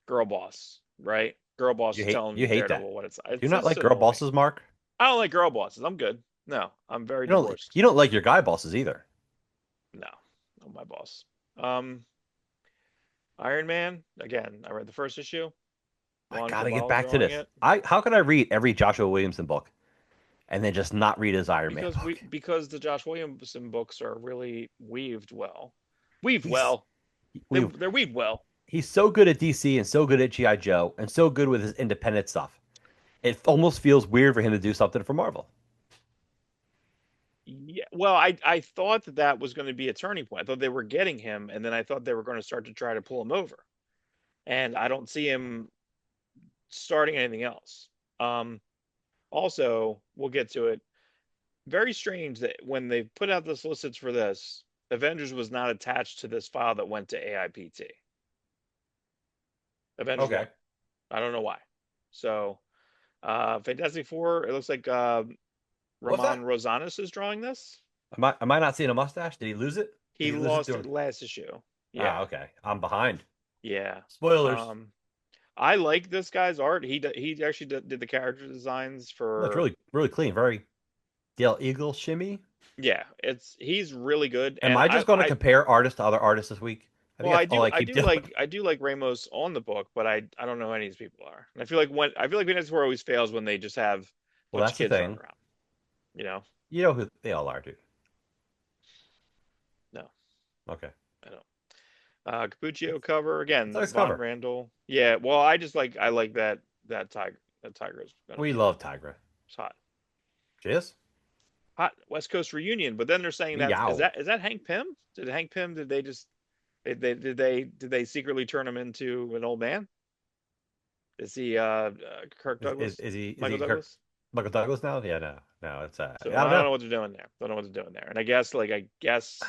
[SPEAKER 2] girl boss, right? Girl boss is
[SPEAKER 1] You
[SPEAKER 2] telling
[SPEAKER 1] hate that.
[SPEAKER 2] Daredevil what it's.
[SPEAKER 1] Do you
[SPEAKER 2] It's
[SPEAKER 1] not
[SPEAKER 2] just
[SPEAKER 1] like girl
[SPEAKER 2] annoying.
[SPEAKER 1] bosses, Mark?
[SPEAKER 2] I don't like girl bosses. I'm good. No, I'm very
[SPEAKER 1] You don't.
[SPEAKER 2] divorced.
[SPEAKER 1] You don't like your guy bosses either.
[SPEAKER 2] No, not my boss. Um, Iron Man. Again, I read the first issue.
[SPEAKER 1] I
[SPEAKER 2] Juan
[SPEAKER 1] gotta get
[SPEAKER 2] Cabal
[SPEAKER 1] back to
[SPEAKER 2] drawing
[SPEAKER 1] this.
[SPEAKER 2] it
[SPEAKER 1] I How can I read every Joshua Williamson book and then just not read his Iron Man book?
[SPEAKER 2] because the Josh Williamson books are really weaved well. Weaved
[SPEAKER 1] He's
[SPEAKER 2] well.
[SPEAKER 1] we
[SPEAKER 2] They're weaved well.
[SPEAKER 1] he's so good at DC and so good at GI Joe and so good with his independent stuff. It almost feels weird for him to do something for Marvel.
[SPEAKER 2] Yeah, well, I thought that that was going to be a turning point. I thought they were getting him, and then I thought they were going to start to try to pull him over. And I don't see him starting anything else. Um, Also, we'll get to it. Very strange that when they put out the solicits for this, Avengers was not attached to this file that went to AIPT. Avengers
[SPEAKER 1] Okay.
[SPEAKER 2] 1. I don't know why. So, Fantastic Four, it looks like
[SPEAKER 1] What's
[SPEAKER 2] Ramon
[SPEAKER 1] that?
[SPEAKER 2] Rosanas is drawing this.
[SPEAKER 1] Am I not seeing a mustache? Did he lose it? Did
[SPEAKER 2] He
[SPEAKER 1] he lose it
[SPEAKER 2] lost
[SPEAKER 1] doing?
[SPEAKER 2] it last issue.
[SPEAKER 1] Ah,
[SPEAKER 2] Yeah.
[SPEAKER 1] okay. I'm behind.
[SPEAKER 2] Yeah.
[SPEAKER 1] Spoilers.
[SPEAKER 2] Um, I like this guy's art. He actually did the character designs
[SPEAKER 1] Looks
[SPEAKER 2] for.
[SPEAKER 1] really really clean. Very Dale Eagle shimmy.
[SPEAKER 2] Yeah, he's really good.
[SPEAKER 1] Am
[SPEAKER 2] And
[SPEAKER 1] I just going to compare artists to other artists this week? I think
[SPEAKER 2] well,
[SPEAKER 1] that's all I keep doing.
[SPEAKER 2] I do like Ramos on the book, but I don't know who any of these people are. And I feel like Venus Four always fails when they just have a
[SPEAKER 1] Well,
[SPEAKER 2] bunch of
[SPEAKER 1] that's the
[SPEAKER 2] kids running
[SPEAKER 1] thing.
[SPEAKER 2] around. You know?
[SPEAKER 1] You know who they all are, dude.
[SPEAKER 2] No,
[SPEAKER 1] Okay.
[SPEAKER 2] I don't. Capuccio cover
[SPEAKER 1] It's
[SPEAKER 2] again,
[SPEAKER 1] a nice
[SPEAKER 2] Von
[SPEAKER 1] cover.
[SPEAKER 2] Randall. Yeah, well, I like that tiger is gonna
[SPEAKER 1] We
[SPEAKER 2] be
[SPEAKER 1] love Tigra.
[SPEAKER 2] it's hot.
[SPEAKER 1] Cheers.
[SPEAKER 2] Hot West Coast reunion, but then they're saying
[SPEAKER 1] Meow.
[SPEAKER 2] is that Hank Pym? Did Hank Pym did they just did they secretly turn him into an old man? Is he Kirk Douglas?
[SPEAKER 1] Is
[SPEAKER 2] Michael
[SPEAKER 1] he Kirk,
[SPEAKER 2] Douglas?
[SPEAKER 1] Michael Douglas now? Yeah, no. It's I
[SPEAKER 2] So
[SPEAKER 1] don't
[SPEAKER 2] I don't
[SPEAKER 1] know.
[SPEAKER 2] know what they're doing there. Don't know what they're doing there. And I guess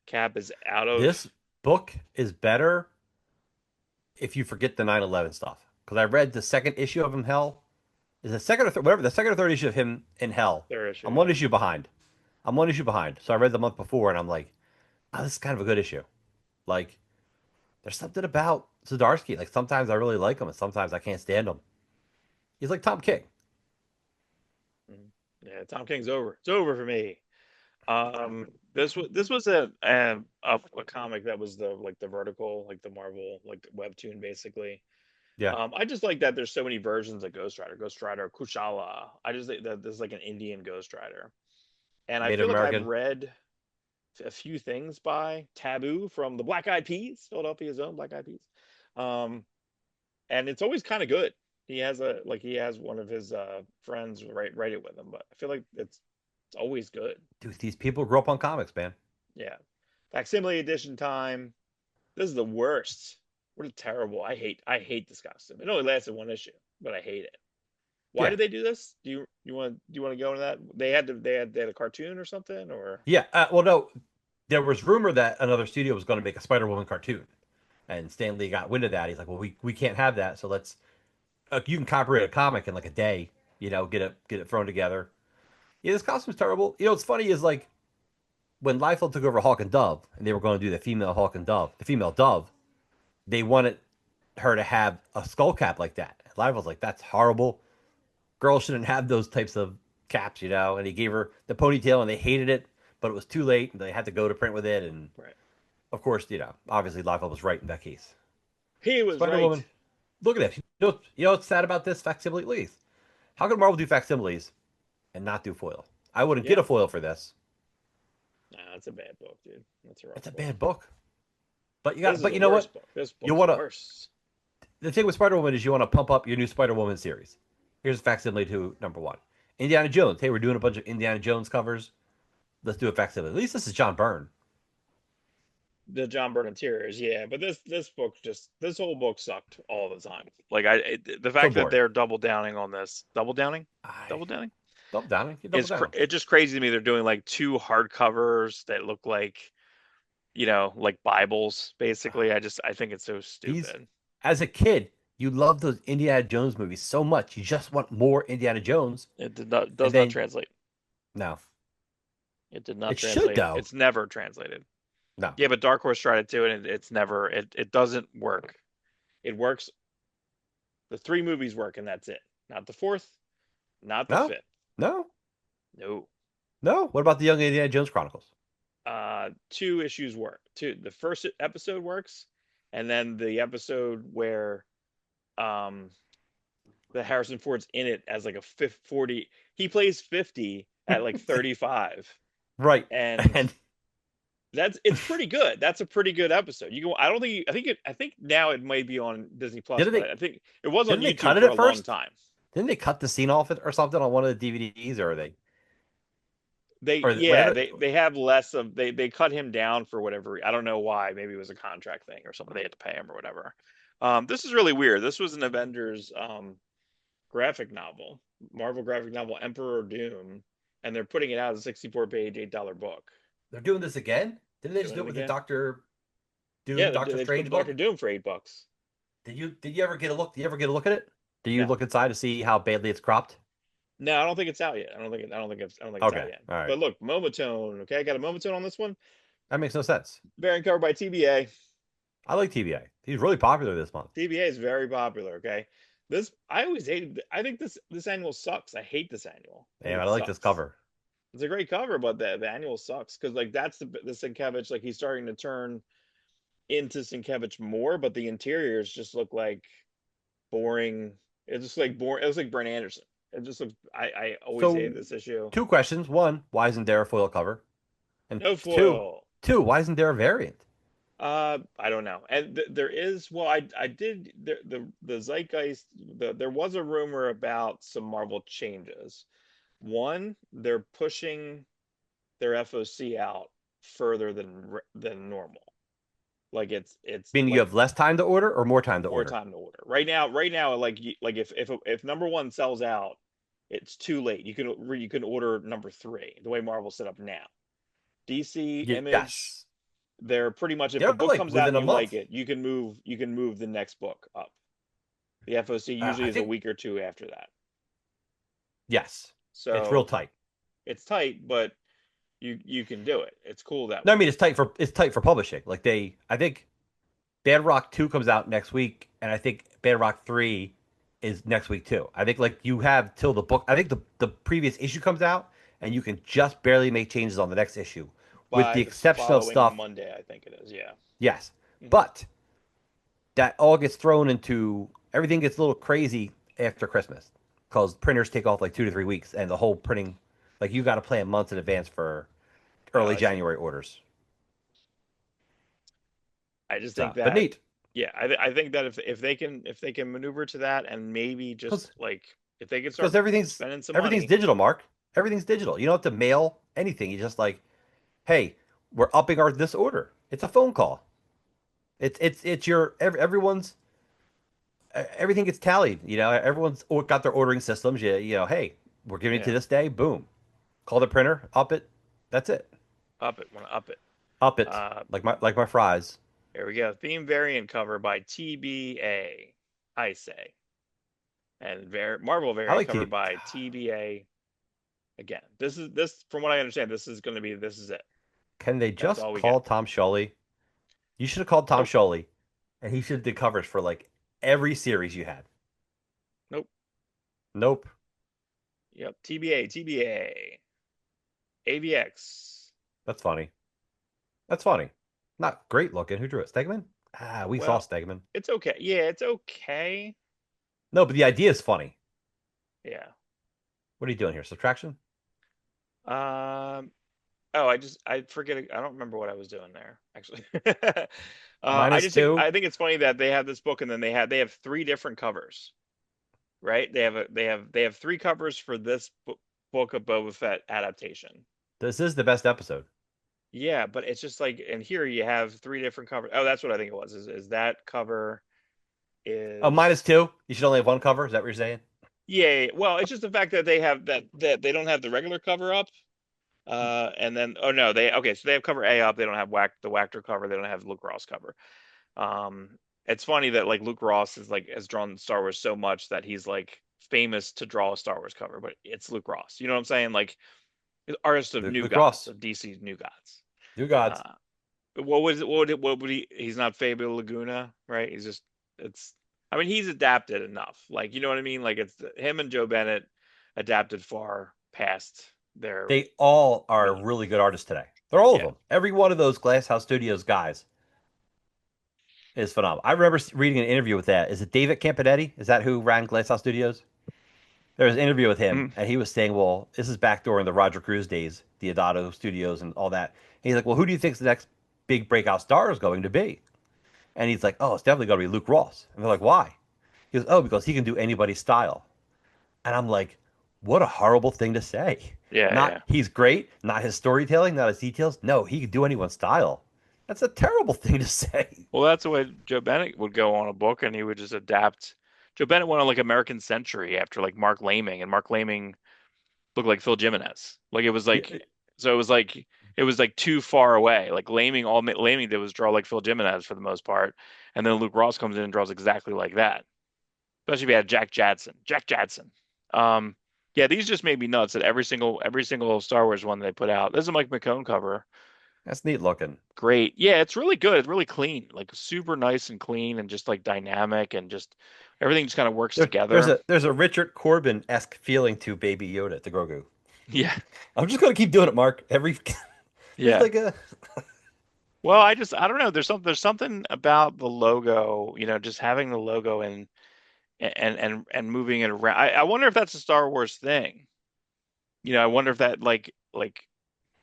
[SPEAKER 2] Cap is out
[SPEAKER 1] This
[SPEAKER 2] of
[SPEAKER 1] book is better if you forget the 9/11 stuff. Because I read the second issue of him Hell. Is the second or whatever the second or third issue of him in Hell.
[SPEAKER 2] their issue,
[SPEAKER 1] I'm
[SPEAKER 2] yeah.
[SPEAKER 1] one issue behind. I'm one issue behind. So I read the month before, and I'm like, oh, this is kind of a good issue. Like, there's something about Zdarsky. Like sometimes I really like him, and sometimes I can't stand him. He's like Tom King.
[SPEAKER 2] Mhm. Yeah, Tom King's over. It's over for me. This was a comic that was the vertical, like the Marvel, like webtoon basically.
[SPEAKER 1] Yeah,
[SPEAKER 2] I just like that there's so many versions of Ghost Rider, Kushala. I just think that there's like an Indian Ghost Rider. And I
[SPEAKER 1] Native
[SPEAKER 2] feel like I've
[SPEAKER 1] American.
[SPEAKER 2] read a few things by Taboo from the Black Eyed Peas, Philadelphia's own Black Eyed Peas. Um, and it's always kind of good. He has one of his friends write it with him, but I feel like it's always good.
[SPEAKER 1] Dude, these people grew up on comics, man.
[SPEAKER 2] Yeah. Facsimile edition time. This is the worst. What a terrible. I hate this costume. It only lasted one issue, but I hate it. Why
[SPEAKER 1] Yeah,
[SPEAKER 2] did they do this? Do you want to go into that? They had a cartoon or something or
[SPEAKER 1] yeah. Well, no, there was rumor that another studio was going to make a Spider Woman cartoon, and Stan Lee got wind of that. He's like, well, we can't have that, so let's you can copyright a comic in like a day. Get it thrown together. Yeah, this costume's terrible. What's funny is like when Liefeld took over Hawk and Dove, and they were going to do the female Hawk and Dove, the female Dove, they wanted her to have a skull cap like that. Liefeld's like, that's horrible. Girls shouldn't have those types of caps. And he gave her the ponytail, and they hated it, but it was too late, and they had to go to print with it. And
[SPEAKER 2] right?
[SPEAKER 1] of course, obviously Liefeld was right in that case.
[SPEAKER 2] He was
[SPEAKER 1] Spider
[SPEAKER 2] right.
[SPEAKER 1] Woman, look at this. You know what's sad about this facsimile? Please, how could Marvel do facsimiles and not do foil? I wouldn't get
[SPEAKER 2] Yeah.
[SPEAKER 1] a foil for this.
[SPEAKER 2] Nah, that's a bad book, dude. That's a rough
[SPEAKER 1] It's a
[SPEAKER 2] book.
[SPEAKER 1] bad book. But
[SPEAKER 2] This is
[SPEAKER 1] but
[SPEAKER 2] the
[SPEAKER 1] you know what?
[SPEAKER 2] worst book. This
[SPEAKER 1] You
[SPEAKER 2] book's
[SPEAKER 1] want to
[SPEAKER 2] worse.
[SPEAKER 1] The thing with Spider Woman is you want to pump up your new Spider Woman series. Here's a facsimile to number one. Indiana Jones. Hey, we're doing a bunch of Indiana Jones covers. Let's do a facsimile. At least this is John Byrne.
[SPEAKER 2] The John Byrne interiors, yeah, but this whole book sucked all the time. The
[SPEAKER 1] So
[SPEAKER 2] fact that
[SPEAKER 1] boring.
[SPEAKER 2] they're double downing on this, double downing,
[SPEAKER 1] I
[SPEAKER 2] double downing.
[SPEAKER 1] Double down. Double down.
[SPEAKER 2] It's just crazy to me. They're doing like 2 hardcovers that look like, like Bibles, basically. I think it's so
[SPEAKER 1] These,
[SPEAKER 2] stupid.
[SPEAKER 1] as a kid, you love those Indiana Jones movies so much. You just want more Indiana Jones.
[SPEAKER 2] Does
[SPEAKER 1] And
[SPEAKER 2] not
[SPEAKER 1] then,
[SPEAKER 2] translate.
[SPEAKER 1] no.
[SPEAKER 2] It did not
[SPEAKER 1] It should,
[SPEAKER 2] translate.
[SPEAKER 1] though.
[SPEAKER 2] It's never translated.
[SPEAKER 1] No.
[SPEAKER 2] Yeah, but Dark Horse tried it too, and it's never. It doesn't work. It works. The 3 movies work, and that's it. Not the 4th, not the
[SPEAKER 1] No?
[SPEAKER 2] 5th.
[SPEAKER 1] No?
[SPEAKER 2] No.
[SPEAKER 1] No? What about the Young Indiana Jones Chronicles?
[SPEAKER 2] 2 issues work. The first episode works, and then the episode where um the Harrison Ford's in it as like a 40. He plays 50 at like 35,
[SPEAKER 1] Right.
[SPEAKER 2] and
[SPEAKER 1] And
[SPEAKER 2] it's pretty good. That's a pretty good episode. You go. I don't think. I think now it might be on Disney Plus,
[SPEAKER 1] didn't
[SPEAKER 2] but
[SPEAKER 1] they
[SPEAKER 2] I think it was on
[SPEAKER 1] didn't they cut
[SPEAKER 2] YouTube
[SPEAKER 1] it
[SPEAKER 2] for
[SPEAKER 1] at
[SPEAKER 2] a long
[SPEAKER 1] first?
[SPEAKER 2] time.
[SPEAKER 1] Didn't they cut the scene off it or something on one of the DVDs, or they or
[SPEAKER 2] Yeah,
[SPEAKER 1] whatever?
[SPEAKER 2] they have less of they cut him down for whatever. I don't know why. Maybe it was a contract thing or something. They had to pay him or whatever. This is really weird. This was an Avengers graphic novel, Marvel graphic novel, Emperor Doom, and they're putting it out as a 64-page $8 book.
[SPEAKER 1] They're doing this again? Didn't they just
[SPEAKER 2] Doing
[SPEAKER 1] do
[SPEAKER 2] it
[SPEAKER 1] it with the
[SPEAKER 2] again.
[SPEAKER 1] Doctor
[SPEAKER 2] Yeah,
[SPEAKER 1] Doom,
[SPEAKER 2] they,
[SPEAKER 1] Doctor
[SPEAKER 2] they put
[SPEAKER 1] Strange
[SPEAKER 2] the
[SPEAKER 1] book?
[SPEAKER 2] Doctor Doom for $8.
[SPEAKER 1] Did you ever get a look? Did you ever get a look at it? Did you
[SPEAKER 2] No,
[SPEAKER 1] look inside to see how badly it's cropped?
[SPEAKER 2] no, I don't think it's out yet. I don't think it's out
[SPEAKER 1] Okay.
[SPEAKER 2] yet.
[SPEAKER 1] All right.
[SPEAKER 2] But look, Momatone. Okay, I got a Momatone on this one.
[SPEAKER 1] That makes no sense.
[SPEAKER 2] Variant cover by TBA.
[SPEAKER 1] I like TBA. He's really popular this month.
[SPEAKER 2] TBA is very popular. Okay, this I always hated. I think this annual sucks. I hate this annual. I think
[SPEAKER 1] Damn, I
[SPEAKER 2] it
[SPEAKER 1] like this
[SPEAKER 2] sucks.
[SPEAKER 1] cover.
[SPEAKER 2] It's a great cover, but the annual sucks because like that's the Sienkiewicz. Like he's starting to turn into Sienkiewicz more, but the interiors just look like boring. It just like boring. It looks like Brent Anderson. It just looks. I always hated
[SPEAKER 1] So,
[SPEAKER 2] this issue.
[SPEAKER 1] 2 questions. One, why isn't there a foil cover? And
[SPEAKER 2] No
[SPEAKER 1] two,
[SPEAKER 2] foil.
[SPEAKER 1] why isn't there a variant?
[SPEAKER 2] I don't know. And there is, well, I did the zeitgeist. There was a rumor about some Marvel changes. One, they're pushing their FOC out further than normal. Like it's
[SPEAKER 1] Meaning you
[SPEAKER 2] like
[SPEAKER 1] have less time to order or more time to
[SPEAKER 2] more
[SPEAKER 1] order?
[SPEAKER 2] time to order. Right now, like if number 1 sells out, it's too late. You can order number 3 the way Marvel's set up now. DC, Image,
[SPEAKER 1] Yes.
[SPEAKER 2] they're pretty much, if the
[SPEAKER 1] They're
[SPEAKER 2] book
[SPEAKER 1] like
[SPEAKER 2] comes out
[SPEAKER 1] within
[SPEAKER 2] and
[SPEAKER 1] a
[SPEAKER 2] you like
[SPEAKER 1] month.
[SPEAKER 2] it, you can move the next book up. The FOC
[SPEAKER 1] I
[SPEAKER 2] usually is a
[SPEAKER 1] think,
[SPEAKER 2] week or 2 after that.
[SPEAKER 1] yes. It's real
[SPEAKER 2] So
[SPEAKER 1] tight.
[SPEAKER 2] it's tight, but you can do it. It's cool that
[SPEAKER 1] No, I
[SPEAKER 2] way.
[SPEAKER 1] mean it's tight for publishing. Like I think Bad Rock 2 comes out next week, and I think Bad Rock 3 is next week too. I think like you have till the book. I think the previous issue comes out, and you can just barely make changes on the next issue, with
[SPEAKER 2] By
[SPEAKER 1] the
[SPEAKER 2] the
[SPEAKER 1] exception of
[SPEAKER 2] following
[SPEAKER 1] stuff.
[SPEAKER 2] Monday, I think it is. Yeah.
[SPEAKER 1] Yes,
[SPEAKER 2] Mhm.
[SPEAKER 1] but that all gets thrown into everything gets a little crazy after Christmas because printers take off like 2 to 3 weeks, and the whole printing, like you got to plan months in advance for
[SPEAKER 2] Oh,
[SPEAKER 1] early
[SPEAKER 2] I see.
[SPEAKER 1] January orders.
[SPEAKER 2] I just think
[SPEAKER 1] So, but
[SPEAKER 2] that,
[SPEAKER 1] neat
[SPEAKER 2] yeah, I think that if they can maneuver to that, and maybe just
[SPEAKER 1] because
[SPEAKER 2] like if they can
[SPEAKER 1] because
[SPEAKER 2] start
[SPEAKER 1] everything's
[SPEAKER 2] spending some
[SPEAKER 1] everything's
[SPEAKER 2] money.
[SPEAKER 1] digital, Mark. Everything's digital. You don't have to mail anything. You just like, hey, we're upping our this order. It's a phone call. It's your everyone's everything gets tallied. You know, everyone's got their ordering systems. You know, hey, we're giving it to
[SPEAKER 2] Yeah,
[SPEAKER 1] this day. Boom, call the printer, up it. That's it.
[SPEAKER 2] up it, want to up it.
[SPEAKER 1] Up it
[SPEAKER 2] Uh,
[SPEAKER 1] like my fries.
[SPEAKER 2] Here we go. Theme variant cover by TBA, I say. And Marvel
[SPEAKER 1] I
[SPEAKER 2] variant
[SPEAKER 1] like
[SPEAKER 2] cover
[SPEAKER 1] to.
[SPEAKER 2] by TBA again. This from what I understand, this is it.
[SPEAKER 1] Can they
[SPEAKER 2] That's
[SPEAKER 1] just
[SPEAKER 2] all we get.
[SPEAKER 1] call Tom Sholey? You should have called Tom
[SPEAKER 2] Nope.
[SPEAKER 1] Sholey, and he should have did covers for like every series you had.
[SPEAKER 2] Nope.
[SPEAKER 1] Nope.
[SPEAKER 2] Yep. TBA, AVX.
[SPEAKER 1] That's funny. That's funny. Not great looking. Who drew it? Stegman? Ah, we saw
[SPEAKER 2] Well,
[SPEAKER 1] Stegman.
[SPEAKER 2] it's okay. Yeah, it's okay.
[SPEAKER 1] No, but the idea is funny.
[SPEAKER 2] Yeah.
[SPEAKER 1] What are you doing here? Subtraction?
[SPEAKER 2] Um oh, I forget, I don't remember what I was doing there, actually.
[SPEAKER 1] Minus two?
[SPEAKER 2] I think it's funny that they have this book, and then they have 3 different covers. Right? They have 3 covers for this book of Boba Fett adaptation.
[SPEAKER 1] This is the best episode.
[SPEAKER 2] Yeah, but it's just like, and here you have 3 different covers. Oh, that's what I think it was. Is that cover
[SPEAKER 1] Oh, minus
[SPEAKER 2] is
[SPEAKER 1] two? You should only have one cover? Is that what you're saying?
[SPEAKER 2] Yeah. Well, it's just the fact that that they don't have the regular cover up. And then oh no, so they have cover A up. They don't have the Wachter cover. They don't have Luke Ross cover. It's funny that like Luke Ross is like has drawn Star Wars so much that he's like famous to draw a Star Wars cover, but it's Luke Ross. You know what I'm saying? Like artist of New
[SPEAKER 1] Luke
[SPEAKER 2] Gods,
[SPEAKER 1] Ross,
[SPEAKER 2] of DC New Gods.
[SPEAKER 1] New Gods.
[SPEAKER 2] Uh, what would he? He's not Fabio Laguna, right? He's just it's. I mean, he's adapted enough. Like you know what I mean? Like it's him and Joe Bennett adapted far past their
[SPEAKER 1] They all are
[SPEAKER 2] means.
[SPEAKER 1] really good artists today. They're all of
[SPEAKER 2] Yeah.
[SPEAKER 1] them. Every one of those Glasshouse Studios guys is phenomenal. I remember reading an interview with that. Is it David Campanetti? Is that who ran Glasshouse Studios? There was an interview with him,
[SPEAKER 3] Mm,
[SPEAKER 1] and he was saying, "Well, this is back during the Roger Cruz days, Deodato Studios, and all that." And he's like, "Well, who do you think's the next big breakout star is going to be?" And he's like, "Oh, it's definitely going to be Luke Ross." And they're like, "Why?" He goes, "Oh, because he can do anybody's style." And I'm like, "What a horrible thing to say."
[SPEAKER 3] yeah,
[SPEAKER 1] Not
[SPEAKER 3] yeah.
[SPEAKER 1] he's great, not his storytelling, not his details. No, he can do anyone's style. That's a terrible thing to say.
[SPEAKER 3] Well, that's the way Joe Bennett would go on a book, and he would just adapt. Joe Bennett went on like American Century after like Mark Laming, and Mark Laming looked like Phil Jimenez. Like it was
[SPEAKER 1] Yeah,
[SPEAKER 3] like so it was like too far away. Like Laming did was draw like Phil Jimenez for the most part, and then Luke Ross comes in and draws exactly like that. Especially if you had Jack Jadson. Jack Jadson. Um, yeah, these just made me nuts that every single Star Wars one they put out. This is a Mike McCone cover.
[SPEAKER 1] that's neat looking.
[SPEAKER 3] Great. Yeah, it's really good. It's really clean, like super nice and clean and just like dynamic and just everything just kind of works
[SPEAKER 1] There's
[SPEAKER 3] together.
[SPEAKER 1] a Richard Corbin-esque feeling to Baby Yoda, to Grogu.
[SPEAKER 3] Yeah.
[SPEAKER 1] I'm just gonna keep doing it, Mark. Every there's
[SPEAKER 3] Yeah.
[SPEAKER 1] like a
[SPEAKER 3] Well, I don't know. There's something about the logo, just having the logo and moving it around. I wonder if that's a Star Wars thing. I wonder if that like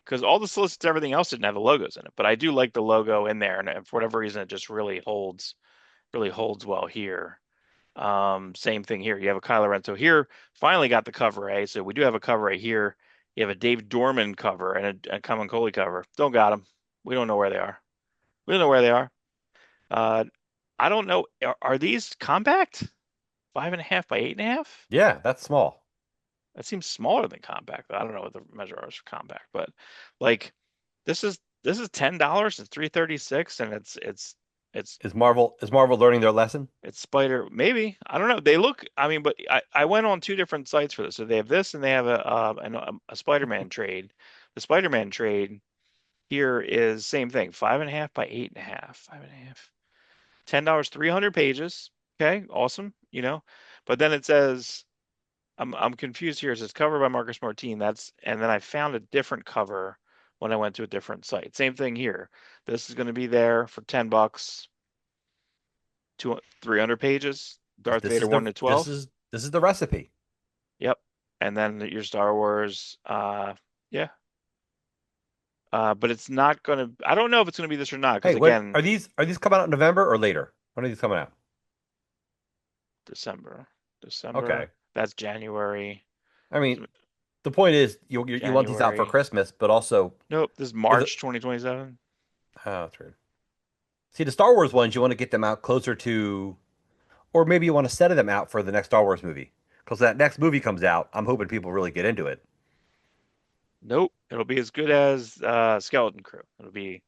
[SPEAKER 3] because all the solicits, everything else didn't have the logos in it, but I do like the logo in there, and for whatever reason, it just really holds well here. Same thing here. You have a Kylo Ren. So here, finally got the cover A. So we do have a cover A here. You have a Dave Dorman cover and a Common Coley cover. Don't got them. We don't know where they are. We don't know where they are. Uh, I don't know. Are these compact? 5.5 by 8.5?
[SPEAKER 1] yeah, that's small.
[SPEAKER 3] That seems smaller than compact. I don't know what the measure is for compact, but like this is $10. It's 336, and it's
[SPEAKER 1] Is Marvel learning their lesson?
[SPEAKER 3] it's Spider, maybe. I don't know. They look, I mean, but I went on two different sites for this. So they have this and they have a Spider-Man trade. The Spider-Man trade here is same thing, 5.5 by 8.5, 5.5. $10, 300 pages. Okay, awesome. But then it says I'm confused here. It says cover by Marcus Martin. And then I found a different cover when I went to a different site. Same thing here. This is going to be there for $10, 300 pages. Darth
[SPEAKER 1] This
[SPEAKER 3] Vader
[SPEAKER 1] is
[SPEAKER 3] 1
[SPEAKER 1] the
[SPEAKER 3] to
[SPEAKER 1] this
[SPEAKER 3] 12.
[SPEAKER 1] is this is the recipe.
[SPEAKER 3] Yep. And then your Star Wars. Yeah. But it's not gonna. I don't know if it's gonna be this or not because
[SPEAKER 1] Hey, when
[SPEAKER 3] again,
[SPEAKER 1] are these coming out in November or later? When are these coming out?
[SPEAKER 3] December,
[SPEAKER 1] Okay.
[SPEAKER 3] December. That's January.
[SPEAKER 1] I mean, the point is you want these out for
[SPEAKER 3] January.
[SPEAKER 1] Christmas, but also
[SPEAKER 3] Nope. This is
[SPEAKER 1] if the
[SPEAKER 3] March 2027.
[SPEAKER 1] oh, that's weird. See, the Star Wars ones, you want to get them out closer to, or maybe you want to set them out for the next Star Wars movie. Because that next movie comes out, I'm hoping people really get into it.
[SPEAKER 3] Nope. It'll be as good as Skeleton Crew. It'll be.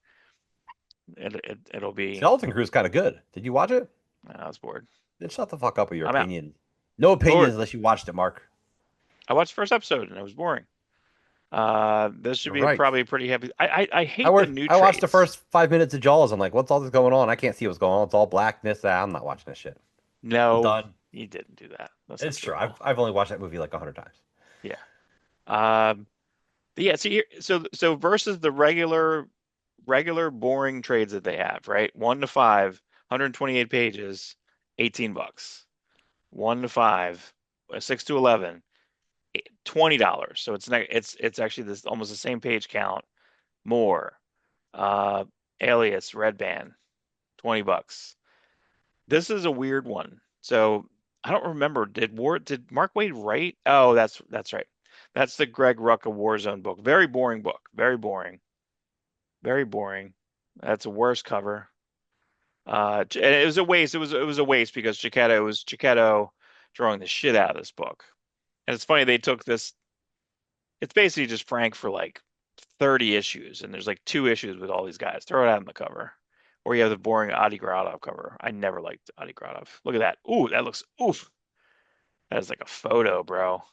[SPEAKER 1] Skeleton Crew's kind of good. Did you watch it?
[SPEAKER 3] I was bored.
[SPEAKER 1] Then shut the fuck up with your
[SPEAKER 3] I'm out.
[SPEAKER 1] opinion. No opinions
[SPEAKER 3] Bored.
[SPEAKER 1] unless you watched it, Mark.
[SPEAKER 3] I watched the first episode and it was boring. This should
[SPEAKER 1] You're
[SPEAKER 3] be
[SPEAKER 1] right.
[SPEAKER 3] probably pretty heavy. I hate the new
[SPEAKER 1] I watched the
[SPEAKER 3] trades.
[SPEAKER 1] first 5 minutes of Jaws. I'm like, what's all this going on? I can't see what's going on. It's all black, this, that. I'm not watching this shit. I'm
[SPEAKER 3] No,
[SPEAKER 1] done.
[SPEAKER 3] you didn't do that. That's not
[SPEAKER 1] It's
[SPEAKER 3] true
[SPEAKER 1] true.
[SPEAKER 3] at all.
[SPEAKER 1] I've only watched that movie like 100 times.
[SPEAKER 3] Yeah. Um, but yeah, see here, so versus the regular boring trades that they have, right? 1 to 5, 128 pages, $18. 1 to 5, 6 to 11, $20. So it's actually this almost the same page count more. Uh, Alias, Red Band, $20. This is a weird one. So I don't remember. Did Mark Wade write? Oh, that's right. That's the Greg Rucka Warzone book. Very boring book. Very boring. Very boring. That's a worse cover. And it was a waste. It was a waste because Chiquetto drawing the shit out of this book. And it's funny they took this. It's basically just Frank for like 30 issues, and there's like 2 issues with all these guys. Throw it out on the cover. Or you have the boring Adi Gradov cover. I never liked Adi Gradov. Look at that. Ooh, that looks oof. That is like a photo, bro.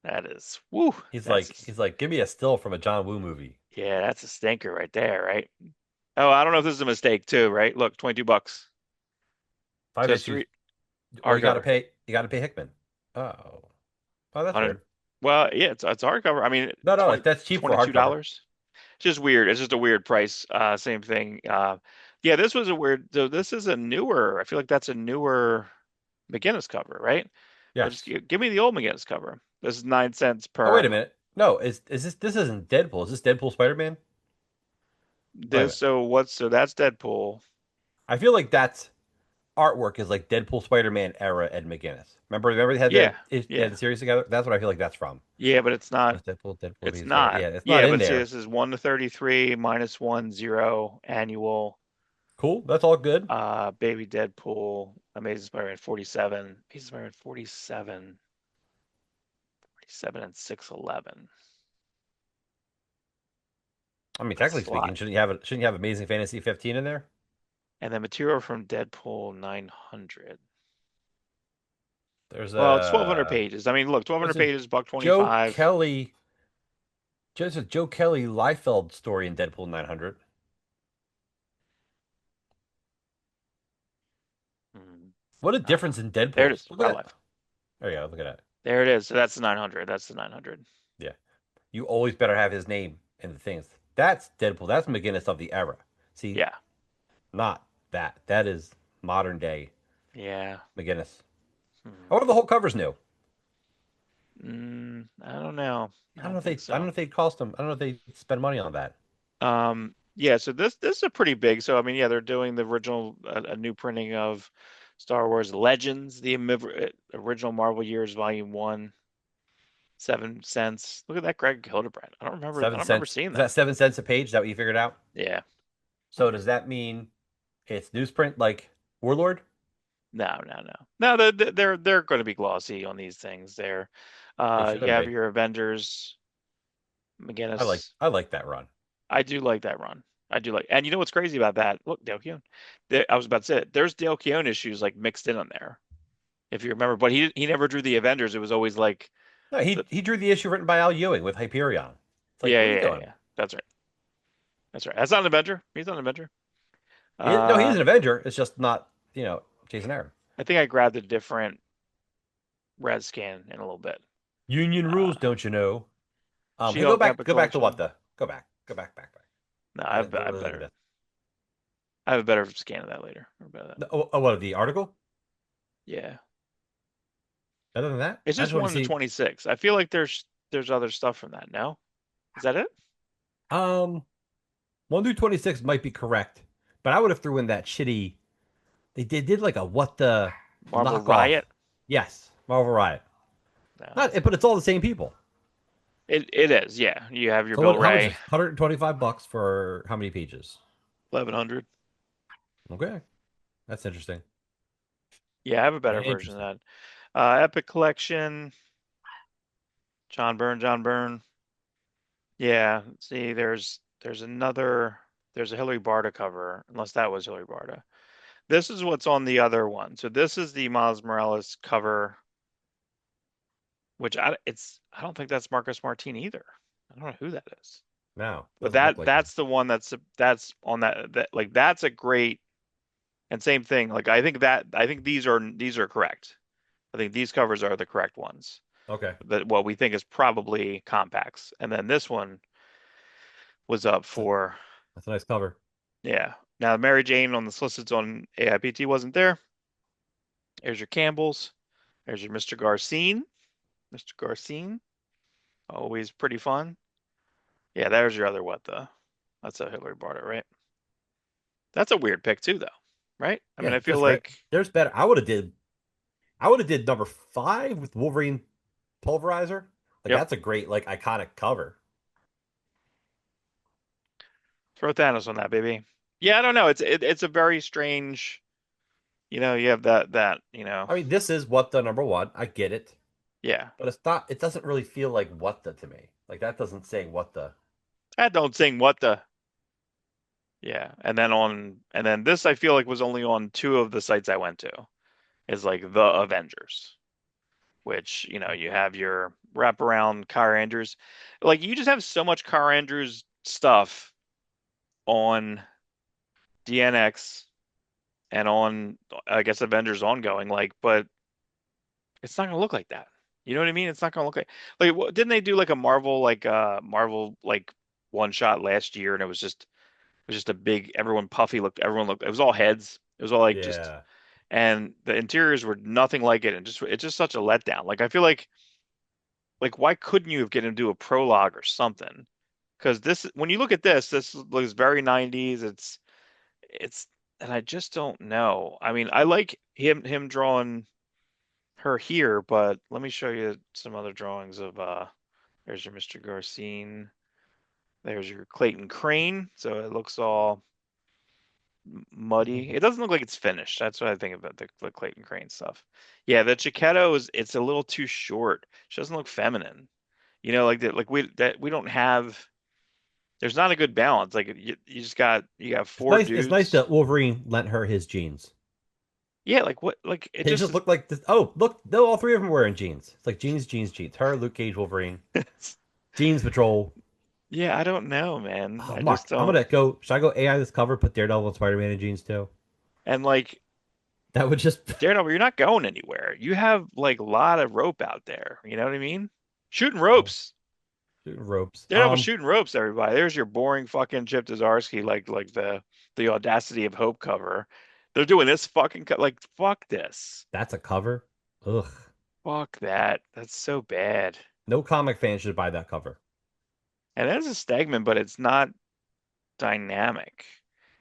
[SPEAKER 3] That is woo.
[SPEAKER 1] He's like, give me a still from a John Woo movie.
[SPEAKER 3] Yeah, that's a stinker right there, right? Oh, I don't know if this is a mistake too, right? Look, $22.
[SPEAKER 1] 5 issues.
[SPEAKER 3] Three
[SPEAKER 1] Well,
[SPEAKER 3] hardcover.
[SPEAKER 1] you gotta pay Hickman. Oh, oh, that's
[SPEAKER 3] 100.
[SPEAKER 1] weird.
[SPEAKER 3] Well, yeah, it's hardcover. I mean,
[SPEAKER 1] No,
[SPEAKER 3] 20
[SPEAKER 1] that's cheap for hardcover.
[SPEAKER 3] $22. It's just weird. It's just a weird price. Same thing. Yeah, this was a weird. So this is a newer. I feel like that's a newer McGinnis cover, right? But just
[SPEAKER 1] Yes.
[SPEAKER 3] give me the old McGinnis cover. This is 9 cents
[SPEAKER 1] Oh, wait a
[SPEAKER 3] per.
[SPEAKER 1] minute. No, is this isn't Deadpool? Is this Deadpool Spider-Man? Wait a minute.
[SPEAKER 3] So that's Deadpool.
[SPEAKER 1] I feel like that's artwork is like Deadpool Spider-Man era Ed McGuinness. Remember they had
[SPEAKER 3] Yeah,
[SPEAKER 1] they had
[SPEAKER 3] yeah,
[SPEAKER 1] the series together? That's what I feel like that's from.
[SPEAKER 3] yeah. But it's not.
[SPEAKER 1] That's Deadpool
[SPEAKER 3] It's
[SPEAKER 1] Amazing Spider.
[SPEAKER 3] not.
[SPEAKER 1] Yeah, it's not
[SPEAKER 3] Yeah,
[SPEAKER 1] in
[SPEAKER 3] but see,
[SPEAKER 1] there.
[SPEAKER 3] this is 1 to 33 minus 1 0 annual.
[SPEAKER 1] Cool. That's all good.
[SPEAKER 3] Baby Deadpool, Amazing Spider-Man 47, Amazing Spider-Man 47, 47 and 611.
[SPEAKER 1] I mean,
[SPEAKER 3] That's
[SPEAKER 1] technically speaking,
[SPEAKER 3] slot.
[SPEAKER 1] shouldn't you have Amazing Fantasy 15 in there?
[SPEAKER 3] And the material from Deadpool 900.
[SPEAKER 1] There's
[SPEAKER 3] Well, it's 1,200
[SPEAKER 1] a
[SPEAKER 3] pages. I mean, look, 1,200
[SPEAKER 1] there's a
[SPEAKER 3] pages, buck
[SPEAKER 1] Joe
[SPEAKER 3] 25.
[SPEAKER 1] Kelly just a Joe Kelly Liefeld story in Deadpool 900.
[SPEAKER 3] Hmm,
[SPEAKER 1] What a
[SPEAKER 3] I don't know.
[SPEAKER 1] difference in
[SPEAKER 3] There it
[SPEAKER 1] Deadpools.
[SPEAKER 3] is.
[SPEAKER 1] Look at
[SPEAKER 3] Wild
[SPEAKER 1] that.
[SPEAKER 3] Life.
[SPEAKER 1] There you go. Look at that.
[SPEAKER 3] There it is. So that's the 900. That's the 900.
[SPEAKER 1] Yeah. You always better have his name in the things. That's Deadpool. That's McGinnis of the era. See,
[SPEAKER 3] Yeah.
[SPEAKER 1] not that. That is modern day
[SPEAKER 3] Yeah.
[SPEAKER 1] McGinnis.
[SPEAKER 3] Hmm.
[SPEAKER 1] I wonder if the whole cover's new.
[SPEAKER 3] I don't know. I don't think
[SPEAKER 1] I don't know
[SPEAKER 3] so.
[SPEAKER 1] if they cost them. I don't know if they spend money on that.
[SPEAKER 3] Yeah, so this is a pretty big. So I mean, yeah, they're doing the original a new printing of Star Wars Legends, the original Marvel Years Volume 1, 7 cents. Look at that Greg Hildebrand. I don't
[SPEAKER 1] Seven
[SPEAKER 3] remember
[SPEAKER 1] cents.
[SPEAKER 3] seeing
[SPEAKER 1] Is
[SPEAKER 3] that.
[SPEAKER 1] that 7 cents a page? Is that what you figured out?
[SPEAKER 3] Yeah.
[SPEAKER 1] So does that mean it's newsprint like Warlord?
[SPEAKER 3] No, no, no. No, they're going to be glossy on these things.
[SPEAKER 1] They
[SPEAKER 3] You
[SPEAKER 1] shouldn't
[SPEAKER 3] have
[SPEAKER 1] be.
[SPEAKER 3] your Avengers, McGinnis.
[SPEAKER 1] I like that run.
[SPEAKER 3] I do like that run. I do like, and you know what's crazy about that? Look, Dale Keown. I was about to say it. There's Dale Keown issues like mixed in on there, if you remember. But he never drew the Avengers. It was always like
[SPEAKER 1] No,
[SPEAKER 3] the
[SPEAKER 1] he drew the issue written by Al Ewing with Hyperion. It's like,
[SPEAKER 3] yeah,
[SPEAKER 1] what are you
[SPEAKER 3] yeah, yeah,
[SPEAKER 1] doing?
[SPEAKER 3] yeah. That's right. That's right. That's not an Avenger. He's not an Avenger.
[SPEAKER 1] No, he is
[SPEAKER 3] Uh,
[SPEAKER 1] an Avenger. It's just not, Jason Aaron.
[SPEAKER 3] I think I grabbed a different res scan in a little bit.
[SPEAKER 1] Union rules,
[SPEAKER 3] Uh,
[SPEAKER 1] don't you know? Hey,
[SPEAKER 3] She-Hulk Epic
[SPEAKER 1] go back to what
[SPEAKER 3] Collection.
[SPEAKER 1] the? Back.
[SPEAKER 3] No,
[SPEAKER 1] Go
[SPEAKER 3] I have
[SPEAKER 1] really
[SPEAKER 3] better.
[SPEAKER 1] best.
[SPEAKER 3] I have a better scan of that later. About that.
[SPEAKER 1] What the article?
[SPEAKER 3] Yeah,
[SPEAKER 1] Other than that,
[SPEAKER 3] it's
[SPEAKER 1] I just
[SPEAKER 3] just
[SPEAKER 1] want to
[SPEAKER 3] 1 to
[SPEAKER 1] see.
[SPEAKER 3] 26. I feel like there's other stuff from that. No, is that it?
[SPEAKER 1] Um, 1 through 26 might be correct, but I would have threw in that shitty. They did like a what the
[SPEAKER 3] Marvel
[SPEAKER 1] knockoff.
[SPEAKER 3] Riot?
[SPEAKER 1] Yes, Marvel Riot.
[SPEAKER 3] No,
[SPEAKER 1] Not,
[SPEAKER 3] that's
[SPEAKER 1] but
[SPEAKER 3] not.
[SPEAKER 1] it's all the same people.
[SPEAKER 3] It is. Yeah, you have your
[SPEAKER 1] So
[SPEAKER 3] Bill
[SPEAKER 1] how much is
[SPEAKER 3] Ray,
[SPEAKER 1] it? $125 for how many pages?
[SPEAKER 3] 1100.
[SPEAKER 1] Okay, that's interesting.
[SPEAKER 3] Yeah, I have a better version of
[SPEAKER 1] Interesting.
[SPEAKER 3] that. Epic Collection, John Byrne, John Byrne. Yeah, see, there's a Hillary Barta cover, unless that was Hillary Barta. This is what's on the other one. So this is the Miles Morales cover, which I don't think that's Marcus Martin either. I don't know who that is.
[SPEAKER 1] No,
[SPEAKER 3] But
[SPEAKER 1] doesn't look like him.
[SPEAKER 3] that's the one that's on that like that's a great and same thing. Like I think these are correct. I think these covers are the correct ones.
[SPEAKER 1] Okay,
[SPEAKER 3] That what we think is probably compacts. And then this one was up for
[SPEAKER 1] that's a nice cover.
[SPEAKER 3] yeah. Now Mary Jane on the solicits on AIPT wasn't there. There's your Campbells. There's your Mr. Garcine. Mr. Garcine. Always pretty fun. Yeah, there's your other what the. That's a Hillary Barter, right? That's a weird pick too, though, right? I mean,
[SPEAKER 1] Yeah,
[SPEAKER 3] I feel
[SPEAKER 1] that's great.
[SPEAKER 3] like
[SPEAKER 1] There's better. I would have did number 5 with Wolverine Pulverizer. Like
[SPEAKER 3] yep.
[SPEAKER 1] that's a great like iconic cover.
[SPEAKER 3] Throw Thanos on that, baby. Yeah, I don't know. It's a very strange. You know, you have that, you know.
[SPEAKER 1] I mean, this is what the number one. I get it,
[SPEAKER 3] Yeah.
[SPEAKER 1] but it's not. It doesn't really feel like what the to me. Like that doesn't say what the.
[SPEAKER 3] I don't sing what the. Yeah. And then this I feel like was only on two of the sites I went to. Is like the Avengers, which, you know, you have your wraparound Car Andrews. Like you just have so much Car Andrews stuff on DNX and on, I guess, Avengers ongoing, like, but it's not gonna look like that. You know what I mean? It's not gonna look didn't they do like a Marvel like one shot last year, and it was just a big, everyone looked, it was all heads. It was all like just,
[SPEAKER 1] Yeah.
[SPEAKER 3] and the interiors were nothing like it, and just it's just such a letdown. Like I feel like why couldn't you have get him do a prologue or something? Because this, when you look at this looks very 90s. It's, and I just don't know. I mean, I like him drawing her here, but let me show you some other drawings of there's your Mr. Garcine. There's your Clayton Crane. So it looks all muddy. It doesn't look like it's finished. That's what I think about the Clayton Crane stuff. Yeah, the Chiquetto is, it's a little too short. She doesn't look feminine. You know, like that, like we don't have, there's not a good balance. Like you just you got
[SPEAKER 1] It's
[SPEAKER 3] four
[SPEAKER 1] nice. It's nice
[SPEAKER 3] dudes.
[SPEAKER 1] that Wolverine lent her his jeans.
[SPEAKER 3] Yeah, like what, like it
[SPEAKER 1] It
[SPEAKER 3] just
[SPEAKER 1] just looked like this. Oh, look, no, all three of them were wearing jeans. It's like jeans, jeans, jeans. Her, Luke Cage, Wolverine, jeans patrol.
[SPEAKER 3] yeah, I don't know, man.
[SPEAKER 1] Oh,
[SPEAKER 3] I just
[SPEAKER 1] Mark, I'm
[SPEAKER 3] don't.
[SPEAKER 1] gonna go. Should I go AI this cover? Put Daredevil and Spider Man in jeans too.
[SPEAKER 3] And like
[SPEAKER 1] That would just
[SPEAKER 3] Daredevil, you're not going anywhere. You have like a lot of rope out there. You know what I mean? Shooting
[SPEAKER 1] oh,
[SPEAKER 3] ropes.
[SPEAKER 1] shooting ropes.
[SPEAKER 3] Daredevil shooting ropes, everybody. There's your boring fucking Chip Zdarsky, like the Audacity of Hope cover. They're doing this fucking like fuck this.
[SPEAKER 1] That's a cover. Ugh.
[SPEAKER 3] Fuck that. That's so bad.
[SPEAKER 1] No comic fan should buy that cover.
[SPEAKER 3] And there's a Stegman, but it's not dynamic.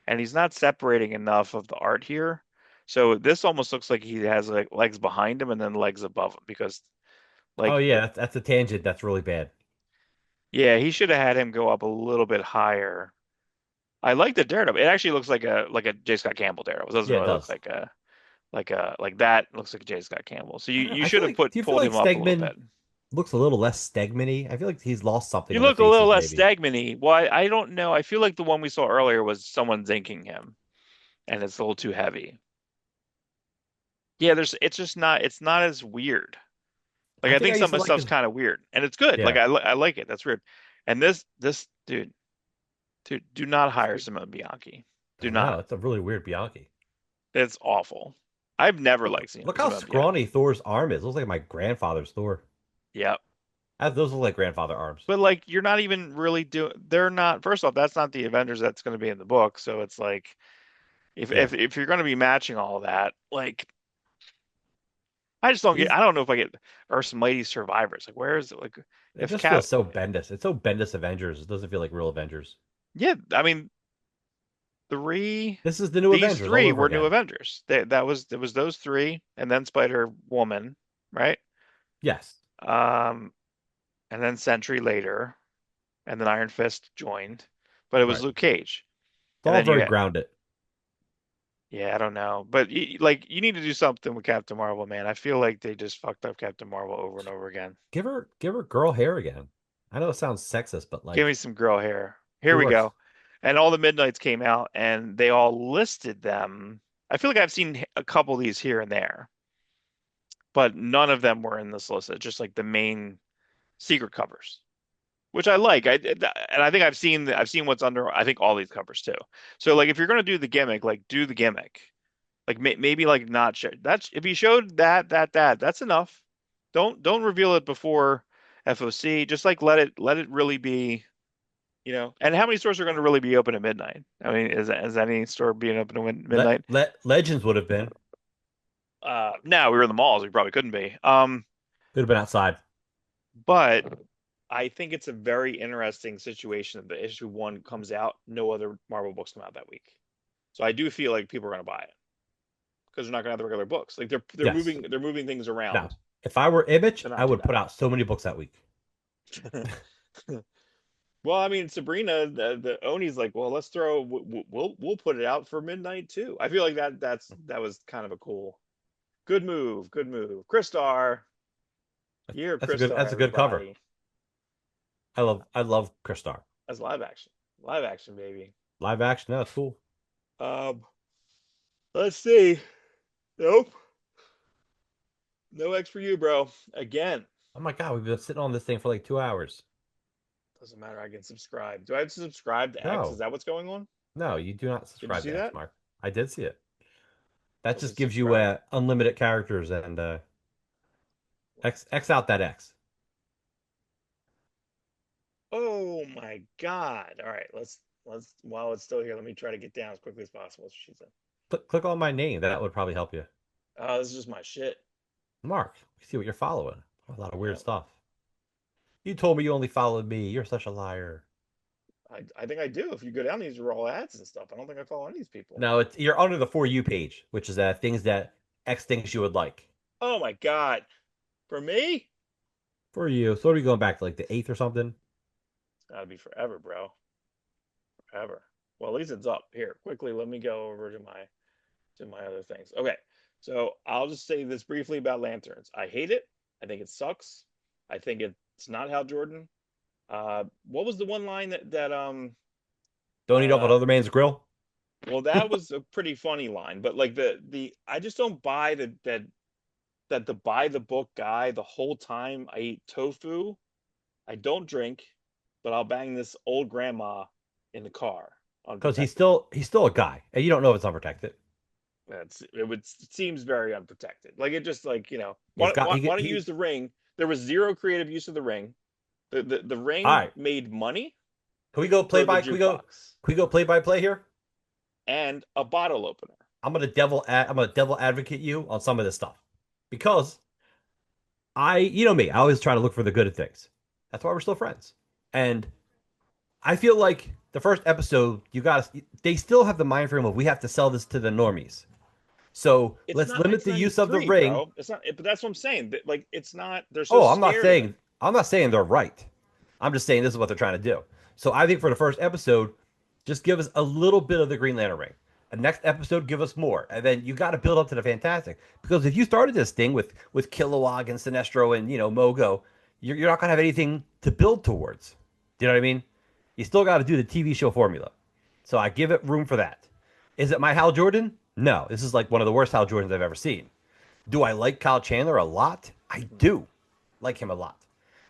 [SPEAKER 3] And he's not separating enough of the art here. So this almost looks like he has like legs behind him and then legs above him because
[SPEAKER 1] Oh
[SPEAKER 3] like
[SPEAKER 1] yeah, that's a tangent. That's really bad.
[SPEAKER 3] yeah, he should have had him go up a little bit higher. I like the Daredevil. It actually looks like a J. Scott Campbell Daredevil. It doesn't
[SPEAKER 1] Yeah, it
[SPEAKER 3] really look
[SPEAKER 1] does.
[SPEAKER 3] like that looks like J. Scott Campbell. So
[SPEAKER 1] I don't know.
[SPEAKER 3] you
[SPEAKER 1] I
[SPEAKER 3] should
[SPEAKER 1] feel
[SPEAKER 3] have
[SPEAKER 1] like. Do you feel
[SPEAKER 3] pulled
[SPEAKER 1] like
[SPEAKER 3] him up a little
[SPEAKER 1] Stegman
[SPEAKER 3] bit.
[SPEAKER 1] looks a little less Stegman-y? I feel like he's lost something
[SPEAKER 3] You
[SPEAKER 1] on the
[SPEAKER 3] look a little
[SPEAKER 1] faces,
[SPEAKER 3] less
[SPEAKER 1] maybe.
[SPEAKER 3] Stagman-y. Well, I don't know. I feel like the one we saw earlier was someone zinking him, and it's a little too heavy. Yeah, it's just not, it's not as weird. Like
[SPEAKER 1] I
[SPEAKER 3] I
[SPEAKER 1] think
[SPEAKER 3] think
[SPEAKER 1] I
[SPEAKER 3] some
[SPEAKER 1] used
[SPEAKER 3] of
[SPEAKER 1] to
[SPEAKER 3] the
[SPEAKER 1] like
[SPEAKER 3] stuff's
[SPEAKER 1] his.
[SPEAKER 3] kind of weird, and it's good. Like
[SPEAKER 1] Yeah,
[SPEAKER 3] I like it. That's weird. And this dude, do not
[SPEAKER 1] it's
[SPEAKER 3] hire
[SPEAKER 1] weird.
[SPEAKER 3] Simone Bianchi. Do
[SPEAKER 1] I know
[SPEAKER 3] not.
[SPEAKER 1] it's a really weird Bianchi.
[SPEAKER 3] It's awful. I've never
[SPEAKER 1] Look,
[SPEAKER 3] liked
[SPEAKER 1] look how
[SPEAKER 3] Simone
[SPEAKER 1] scrawny
[SPEAKER 3] Bianchi.
[SPEAKER 1] Thor's arm is. It looks like my grandfather's Thor.
[SPEAKER 3] Yeah.
[SPEAKER 1] Those look like grandfather arms.
[SPEAKER 3] But like you're not even really doing, they're not, first off, that's not the Avengers that's going to be in the book. So it's like
[SPEAKER 1] Yeah,
[SPEAKER 3] if you're going to be matching all that, like I just don't get,
[SPEAKER 1] these
[SPEAKER 3] I don't know if I get Earth's Mighty Survivors. Like where is it? Like
[SPEAKER 1] it
[SPEAKER 3] if
[SPEAKER 1] just feels
[SPEAKER 3] Cap,
[SPEAKER 1] so Bendis. It's so Bendis Avengers. It doesn't feel like real Avengers.
[SPEAKER 3] yeah, I mean three,
[SPEAKER 1] This is the new
[SPEAKER 3] these
[SPEAKER 1] Avengers all
[SPEAKER 3] three
[SPEAKER 1] over
[SPEAKER 3] were new
[SPEAKER 1] again.
[SPEAKER 3] Avengers. That was, it was those three and then Spider Woman, right?
[SPEAKER 1] Yes,
[SPEAKER 3] Um, and then Sentry later, and then Iron Fist joined, but it was
[SPEAKER 1] right.
[SPEAKER 3] Luke Cage.
[SPEAKER 1] It's
[SPEAKER 3] And
[SPEAKER 1] all
[SPEAKER 3] then you
[SPEAKER 1] very
[SPEAKER 3] had,
[SPEAKER 1] grounded.
[SPEAKER 3] yeah, I don't know, but like you need to do something with Captain Marvel, man. I feel like they just fucked up Captain Marvel over and over again.
[SPEAKER 1] Give her girl hair again. I know it sounds sexist, but
[SPEAKER 3] Give me
[SPEAKER 1] like
[SPEAKER 3] some girl hair.
[SPEAKER 1] she
[SPEAKER 3] Here we
[SPEAKER 1] works.
[SPEAKER 3] go. And all the Midnights came out, and they all listed them. I feel like I've seen a couple of these here and there, but none of them were in this list. It's just like the main secret covers, which I like. And I think I've seen what's under. I think all these covers too. So like if you're gonna do the gimmick, like do the gimmick. Like maybe like not show that's, if you showed that's enough. Don't reveal it before FOC. Just like let it really be, you know. And how many stores are going to really be open at midnight? I mean, is any store being open at midnight?
[SPEAKER 1] Let Legends would have been
[SPEAKER 3] No, we were in the malls. We probably couldn't be.
[SPEAKER 1] could have been outside.
[SPEAKER 3] But I think it's a very interesting situation that the issue one comes out, no other Marvel books come out that week. So I do feel like people are going to buy it because they're not going to have the regular books. Like
[SPEAKER 1] Yes.
[SPEAKER 3] they're moving things
[SPEAKER 1] Now,
[SPEAKER 3] around.
[SPEAKER 1] if I were Image,
[SPEAKER 3] They're
[SPEAKER 1] I
[SPEAKER 3] not too
[SPEAKER 1] would put
[SPEAKER 3] bad.
[SPEAKER 1] out so many books that week.
[SPEAKER 2] Well, I mean, Sabrina, the Oni's like, well, let's throw, we'll put it out for midnight too. I feel like that was kind of a cool, good move, good move. Christar, year of
[SPEAKER 1] That's
[SPEAKER 2] Christar,
[SPEAKER 1] a good cover.
[SPEAKER 2] everybody.
[SPEAKER 1] I love Kristar.
[SPEAKER 2] That's live action, baby.
[SPEAKER 1] Live action, that's cool.
[SPEAKER 2] Um, let's see. Nope, no X for you, bro. Again,
[SPEAKER 1] Oh my god, we've been sitting on this thing for like 2 hours.
[SPEAKER 2] doesn't matter. I can subscribe. Do I have to subscribe to X? Is
[SPEAKER 1] No,
[SPEAKER 2] that what's going on?
[SPEAKER 1] no, you do not
[SPEAKER 2] Did you
[SPEAKER 1] subscribe
[SPEAKER 2] see
[SPEAKER 1] to X
[SPEAKER 2] that?
[SPEAKER 1] Mark. I did see it. That
[SPEAKER 2] Let's
[SPEAKER 1] just
[SPEAKER 2] just
[SPEAKER 1] gives you
[SPEAKER 2] subscribe.
[SPEAKER 1] unlimited characters and X out that X.
[SPEAKER 2] Oh my God! All right, let's while it's still here, let me try to get down as quickly as possible. She said,
[SPEAKER 1] Click on my name. That would probably help you.
[SPEAKER 2] "Oh, this is just my shit."
[SPEAKER 1] Mark, we see what you're following. A lot of weird
[SPEAKER 2] Yeah,
[SPEAKER 1] stuff. You told me you only followed me. You're such a liar.
[SPEAKER 2] I think I do. If you go down these are all ads and stuff. I don't think I follow any of these people.
[SPEAKER 1] No, you're under the For You page, which is things that X thinks you would like.
[SPEAKER 2] Oh my God! For me,
[SPEAKER 1] For you. So what are we going back to like the eighth or something?
[SPEAKER 2] it's gotta be forever, bro. Forever. Well, at least it's up here. Quickly, let me go over to my other things. Okay, so I'll just say this briefly about lanterns. I hate it. I think it sucks. I think it's not Hal Jordan. What was the one line that
[SPEAKER 1] Don't eat off
[SPEAKER 2] uh
[SPEAKER 1] another man's grill.
[SPEAKER 2] well that was a pretty funny line, but like the I just don't buy that the buy the book guy the whole time I eat tofu, I don't drink, but I'll bang this old grandma in the car
[SPEAKER 1] Because
[SPEAKER 2] unprotected.
[SPEAKER 1] he's still a guy, and you don't know if it's unprotected.
[SPEAKER 2] It seems very unprotected. Like it just like,
[SPEAKER 1] He's got
[SPEAKER 2] why don't you use the ring? There was zero creative use of the ring. The
[SPEAKER 1] all
[SPEAKER 2] ring
[SPEAKER 1] right.
[SPEAKER 2] made money
[SPEAKER 1] Can we go play
[SPEAKER 2] for the
[SPEAKER 1] by?
[SPEAKER 2] jukebox
[SPEAKER 1] Can we go play by play here?
[SPEAKER 2] and a bottle opener.
[SPEAKER 1] I'm gonna devil advocate you on some of this stuff because you know me, I always try to look for the good in things. That's why we're still friends. And I feel like the first episode, they still have the mind frame of we have to sell this to the normies. So let's limit
[SPEAKER 2] It's
[SPEAKER 1] the
[SPEAKER 2] not
[SPEAKER 1] use of the
[SPEAKER 2] E3,
[SPEAKER 1] ring.
[SPEAKER 2] bro. It's not, but that's what I'm saying. Like it's not, they're so
[SPEAKER 1] Oh,
[SPEAKER 2] scared of it.
[SPEAKER 1] I'm not saying they're right. I'm just saying this is what they're trying to do. So I think for the first episode, just give us a little bit of the Green Lantern ring. The next episode, give us more, and then you got to build up to the Fantastic. Because if you started this thing with Kilowog and Sinestro and Mogo, you're not gonna have anything to build towards. Do you know what I mean? You still got to do the TV show formula. So I give it room for that. Is it my Hal Jordan? No. This is like one of the worst Hal Jordans I've ever seen. Do I like Kyle Chandler a lot? I do like him a lot.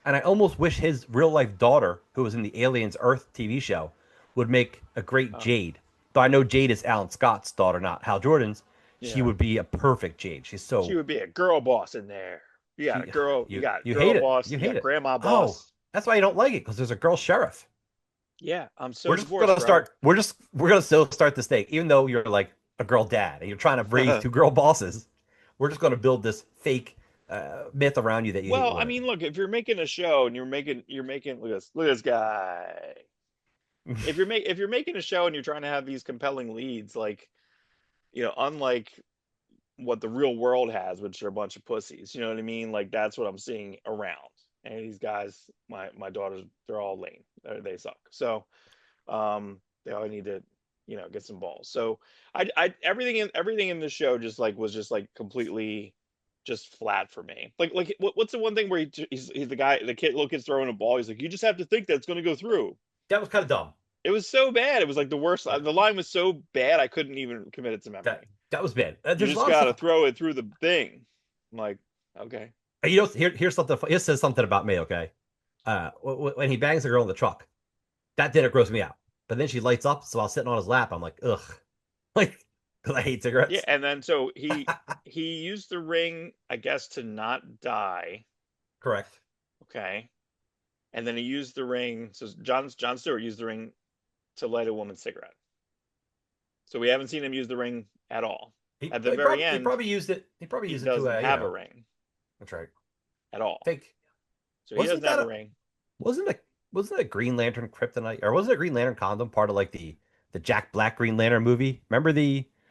[SPEAKER 1] And I almost wish his real life daughter, who was in the Aliens Earth TV show, would make a great
[SPEAKER 2] Oh,
[SPEAKER 1] Jade. Though I know Jade is Alan Scott's daughter, not Hal Jordan's. She
[SPEAKER 2] yeah.
[SPEAKER 1] would be a perfect Jade. She's
[SPEAKER 2] She
[SPEAKER 1] so
[SPEAKER 2] would be a girl boss in there.
[SPEAKER 1] she
[SPEAKER 2] You got
[SPEAKER 1] you
[SPEAKER 2] girl
[SPEAKER 1] hate it.
[SPEAKER 2] boss,
[SPEAKER 1] You
[SPEAKER 2] you
[SPEAKER 1] hate
[SPEAKER 2] got
[SPEAKER 1] it.
[SPEAKER 2] grandma
[SPEAKER 1] Oh,
[SPEAKER 2] boss.
[SPEAKER 1] that's why you don't like it because there's a girl sheriff.
[SPEAKER 2] Yeah, I'm so
[SPEAKER 1] We're just
[SPEAKER 2] divorced,
[SPEAKER 1] gonna
[SPEAKER 2] bro.
[SPEAKER 1] start. We're gonna still start this thing, even though you're like a girl dad and you're trying to raise two girl bosses. We're just gonna build this fake myth around you that you hate
[SPEAKER 2] Well, I
[SPEAKER 1] women.
[SPEAKER 2] mean, look, if you're making a show and you're making look at this guy. If you're making a show and you're trying to have these compelling leads, like, unlike what the real world has, which are a bunch of pussies, you know what I mean? Like that's what I'm seeing around. And these guys, my daughters, they're all lame. They suck. So they all need to, get some balls. So everything in the show just like was just like completely just flat for me. Like what's the one thing where he's the guy, little kid's throwing a ball. He's like, you just have to think that's going to go through.
[SPEAKER 1] That was kind of dumb.
[SPEAKER 2] It was so bad. It was like the worst.
[SPEAKER 1] Yeah,
[SPEAKER 2] The line was so bad I couldn't even commit it to
[SPEAKER 1] that
[SPEAKER 2] memory.
[SPEAKER 1] that was bad.
[SPEAKER 2] You
[SPEAKER 1] There's a
[SPEAKER 2] just
[SPEAKER 1] lot of
[SPEAKER 2] got to
[SPEAKER 1] stuff.
[SPEAKER 2] throw it through the thing. I'm like, okay.
[SPEAKER 1] Here's something. It says something about me. Okay, when he bangs the girl in the truck, that didn't gross me out. But then she lights up, so I was sitting on his lap. I'm like, ugh, like because I hate
[SPEAKER 2] Yeah,
[SPEAKER 1] cigarettes.
[SPEAKER 2] and then so he used the ring, I guess, to not die.
[SPEAKER 1] Correct.
[SPEAKER 2] Okay. And then he used the ring. So John Stewart used the ring to light a woman's cigarette. So we haven't seen him use the ring at all. At the very
[SPEAKER 1] He
[SPEAKER 2] end,
[SPEAKER 1] probably used it. He probably
[SPEAKER 2] he
[SPEAKER 1] used it to
[SPEAKER 2] doesn't
[SPEAKER 1] you
[SPEAKER 2] have a
[SPEAKER 1] know.
[SPEAKER 2] ring
[SPEAKER 1] That's right.
[SPEAKER 2] at all.
[SPEAKER 1] Think
[SPEAKER 2] So he
[SPEAKER 1] wasn't
[SPEAKER 2] doesn't have
[SPEAKER 1] that
[SPEAKER 2] a
[SPEAKER 1] a
[SPEAKER 2] ring.
[SPEAKER 1] wasn't a wasn't a Green Lantern kryptonite or wasn't a Green Lantern condom part of like the Jack Black Green Lantern movie? Remember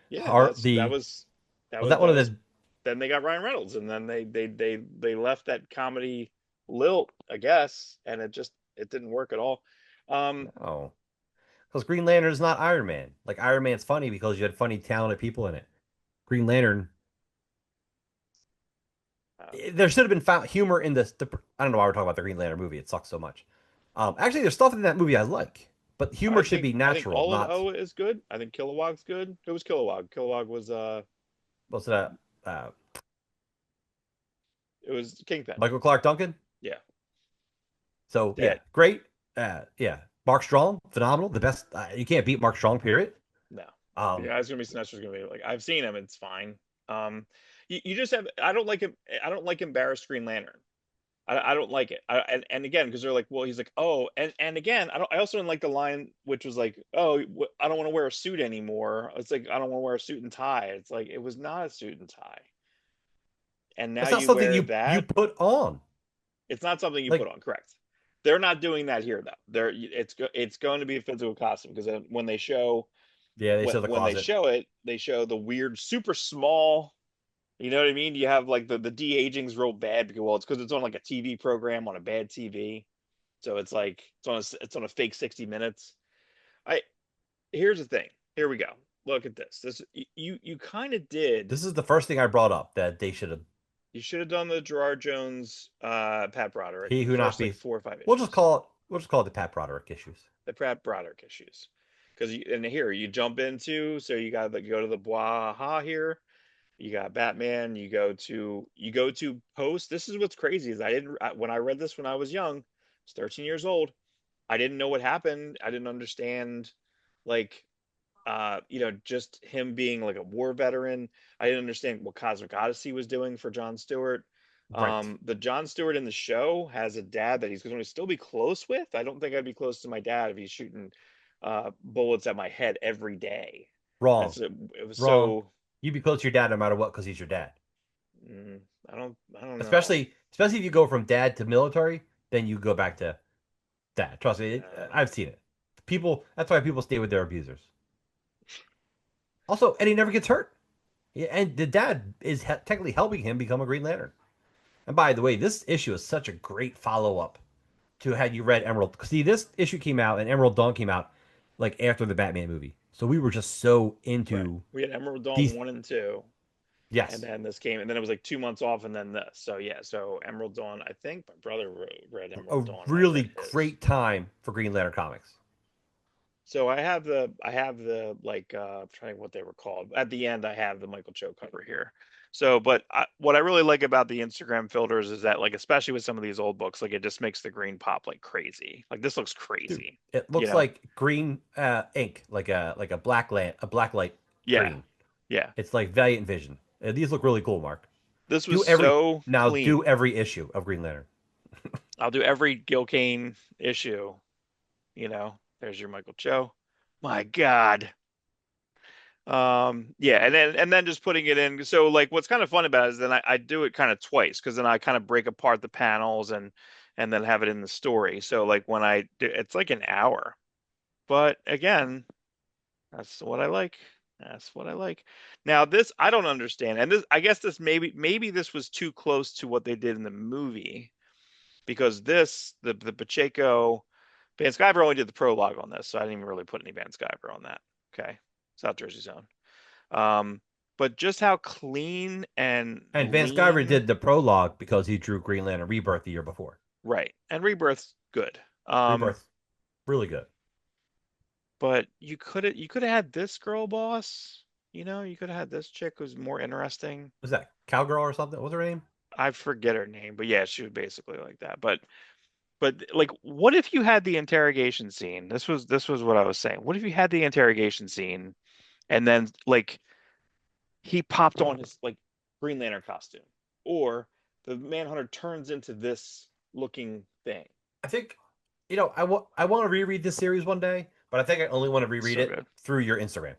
[SPEAKER 2] Yeah,
[SPEAKER 1] the
[SPEAKER 2] that
[SPEAKER 1] one of
[SPEAKER 2] was
[SPEAKER 1] the
[SPEAKER 2] then they got Ryan Reynolds, and then they left that comedy lilt, I guess, and it didn't work at all.
[SPEAKER 1] No, because Green Lantern is not Iron Man. Like Iron Man's funny because you had funny, talented people in it. Green Lantern,
[SPEAKER 2] uh,
[SPEAKER 1] there should have been found humor in this. I don't know why we're talking about the Green Lantern movie. It sucks so much. Actually, there's stuff in that movie I like, but humor should be
[SPEAKER 2] I think
[SPEAKER 1] natural,
[SPEAKER 2] all of
[SPEAKER 1] not
[SPEAKER 2] O is good. I think Kilowog's good. Who was Kilowog? Kilowog was
[SPEAKER 1] what's that?
[SPEAKER 2] it was Kingpin.
[SPEAKER 1] Michael Clark Duncan.
[SPEAKER 2] Yeah,
[SPEAKER 1] So yeah,
[SPEAKER 2] dead.
[SPEAKER 1] great. Yeah, Mark Strong, phenomenal. The best. You can't beat Mark Strong. Period.
[SPEAKER 2] No.
[SPEAKER 1] Um,
[SPEAKER 2] Yeah, it's gonna be Sinestro's gonna be like I've seen him. It's fine. You just have. I don't like him. I don't like embarrassed Green Lantern. I don't like it. And again, because they're like, well, he's like, oh, and again, I don't. I also didn't like the line which was like, oh, I don't want to wear a suit anymore. It's like I don't want to wear a suit and tie. It's like it was not a suit and tie, and now
[SPEAKER 1] it's not
[SPEAKER 2] you
[SPEAKER 1] something
[SPEAKER 2] wear
[SPEAKER 1] you
[SPEAKER 2] that.
[SPEAKER 1] put on.
[SPEAKER 2] It's not something you put
[SPEAKER 1] Like
[SPEAKER 2] on. Correct. They're not doing that here though. It's going to be a physical costume because when they show
[SPEAKER 1] yeah, they show the
[SPEAKER 2] when they
[SPEAKER 1] closet.
[SPEAKER 2] show it, they show the weird, super small. You know what I mean? You have like the de-aging's real bad because well, it's because it's on like a TV program on a bad TV. So it's like it's on a fake 60 minutes. I Here's the thing. Here we go. Look at this. This you kind of did.
[SPEAKER 1] This is the first thing I brought up that they should have.
[SPEAKER 2] You should have done the Gerard Jones, Pat Broderick,
[SPEAKER 1] He
[SPEAKER 2] the
[SPEAKER 1] who not
[SPEAKER 2] first like
[SPEAKER 1] be.
[SPEAKER 2] 4 or 5
[SPEAKER 1] We'll just
[SPEAKER 2] issues.
[SPEAKER 1] call it. We'll just call it the Pat Broderick issues.
[SPEAKER 2] The Pat Broderick issues. Because and here you jump into so you got to go to the Bwaha here. You got Batman. You go to Post. This is what's crazy is when I read this when I was young, I was 13 years old. I didn't know what happened. I didn't understand like just him being like a war veteran. I didn't understand what Cosmic Odyssey was doing for John Stewart.
[SPEAKER 1] Right.
[SPEAKER 2] The John Stewart in the show has a dad that he's going to still be close with. I don't think I'd be close to my dad if he's shooting bullets at my head every day.
[SPEAKER 1] Wrong.
[SPEAKER 2] That's it was
[SPEAKER 1] Wrong.
[SPEAKER 2] so.
[SPEAKER 1] You'd be close to your dad no matter what because he's your dad.
[SPEAKER 2] Mm, I don't know.
[SPEAKER 1] Especially if you go from dad to military, then you go back to dad. Trust me,
[SPEAKER 2] Uh,
[SPEAKER 1] I've seen it. People. That's why people stay with their abusers. Also, and he never gets hurt. Yeah, and the dad is technically helping him become a Green Lantern. And by the way, this issue is such a great follow up to had you read Emerald. See, this issue came out and Emerald Dawn came out like after the Batman movie, so we were just so
[SPEAKER 2] right.
[SPEAKER 1] into
[SPEAKER 2] We had Emerald Dawn
[SPEAKER 1] these.
[SPEAKER 2] 1 and 2, and
[SPEAKER 1] Yes,
[SPEAKER 2] then this came, and then it was like 2 months off, and then this. So yeah, so Emerald Dawn. I think my brother read
[SPEAKER 1] a
[SPEAKER 2] Emerald Dawn when I read
[SPEAKER 1] really
[SPEAKER 2] his.
[SPEAKER 1] great time for Green Lantern comics.
[SPEAKER 2] So I have the like I'm trying to think what they were called. At the end, I have the Michael Cho cover here. So, but what I really like about the Instagram filters is that like especially with some of these old books, like it just makes the green pop like crazy. Like this looks
[SPEAKER 1] Dude,
[SPEAKER 2] crazy,
[SPEAKER 1] it
[SPEAKER 2] you
[SPEAKER 1] looks
[SPEAKER 2] know?
[SPEAKER 1] like green ink, like a black light
[SPEAKER 2] Yeah,
[SPEAKER 1] green.
[SPEAKER 2] yeah.
[SPEAKER 1] It's like Valiant Vision. These look really cool, Mark.
[SPEAKER 2] This was
[SPEAKER 1] Do every
[SPEAKER 2] so
[SPEAKER 1] now. Do
[SPEAKER 2] clean.
[SPEAKER 1] every issue of Green Lantern.
[SPEAKER 2] I'll do every Gil Kane issue, you know. There's your Michael Cho. My God. Yeah, and then just putting it in. So like what's kind of fun about it is then I do it kind of twice because then I kind of break apart the panels and then have it in the story. So like when I do it's like an hour. But again, that's what I like. That's what I like. Now this I don't understand. And this I guess this maybe this was too close to what they did in the movie because this the Pacheco Van Sciver only did the prologue on this, so I didn't even really put any Van Sciver on that. Okay. South Jersey Zone. Um, but just how clean and
[SPEAKER 1] And Van Sciver
[SPEAKER 2] lean,
[SPEAKER 1] did the prologue because he drew Green Lantern Rebirth the year before.
[SPEAKER 2] right? And Rebirth's good.
[SPEAKER 1] Rebirth, really good.
[SPEAKER 2] But you could have had this girl boss. You know, you could have had this chick who's more interesting.
[SPEAKER 1] Was that Cowgirl or something? What was her name?
[SPEAKER 2] I forget her name, but yeah, she was basically like that. But like, what if you had the interrogation scene? This was what I was saying. What if you had the interrogation scene and then like he popped on his like Green Lantern costume, or the Manhunter turns into this looking thing.
[SPEAKER 1] I think, I want to reread this series one day, but I think I only want to reread
[SPEAKER 2] So
[SPEAKER 1] it
[SPEAKER 2] good.
[SPEAKER 1] through your Instagram.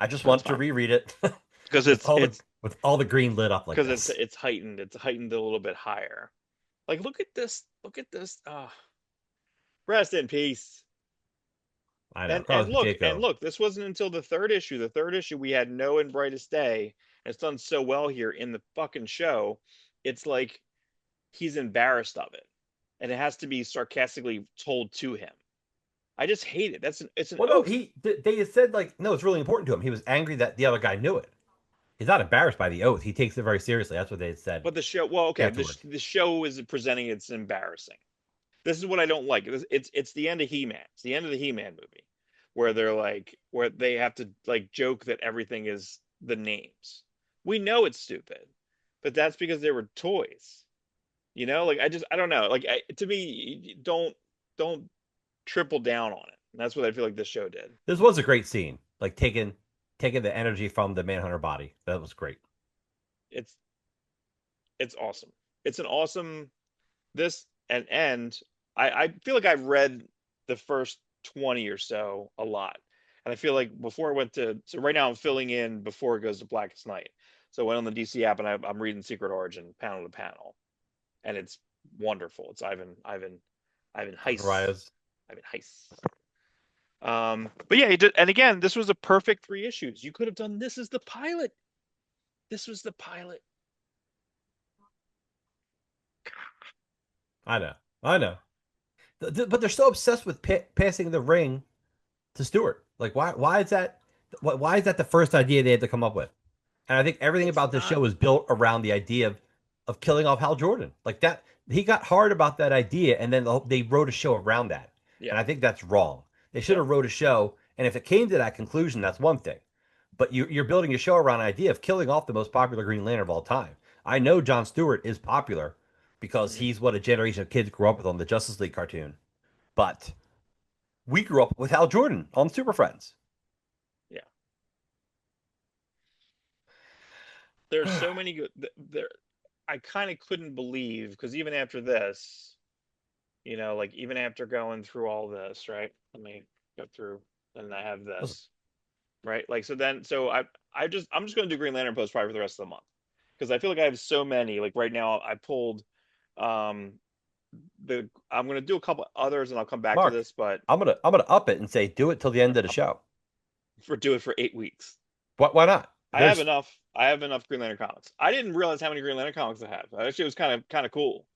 [SPEAKER 1] I just
[SPEAKER 2] That's
[SPEAKER 1] want to
[SPEAKER 2] fine
[SPEAKER 1] reread it
[SPEAKER 2] because
[SPEAKER 1] with all the green lit up like this.
[SPEAKER 2] it's heightened. It's heightened a little bit higher. Like look at this. Look at this. Rest in peace.
[SPEAKER 1] I know,
[SPEAKER 2] And
[SPEAKER 1] Carlos Pacheco.
[SPEAKER 2] look. This wasn't until the third issue. The third issue we had No and Brightest Day. And it's done so well here in the fucking show. It's like he's embarrassed of it, and it has to be sarcastically told to him. I just hate it. It's an
[SPEAKER 1] Well, no,
[SPEAKER 2] oath.
[SPEAKER 1] they had said like no, it's really important to him. He was angry that the other guy knew it. He's not embarrassed by the oath. He takes it very seriously. That's what they had said
[SPEAKER 2] But the show, well, okay,
[SPEAKER 1] afterwards.
[SPEAKER 2] the show is presenting it's embarrassing. This is what I don't like. It's the end of He-Man. It's the end of the He-Man movie, where they're like, where they have to like joke that everything is the names. We know it's stupid, but that's because they were toys. Like I don't know. Like to me, don't triple down on it. And that's what I feel like this show did.
[SPEAKER 1] This was a great scene. Like taking the energy from the Manhunter body. That was great.
[SPEAKER 2] It's it's awesome. It's an awesome this and I feel like I've read the first 20 or so a lot. And I feel like before I went to so right now I'm filling in before it goes to Blackest Night. So I went on the DC app and I'm reading Secret Origin panel to panel, and it's wonderful. It's Ivan Heiss.
[SPEAKER 1] Reyes.
[SPEAKER 2] Ivan Heiss. But yeah, he did, and again, this was a perfect 3 issues. You could have done this as the pilot. This was the pilot.
[SPEAKER 1] I know. I know. But they're so obsessed with passing the ring to Stewart. Like why is that? Why is that the first idea they had to come up with? And I think everything
[SPEAKER 2] It's
[SPEAKER 1] about this
[SPEAKER 2] not.
[SPEAKER 1] show is built around the idea of killing off Hal Jordan. Like that, he got hard about that idea, and then they wrote a show around that.
[SPEAKER 2] Yeah.
[SPEAKER 1] And I think that's wrong. They should
[SPEAKER 2] Yeah.
[SPEAKER 1] have wrote a show, and if it came to that conclusion, that's one thing. But you're building a show around an idea of killing off the most popular Green Lantern of all time. I know John Stewart is popular because
[SPEAKER 2] Hmm.
[SPEAKER 1] he's what a generation of kids grew up with on the Justice League cartoon. But we grew up with Hal Jordan on Super Friends.
[SPEAKER 2] Yeah. There's so many good there. I kind of couldn't believe because even after this, like even after going through all this, right? Let me go through, and I have this, right? Like I'm just going to do Green Lantern post probably for the rest of the month because I feel like I have so many. Like right now, I pulled um I'm going to do a couple others and I'll come back to
[SPEAKER 1] Mark,
[SPEAKER 2] this, but
[SPEAKER 1] I'm gonna up it and say do it till the end of the show.
[SPEAKER 2] do it for 8 weeks.
[SPEAKER 1] Why not?
[SPEAKER 2] I have
[SPEAKER 1] There's
[SPEAKER 2] enough. I have enough Green Lantern comics. I didn't realize how many Green Lantern comics I have. Actually, it was kind of cool.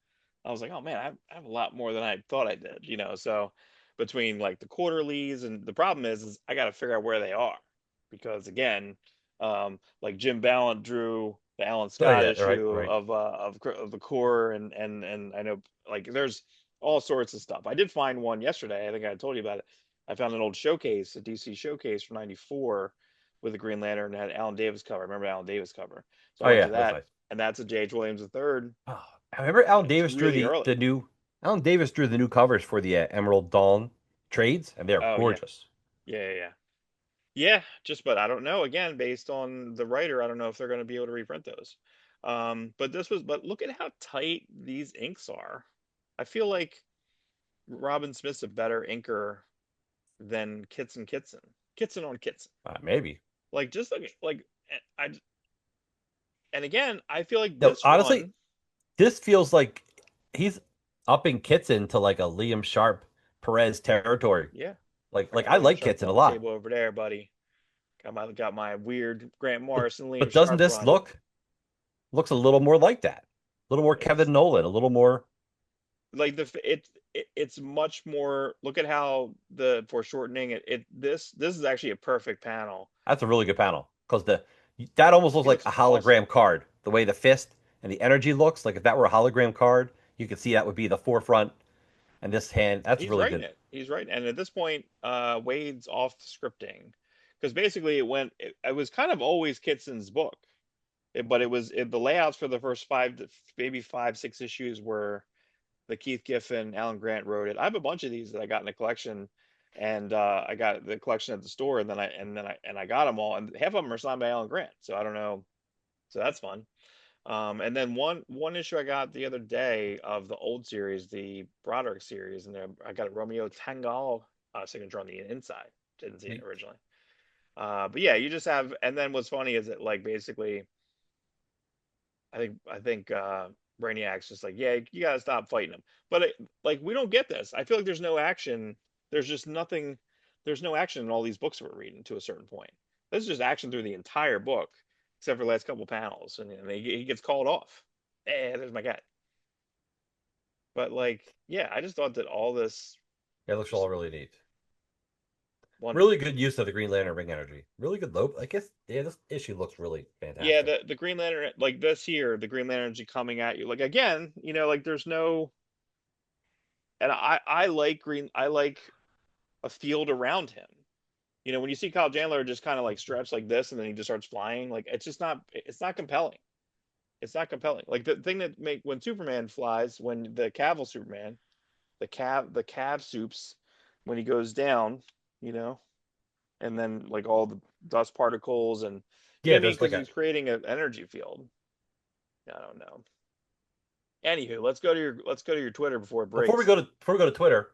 [SPEAKER 2] I was like, oh man, I have a lot more than I thought I did. So between like the quarterlies and the problem is I got to figure out where they are because again, like Jim Ballant drew the Alan
[SPEAKER 1] oh
[SPEAKER 2] Scott
[SPEAKER 1] yeah, right,
[SPEAKER 2] issue
[SPEAKER 1] right.
[SPEAKER 2] of the core and I know like there's all sorts of stuff. I did find one yesterday. I think I told you about it. I found an old showcase, a DC showcase from '94 with the Green Lantern and had Alan Davis cover. I remember Alan Davis cover. So I
[SPEAKER 1] Oh
[SPEAKER 2] went
[SPEAKER 1] yeah,
[SPEAKER 2] to
[SPEAKER 1] that's
[SPEAKER 2] that,
[SPEAKER 1] nice.
[SPEAKER 2] and that's a J.H. Williams III.
[SPEAKER 1] Oh, I remember Alan
[SPEAKER 2] It's
[SPEAKER 1] Davis drew
[SPEAKER 2] really
[SPEAKER 1] the
[SPEAKER 2] early.
[SPEAKER 1] new Alan Davis drew the new covers for the Emerald Dawn trades, and they're
[SPEAKER 2] Oh yeah,
[SPEAKER 1] gorgeous.
[SPEAKER 2] yeah. Yeah, but I don't know. Again, based on the writer, I don't know if they're going to be able to reprint those. But look at how tight these inks are. I feel like Robin Smith's a better inker than Kitson on Kitson.
[SPEAKER 1] Maybe.
[SPEAKER 2] Like just like I and again, I feel like
[SPEAKER 1] No,
[SPEAKER 2] this
[SPEAKER 1] honestly,
[SPEAKER 2] one,
[SPEAKER 1] this feels like he's upping Kitson to like a Liam Sharp Perez territory.
[SPEAKER 2] yeah,
[SPEAKER 1] Like
[SPEAKER 2] I got
[SPEAKER 1] I
[SPEAKER 2] Liam
[SPEAKER 1] like
[SPEAKER 2] Sharp
[SPEAKER 1] Kitson a
[SPEAKER 2] on the
[SPEAKER 1] lot,
[SPEAKER 2] table over there, buddy. Got my weird Grant
[SPEAKER 1] but
[SPEAKER 2] Morrison, Liam
[SPEAKER 1] but doesn't
[SPEAKER 2] Sharp
[SPEAKER 1] this
[SPEAKER 2] run.
[SPEAKER 1] looks a little more like that? A little more
[SPEAKER 2] It's
[SPEAKER 1] Kevin Nolan, a little more.
[SPEAKER 2] like it's much more. Look at how the foreshortening this is actually a perfect panel.
[SPEAKER 1] That's a really good panel because the that almost looks
[SPEAKER 2] He
[SPEAKER 1] like
[SPEAKER 2] looks
[SPEAKER 1] a
[SPEAKER 2] awesome.
[SPEAKER 1] hologram card. The way the fist and the energy looks, like if that were a hologram card, you could see that would be the forefront. And this hand, that's
[SPEAKER 2] He's
[SPEAKER 1] really
[SPEAKER 2] writing
[SPEAKER 1] good.
[SPEAKER 2] it. He's writing, and at this point, Wade's off the scripting because basically it was kind of always Kitson's book. But the layouts for the first maybe 5, 6 issues were the Keith Giffen, Alan Grant wrote it. I have a bunch of these that I got in a collection, and I got the collection at the store, and then I got them all, and half of them are signed by Alan Grant. So I don't know. So that's fun. And then one issue I got the other day of the old series, the Broderick series, and I got a Romeo Tangal signature on the inside. Didn't see it originally. But yeah, you just have, and then what's funny is that like basically I think Brainiac's just like, yeah, you gotta stop fighting him. But like we don't get this. I feel like there's no action. There's just nothing. There's no action in all these books we're reading to a certain point. This is just action through the entire book, except for the last couple panels, and he gets called off. There's my cat. But like, yeah, I just thought that all this
[SPEAKER 1] It looks
[SPEAKER 2] just
[SPEAKER 1] all really neat.
[SPEAKER 2] One.
[SPEAKER 1] Really good use of the Green Lantern ring energy. Really good low. I guess yeah, this issue looks really
[SPEAKER 2] Yeah,
[SPEAKER 1] fantastic.
[SPEAKER 2] the Green Lantern, like this here, the Green Lantern energy coming at you. Like again, like there's no, and I like I like a field around him. When you see Kyle Chandler just kind of like stretch like this and then he just starts flying, like it's not compelling. It's not compelling. Like the thing that make when Superman flies, when the Cavill Superman, the Cav soups, when he goes down, you know, and then like all the dust particles and you know
[SPEAKER 1] Yeah,
[SPEAKER 2] what I mean,
[SPEAKER 1] there's like
[SPEAKER 2] because
[SPEAKER 1] a
[SPEAKER 2] he's creating an energy field. I don't know. Anywho, let's go to your Twitter before it breaks.
[SPEAKER 1] before we go to Twitter.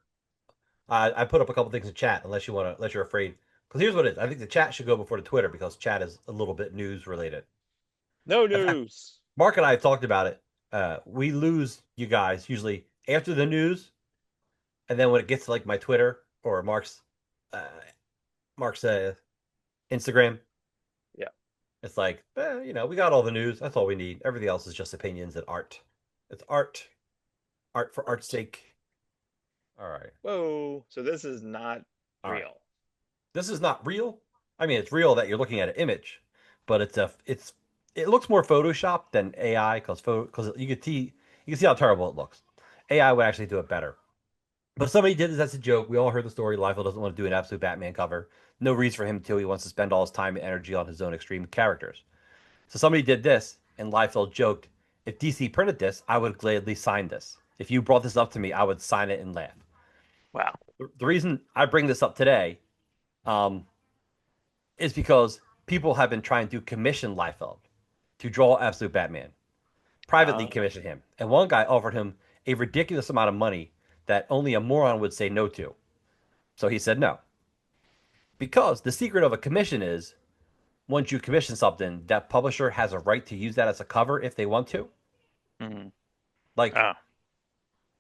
[SPEAKER 1] I put up a couple things in chat unless you're afraid. Because here's what it is. I think the chat should go before the Twitter because chat is a little bit news related.
[SPEAKER 2] No
[SPEAKER 1] In fact,
[SPEAKER 2] news.
[SPEAKER 1] Mark and I talked about it. We lose you guys usually after the news, and then when it gets to like my Twitter or uh, Mark's Instagram,
[SPEAKER 2] Yeah.
[SPEAKER 1] it's like we got all the news. That's all we need. Everything else is just opinions and art. It's art for art's
[SPEAKER 2] Art.
[SPEAKER 1] sake. All right,
[SPEAKER 2] Whoa. So this is not
[SPEAKER 1] all right.
[SPEAKER 2] real.
[SPEAKER 1] This is not real. I mean, it's real that you're looking at an image, but it looks more Photoshop than AI because you can see how terrible it looks. AI would actually do it better. But somebody did this as a joke. We all heard the story. Liefeld doesn't want to do an absolute Batman cover. No reason for him to. He wants to spend all his time and energy on his own extreme characters. So somebody did this, and Liefeld joked, "If DC printed this, I would gladly sign this. If you brought this up to me, I would sign it and laugh."
[SPEAKER 3] Wow.
[SPEAKER 1] The reason I bring this up today, um, is because people have been trying to commission Liefeld to draw Absolute Batman, privately
[SPEAKER 2] Uh,
[SPEAKER 1] commission him. And one guy offered him a ridiculous amount of money that only a moron would say no to. So he said no. Because the secret of a commission is once you commission something, that publisher has a right to use that as a cover if they want to.
[SPEAKER 3] Hmm.
[SPEAKER 1] Like,
[SPEAKER 3] Oh,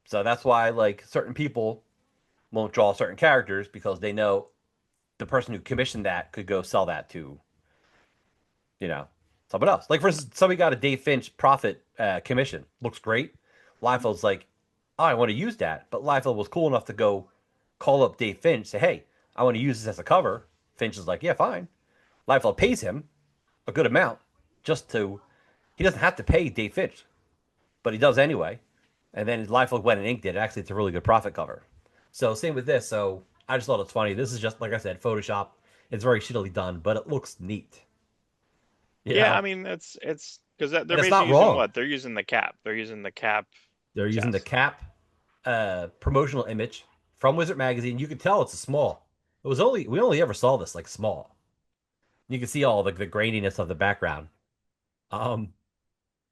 [SPEAKER 1] so that's why, like, certain people won't draw certain characters because they know the person who commissioned that could go sell that to someone else. Like for instance, somebody got a Dave Finch profit commission. Looks great. Liefeld's like, oh, I want to use that. But Liefeld was cool enough to go call up Dave Finch, say, hey, I want to use this as a cover. Finch is like, yeah, fine. Liefeld pays him a good amount just to, he doesn't have to pay Dave Finch, but he does anyway. And then Liefeld went and inked it. Actually, it's a really good profit cover. So same with this. So I just thought it's funny. This is just, like I said, Photoshop. It's very shittily done, but it looks neat. You
[SPEAKER 2] yeah, I
[SPEAKER 1] know?
[SPEAKER 2] mean it's because they're
[SPEAKER 1] And it's
[SPEAKER 2] basically
[SPEAKER 1] not
[SPEAKER 2] using
[SPEAKER 1] wrong.
[SPEAKER 2] what? They're using the cap. They're using the cap
[SPEAKER 1] They're using the
[SPEAKER 2] chest.
[SPEAKER 1] Cap promotional image from Wizard Magazine. You can tell it's a small. It was only we only ever saw this like small. You can see all the graininess of the background. Um,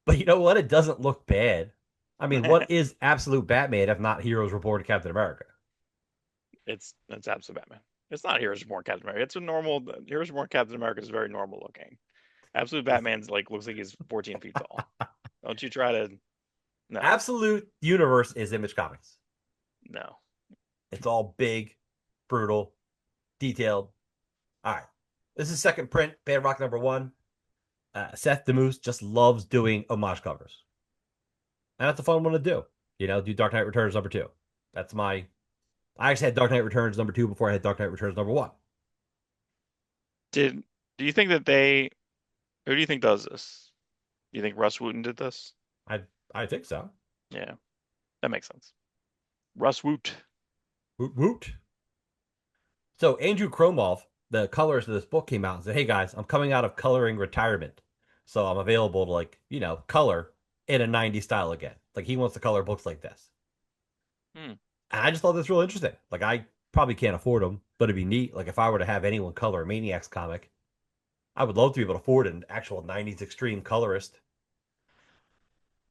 [SPEAKER 1] but you know what? It doesn't look bad. I mean, what is absolute Batman if not Heroes Reborn Captain America?
[SPEAKER 2] It's absolute Batman. It's not Heroes Reborn Captain America. It's a normal Heroes Reborn Captain America is very normal looking. Absolute Batman's like looks like he's 14 feet tall. Don't you try to no,
[SPEAKER 1] Absolute Universe is Image Comics.
[SPEAKER 2] no.
[SPEAKER 1] It's all big, brutal, detailed. All right, this is second print. Bad Rock #1. Seth DeMoose just loves doing homage covers. And that's a fun one to do. Do Dark Knight Returns #2. That's my. I actually had Dark Knight Returns #2 before I had Dark Knight Returns #1.
[SPEAKER 3] did do you think that they? Who do you think does this? Do you think Russ Wooten did this?
[SPEAKER 1] I think so.
[SPEAKER 3] Yeah, that makes sense. Russ Woot.
[SPEAKER 1] Woot woot. So Andrew Kromoff, the colorist of this book, came out and said, "Hey guys, I'm coming out of coloring retirement, so I'm available to color in a '90s style again. Like he wants to color books like this."
[SPEAKER 3] Hmm.
[SPEAKER 1] And I just thought this really interesting. Like I probably can't afford them, but it'd be neat. Like if I were to have anyone color a Maniacs comic, I would love to be able to afford an actual '90s extreme colorist.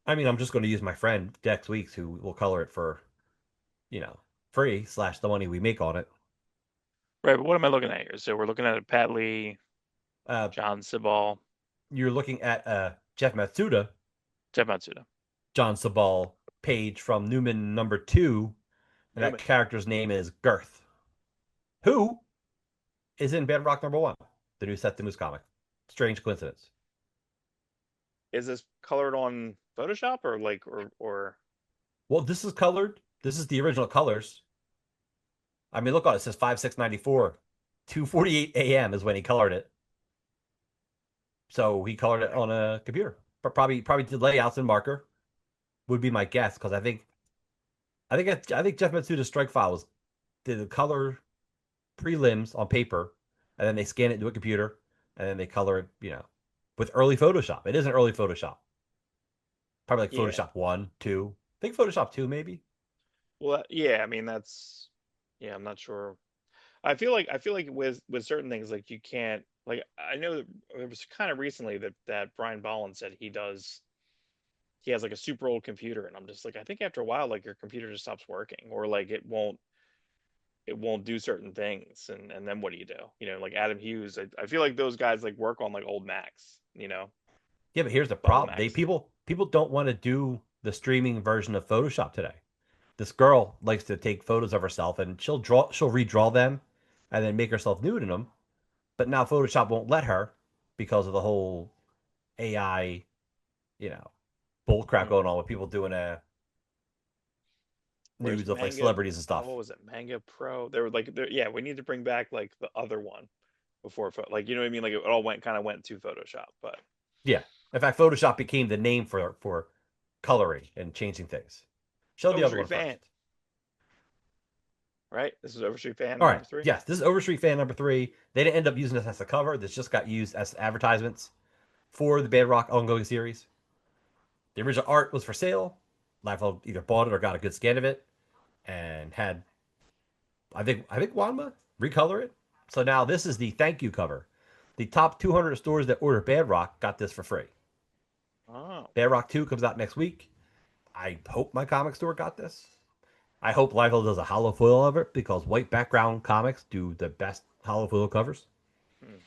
[SPEAKER 1] I mean, I'm just going to use my friend Dex Weeks, who will color it for, you know, free / the money we make on it.
[SPEAKER 3] Right, but what am I looking at here? So we're looking at a Pat Lee,
[SPEAKER 1] Uh,
[SPEAKER 3] John Sibal,
[SPEAKER 1] you're looking at Jeff Matsuda,
[SPEAKER 3] Jeff Matsuda.
[SPEAKER 1] John Sabal page from Newman #2, and that
[SPEAKER 2] Newman.
[SPEAKER 1] character's name is Girth, who is in Bedrock #1, the new Seth the Moose comic. Strange coincidence.
[SPEAKER 2] Is this colored on Photoshop or like or
[SPEAKER 1] Well, this is colored. This is the original colors. I mean, look on it. It says 5694. 2:48 a.m. is when he colored it. So he colored it on a computer, but probably did layouts in marker would be my guess because I think Jeff Matsuda's strike file was did the color prelims on paper, and then they scan it into a computer, and then they color it, with early Photoshop. It isn't early Photoshop. Probably like
[SPEAKER 2] Yeah.
[SPEAKER 1] Photoshop 1, 2. I think Photoshop 2 maybe.
[SPEAKER 2] Well, yeah, I mean that's yeah, I'm not sure. I feel like with certain things like you can't like I know that it was kind of recently that Brian Bolland said he has like a super old computer and I'm just like I think after a while like your computer just stops working or like it won't do certain things and then what do you do? Like Adam Hughes, I feel like those guys like work on like old Macs,
[SPEAKER 1] Yeah, but here's the
[SPEAKER 2] bubble
[SPEAKER 1] problem. They
[SPEAKER 2] Macs.
[SPEAKER 1] people don't want to do the streaming version of Photoshop today. This girl likes to take photos of herself and she'll redraw them and then make herself nude in them. But now Photoshop won't let her because of the whole AI, you know, bull crap
[SPEAKER 2] Hmm.
[SPEAKER 1] going on with people doing
[SPEAKER 2] Where's
[SPEAKER 1] nudes of like
[SPEAKER 2] Manga?
[SPEAKER 1] celebrities and
[SPEAKER 2] Oh, what
[SPEAKER 1] stuff.
[SPEAKER 2] was it? Manga Pro. They were like, yeah, we need to bring back like the other one before, like, you know what I mean? Like it all went to Photoshop, but
[SPEAKER 1] Yeah. In fact, Photoshop became the name for coloring and changing things. Show the other
[SPEAKER 2] Overstreet
[SPEAKER 1] one
[SPEAKER 2] Fan,
[SPEAKER 1] first.
[SPEAKER 2] right? This is Overstreet Fan
[SPEAKER 1] All right.
[SPEAKER 2] number three.
[SPEAKER 1] Yes, this is Overstreet fan number 3. They didn't end up using this as a cover. This just got used as advertisements for the Bedrock ongoing series. The original art was for sale. Liefeld either bought it or got a good scan of it, and had I think Wanma recolor it. So now this is the thank you cover. The top 200 stores that order Bedrock got this for free.
[SPEAKER 2] Oh,
[SPEAKER 1] Bedrock 2 comes out next week. I hope my comic store got this. I hope Liefeld does a hollow foil of it because white background comics do the best hollow foil covers.
[SPEAKER 2] hmm.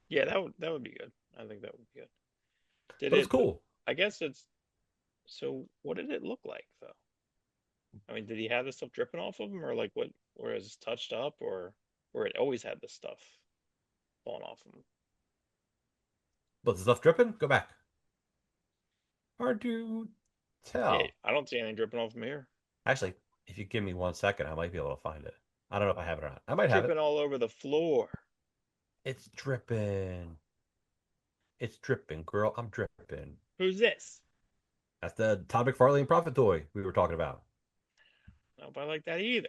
[SPEAKER 2] Yeah, that would be good. I think that would be good. Did
[SPEAKER 1] But it's
[SPEAKER 2] it?
[SPEAKER 1] cool.
[SPEAKER 2] I guess it's. So, what did it look like though? I mean, did he have this stuff dripping off of him, or like what? Or is it touched up, or it always had this stuff falling off him?
[SPEAKER 1] But the stuff dripping? Go back. Hard to
[SPEAKER 2] Yeah,
[SPEAKER 1] tell.
[SPEAKER 2] I don't see anything dripping off him here.
[SPEAKER 1] Actually, if you give me 1 second, I might be able to find it. I don't know if I have it or not. I might have it.
[SPEAKER 2] Dripping all over the floor.
[SPEAKER 1] It's dripping. It's dripping, girl. I'm dripping.
[SPEAKER 2] Who's this?
[SPEAKER 1] That's the Todd McFarlane Prophet toy we were talking about.
[SPEAKER 2] I don't know if I like that either.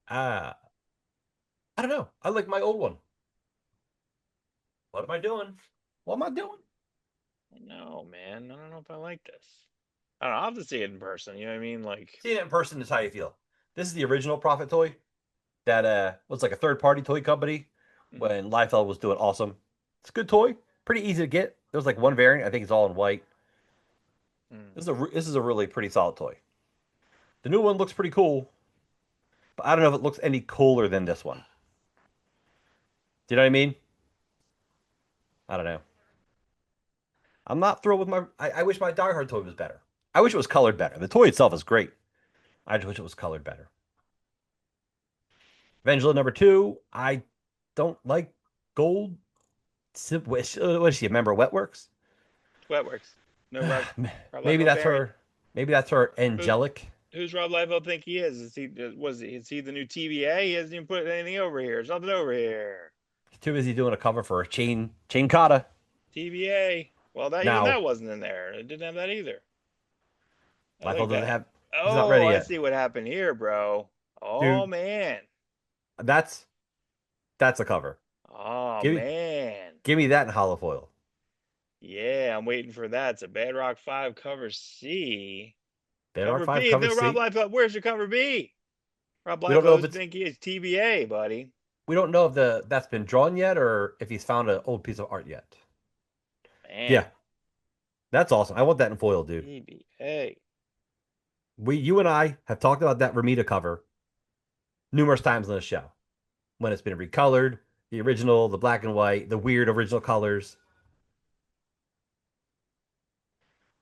[SPEAKER 1] Uh, I don't know. I like my old one. What am I doing? What am I doing?
[SPEAKER 2] No, man. I don't know if I like this. I don't know. I'll have to see it in person. You know what I mean? Like,
[SPEAKER 1] Seeing it in person is how you feel. This is the original Prophet toy that was like a third party toy company
[SPEAKER 2] mhm,
[SPEAKER 1] when Liefeld was doing awesome. It's a good toy. Pretty easy to get. There's like one variant. I think it's all in white.
[SPEAKER 2] mm.
[SPEAKER 1] This is a really pretty solid toy. The new one looks pretty cool, but I don't know if it looks any cooler than this one. Do you know what I mean? I don't know. I'm not thrilled with my. I wish my Die Hard toy was better. I wish it was colored better. The toy itself is great. I just wish it was colored better. Evangela number 2. I don't like gold. What is she? A member of Wetworks?
[SPEAKER 2] Wetworks. No Rob
[SPEAKER 1] Maybe
[SPEAKER 2] Liefeld
[SPEAKER 1] that's
[SPEAKER 2] variant.
[SPEAKER 1] her. Maybe that's her
[SPEAKER 2] Who
[SPEAKER 1] angelic.
[SPEAKER 2] who's Rob Liefeld think he is? Is he the new TVA? He hasn't even put anything over here. There's nothing over here.
[SPEAKER 1] Too busy doing a cover for a chain kata.
[SPEAKER 2] TVA. Well, that even
[SPEAKER 1] Now,
[SPEAKER 2] that wasn't in there. It didn't have that either. I like
[SPEAKER 1] Liefeld doesn't
[SPEAKER 2] that.
[SPEAKER 1] have. He's not
[SPEAKER 2] Oh,
[SPEAKER 1] ready
[SPEAKER 2] I
[SPEAKER 1] yet,
[SPEAKER 2] see what happened here, bro. Oh
[SPEAKER 1] dude.
[SPEAKER 2] man.
[SPEAKER 1] That's that's a cover.
[SPEAKER 2] Oh
[SPEAKER 1] Give me
[SPEAKER 2] man.
[SPEAKER 1] give me that in hollow foil.
[SPEAKER 2] Yeah, I'm waiting for that. It's a Bedrock 5 cover C.
[SPEAKER 1] Bedrock
[SPEAKER 2] Cover
[SPEAKER 1] 5
[SPEAKER 2] B.
[SPEAKER 1] cover
[SPEAKER 2] No, Rob
[SPEAKER 1] C.
[SPEAKER 2] Liefeld. Where's your cover B? Rob
[SPEAKER 1] We don't know if
[SPEAKER 2] Liefeld
[SPEAKER 1] it's
[SPEAKER 2] think he is TBA, buddy.
[SPEAKER 1] we don't know if that's been drawn yet or if he's found an old piece of art yet.
[SPEAKER 2] Man,
[SPEAKER 1] Yeah, that's awesome. I want that in foil, dude.
[SPEAKER 2] TBA.
[SPEAKER 1] You and I have talked about that Ramita cover numerous times on the show when it's been recolored, the original, the black and white, the weird original colors.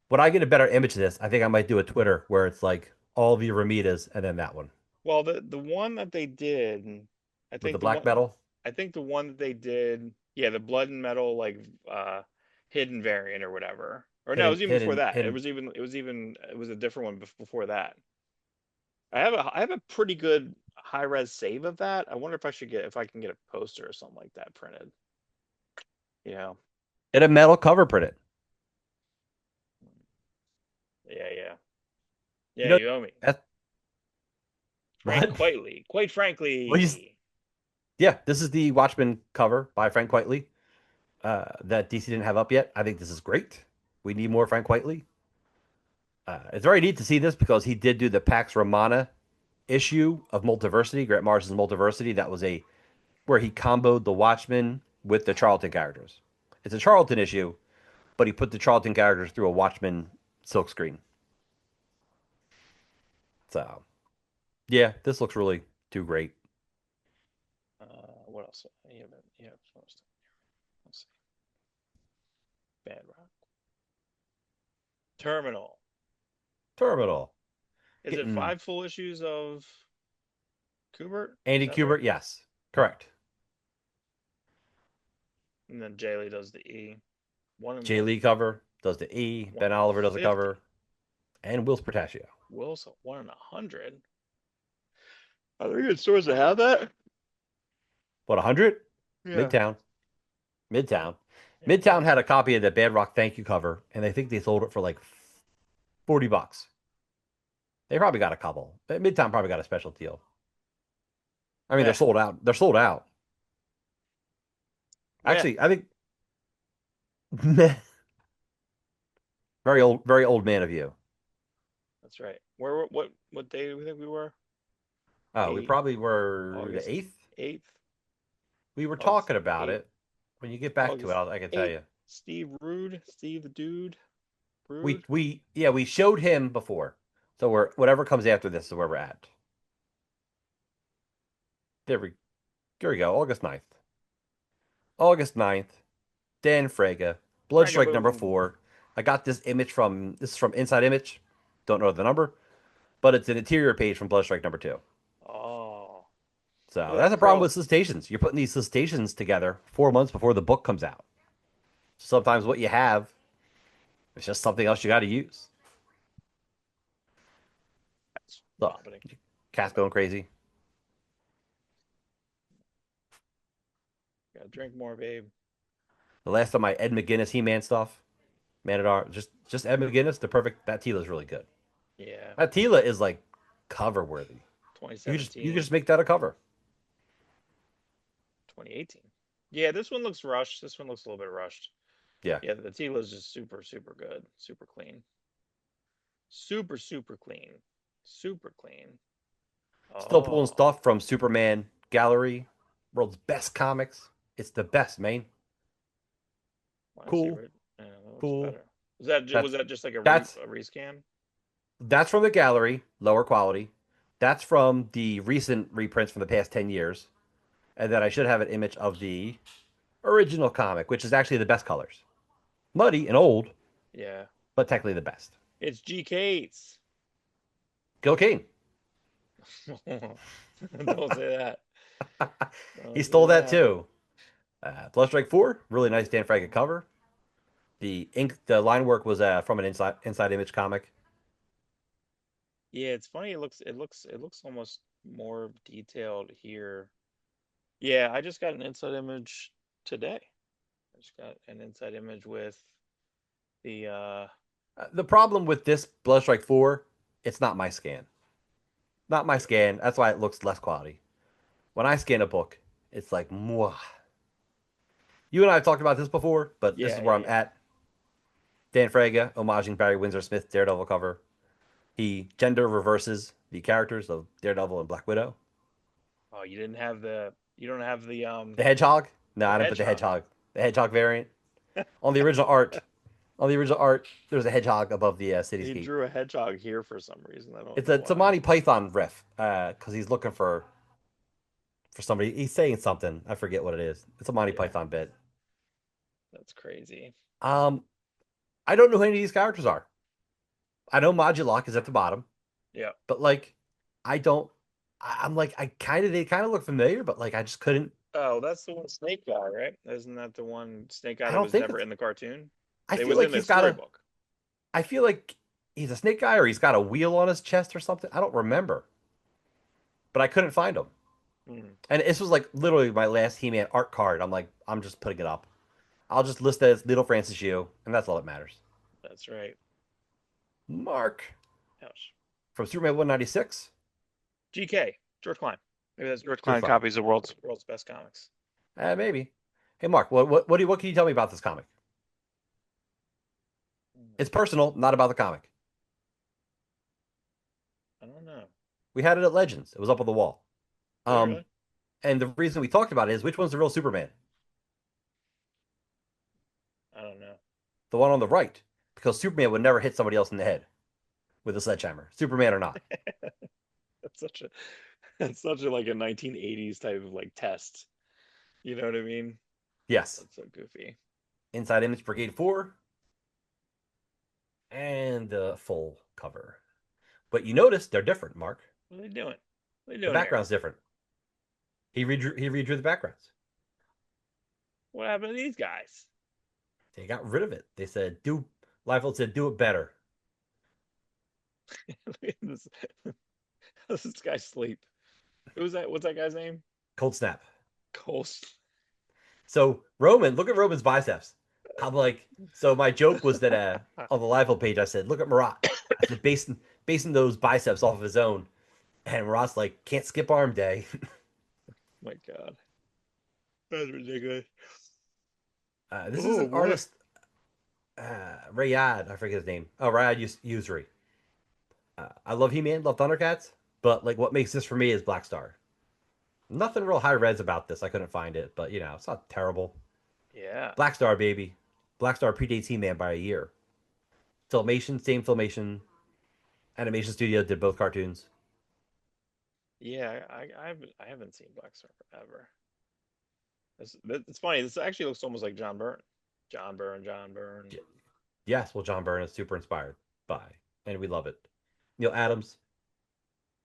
[SPEAKER 1] When I get a better image of this, I think I might do a Twitter where it's like all the Ramitas and then that one
[SPEAKER 2] Well, the one that they did, I
[SPEAKER 1] with the
[SPEAKER 2] think the
[SPEAKER 1] black
[SPEAKER 2] one
[SPEAKER 1] metal.
[SPEAKER 2] I think the one that they did, yeah, the blood and metal like hidden variant or whatever. Or no, it
[SPEAKER 1] Hidden,
[SPEAKER 2] was even before
[SPEAKER 1] hidden,
[SPEAKER 2] that. It
[SPEAKER 1] hidden.
[SPEAKER 2] was even it was a different one before that. I have a pretty good high res save of that. I wonder if I can get a poster or something like that printed. Yeah,
[SPEAKER 1] Get a metal cover printed.
[SPEAKER 2] yeah, yeah,
[SPEAKER 1] You
[SPEAKER 2] yeah.
[SPEAKER 1] know
[SPEAKER 2] You owe me,
[SPEAKER 1] that
[SPEAKER 2] Frank
[SPEAKER 1] what?
[SPEAKER 2] Quitely. Quite
[SPEAKER 1] Well,
[SPEAKER 2] frankly,
[SPEAKER 1] yeah, this is the Watchmen cover by Frank Quitely that DC didn't have up yet. I think this is great. We need more Frank Quitely. It's very neat to see this because he did do the Pax Romana issue of Multiversity, Grant Morrison's Multiversity. That was a where he comboed the Watchmen with the Charlton characters. It's a Charlton issue, but he put the Charlton characters through a Watchmen silkscreen. So yeah, this looks really too great.
[SPEAKER 2] what else? Yeah, let's see. Bad Rock. Terminal.
[SPEAKER 1] Terminal
[SPEAKER 2] Is it
[SPEAKER 1] getting
[SPEAKER 2] 5 full issues of Kubert? Is
[SPEAKER 1] Andy
[SPEAKER 2] that right?
[SPEAKER 1] Kubert. Yes, correct.
[SPEAKER 2] And then Jay Lee does the E. One and
[SPEAKER 1] Jay
[SPEAKER 2] what?
[SPEAKER 1] Lee cover does the E.
[SPEAKER 2] One
[SPEAKER 1] Ben
[SPEAKER 2] and
[SPEAKER 1] Oliver does the
[SPEAKER 2] 50.
[SPEAKER 1] cover, and Will Portaccio.
[SPEAKER 2] Wilson, 1 in 100. Are there even stores that have that?
[SPEAKER 1] What 100?
[SPEAKER 2] Yeah.
[SPEAKER 1] Midtown. Midtown.
[SPEAKER 2] Yeah.
[SPEAKER 1] Midtown had a copy of the Bad Rock Thank You cover, and I think they sold it for like $40. They probably got a couple. Midtown probably got a special deal. I mean, they're
[SPEAKER 2] Yeah.
[SPEAKER 1] sold out. They're sold out.
[SPEAKER 2] Yeah.
[SPEAKER 1] Actually, I think very old man of you.
[SPEAKER 2] That's right. What day do we think we were?
[SPEAKER 1] Oh, we
[SPEAKER 2] 8
[SPEAKER 1] probably were the
[SPEAKER 2] August
[SPEAKER 1] 8th.
[SPEAKER 2] 8th.
[SPEAKER 1] We were
[SPEAKER 2] August
[SPEAKER 1] talking about
[SPEAKER 2] 8th.
[SPEAKER 1] it. When you get back to it,
[SPEAKER 2] August
[SPEAKER 1] I can tell
[SPEAKER 2] 8th.
[SPEAKER 1] you.
[SPEAKER 2] Steve Rude. Steve the Dude.
[SPEAKER 1] We
[SPEAKER 2] Rude.
[SPEAKER 1] we yeah, we showed him before. So we're whatever comes after this is where we're at. There we go. August 9th. August 9th. Dan Fraga. Bloodstrike number
[SPEAKER 2] Fragaboom.
[SPEAKER 1] 4. I got this is from Inside Image. Don't know the number, but it's an interior page from Bloodstrike number 2.
[SPEAKER 2] Oh.
[SPEAKER 1] So
[SPEAKER 2] Look at
[SPEAKER 1] that's
[SPEAKER 2] that
[SPEAKER 1] a problem
[SPEAKER 2] crow.
[SPEAKER 1] with solicitations. You're putting these solicitations together 4 months before the book comes out. Sometimes what you have is just something else you got to use.
[SPEAKER 2] That's
[SPEAKER 1] So,
[SPEAKER 2] vomiting.
[SPEAKER 1] cat's going crazy.
[SPEAKER 2] Gotta drink more, babe.
[SPEAKER 1] The last of my Ed McGuinness He-Man stuff, Man at Arms, just Ed McGuinness, the perfect. That Tila is really good.
[SPEAKER 2] Yeah.
[SPEAKER 1] That Tila is like cover worthy. You
[SPEAKER 2] 2017.
[SPEAKER 1] just make that a cover.
[SPEAKER 2] 2018. Yeah, this one looks rushed. This one looks a little bit rushed.
[SPEAKER 1] Yeah.
[SPEAKER 2] Yeah, the Tila is just super, super good. Super clean. Super, super clean. Super clean.
[SPEAKER 1] Still pulling
[SPEAKER 2] Oh.
[SPEAKER 1] stuff from Superman Gallery, world's best comics. It's the best, man.
[SPEAKER 2] I see
[SPEAKER 1] Cool,
[SPEAKER 2] right. Yeah, that looks
[SPEAKER 1] cool.
[SPEAKER 2] better. Was
[SPEAKER 1] That's
[SPEAKER 2] that just like
[SPEAKER 1] that's
[SPEAKER 2] a rescan?
[SPEAKER 1] that's from the gallery, lower quality. That's from the recent reprints from the past 10 years. And then I should have an image of the original comic, which is actually the best colors. Muddy and old,
[SPEAKER 2] Yeah.
[SPEAKER 1] but technically the best.
[SPEAKER 2] It's GK's.
[SPEAKER 1] Gil Kane.
[SPEAKER 2] Don't say that.
[SPEAKER 1] He
[SPEAKER 2] Don't
[SPEAKER 1] stole
[SPEAKER 2] say
[SPEAKER 1] that
[SPEAKER 2] that.
[SPEAKER 1] too. Bloodstrike 4, really nice Dan Fraga cover. The line work was from an inside image comic.
[SPEAKER 2] Yeah, it's funny. It looks almost more detailed here. Yeah, I just got an inside image today. I just got an inside image with the
[SPEAKER 1] The problem with this Bloodstrike 4, it's not my scan. Not my scan. That's why it looks less quality. When I scan a book, it's like, mwah. You and I have talked about this before, but this is
[SPEAKER 2] yeah,
[SPEAKER 1] where
[SPEAKER 2] yeah,
[SPEAKER 1] I'm
[SPEAKER 2] yeah.
[SPEAKER 1] at. Dan Fraga, homaging Barry Windsor Smith Daredevil cover. He gender reverses the characters of Daredevil and Black Widow.
[SPEAKER 2] Oh, you don't have
[SPEAKER 1] The Hedgehog? No,
[SPEAKER 2] the
[SPEAKER 1] I didn't put the
[SPEAKER 2] hedgehog.
[SPEAKER 1] Hedgehog. The Hedgehog variant. On the original art, there's a hedgehog above the
[SPEAKER 2] He
[SPEAKER 1] cityscape.
[SPEAKER 2] drew a hedgehog here for some reason. I don't
[SPEAKER 1] It's
[SPEAKER 2] know
[SPEAKER 1] a
[SPEAKER 2] why.
[SPEAKER 1] Monty Python riff, because he's looking for somebody. He's saying something. I forget what it is. It's a Monty
[SPEAKER 2] Yeah,
[SPEAKER 1] Python bit.
[SPEAKER 2] that's crazy.
[SPEAKER 1] Um, I don't know who any of these characters are. I know Modulok is at the bottom,
[SPEAKER 2] Yeah.
[SPEAKER 1] but like, I don't. I'm like, they kind of look familiar, but like, I just couldn't.
[SPEAKER 2] Oh, that's the one Snake guy, right? Isn't that the one Snake guy
[SPEAKER 1] I
[SPEAKER 2] that
[SPEAKER 1] don't
[SPEAKER 2] was
[SPEAKER 1] think
[SPEAKER 2] never
[SPEAKER 1] it's.
[SPEAKER 2] in the cartoon?
[SPEAKER 1] I
[SPEAKER 2] It
[SPEAKER 1] feel
[SPEAKER 2] was
[SPEAKER 1] like
[SPEAKER 2] in the storybook.
[SPEAKER 1] I feel like he's a snake guy, or he's got a wheel on his chest or something. I don't remember. but I couldn't find them.
[SPEAKER 2] Hmm.
[SPEAKER 1] And this was like literally my last He-Man art card. I'm like, I'm just putting it up. I'll just list it as Little Francis Yu, and that's all that matters.
[SPEAKER 2] That's right.
[SPEAKER 1] Mark
[SPEAKER 2] Ouch.
[SPEAKER 1] from Superman 196.
[SPEAKER 2] GK, George Klein. Maybe that's
[SPEAKER 3] George
[SPEAKER 1] Good
[SPEAKER 3] Klein
[SPEAKER 1] find.
[SPEAKER 3] copies the
[SPEAKER 2] world's best comics.
[SPEAKER 1] Maybe. Hey, Mark, what can you tell me about this comic? It's personal, not about the comic.
[SPEAKER 2] I don't know.
[SPEAKER 1] We had it at Legends. It was up on the wall.
[SPEAKER 2] Did it
[SPEAKER 1] Um,
[SPEAKER 2] really?
[SPEAKER 1] and the reason we talked about it is which one's the real Superman?
[SPEAKER 2] I don't know.
[SPEAKER 1] The one on the right, because Superman would never hit somebody else in the head with a sledgehammer, Superman or not.
[SPEAKER 2] That's such a that's such a like a 1980s type of like test. You know what I mean?
[SPEAKER 1] Yes.
[SPEAKER 2] That's so goofy.
[SPEAKER 1] Inside Image Brigade 4 and the full cover. But you notice they're different, Mark.
[SPEAKER 2] What are they doing? What are they
[SPEAKER 1] The
[SPEAKER 2] doing here?
[SPEAKER 1] background's different. He redrew the backgrounds.
[SPEAKER 2] What happened to these guys?
[SPEAKER 1] They got rid of it. They said, Liefeld said, do it better.
[SPEAKER 2] Look at this, this guy sleep. Who's that? What's that guy's name?
[SPEAKER 1] Cold snap.
[SPEAKER 2] Coast.
[SPEAKER 1] So look at Roman's biceps. I'm like, so my joke was that on the Liefeld page, I said, look at Marat. I said, basing those biceps off of his own. And Marat's like, can't skip arm day.
[SPEAKER 2] My God, that's ridiculous.
[SPEAKER 1] This is
[SPEAKER 2] Oh
[SPEAKER 1] an
[SPEAKER 2] boy.
[SPEAKER 1] artist, Rayad, I forget his name. Oh, Rayad Usuri. I love He-Man, love Thundercats, but like what makes this for me is Black Star. Nothing real high res about this. I couldn't find it, but it's not terrible.
[SPEAKER 2] Yeah.
[SPEAKER 1] Black Star, baby. Black Star predates He-Man by a year. Filmation, same Filmation. Animation Studio did both cartoons.
[SPEAKER 2] Yeah. I haven't seen Black Star forever. It's funny. This actually looks almost like John Byrne. John Byrne. John Byrne.
[SPEAKER 1] Yes, well, John Byrne is super inspired by, and we love it. Neil Adams,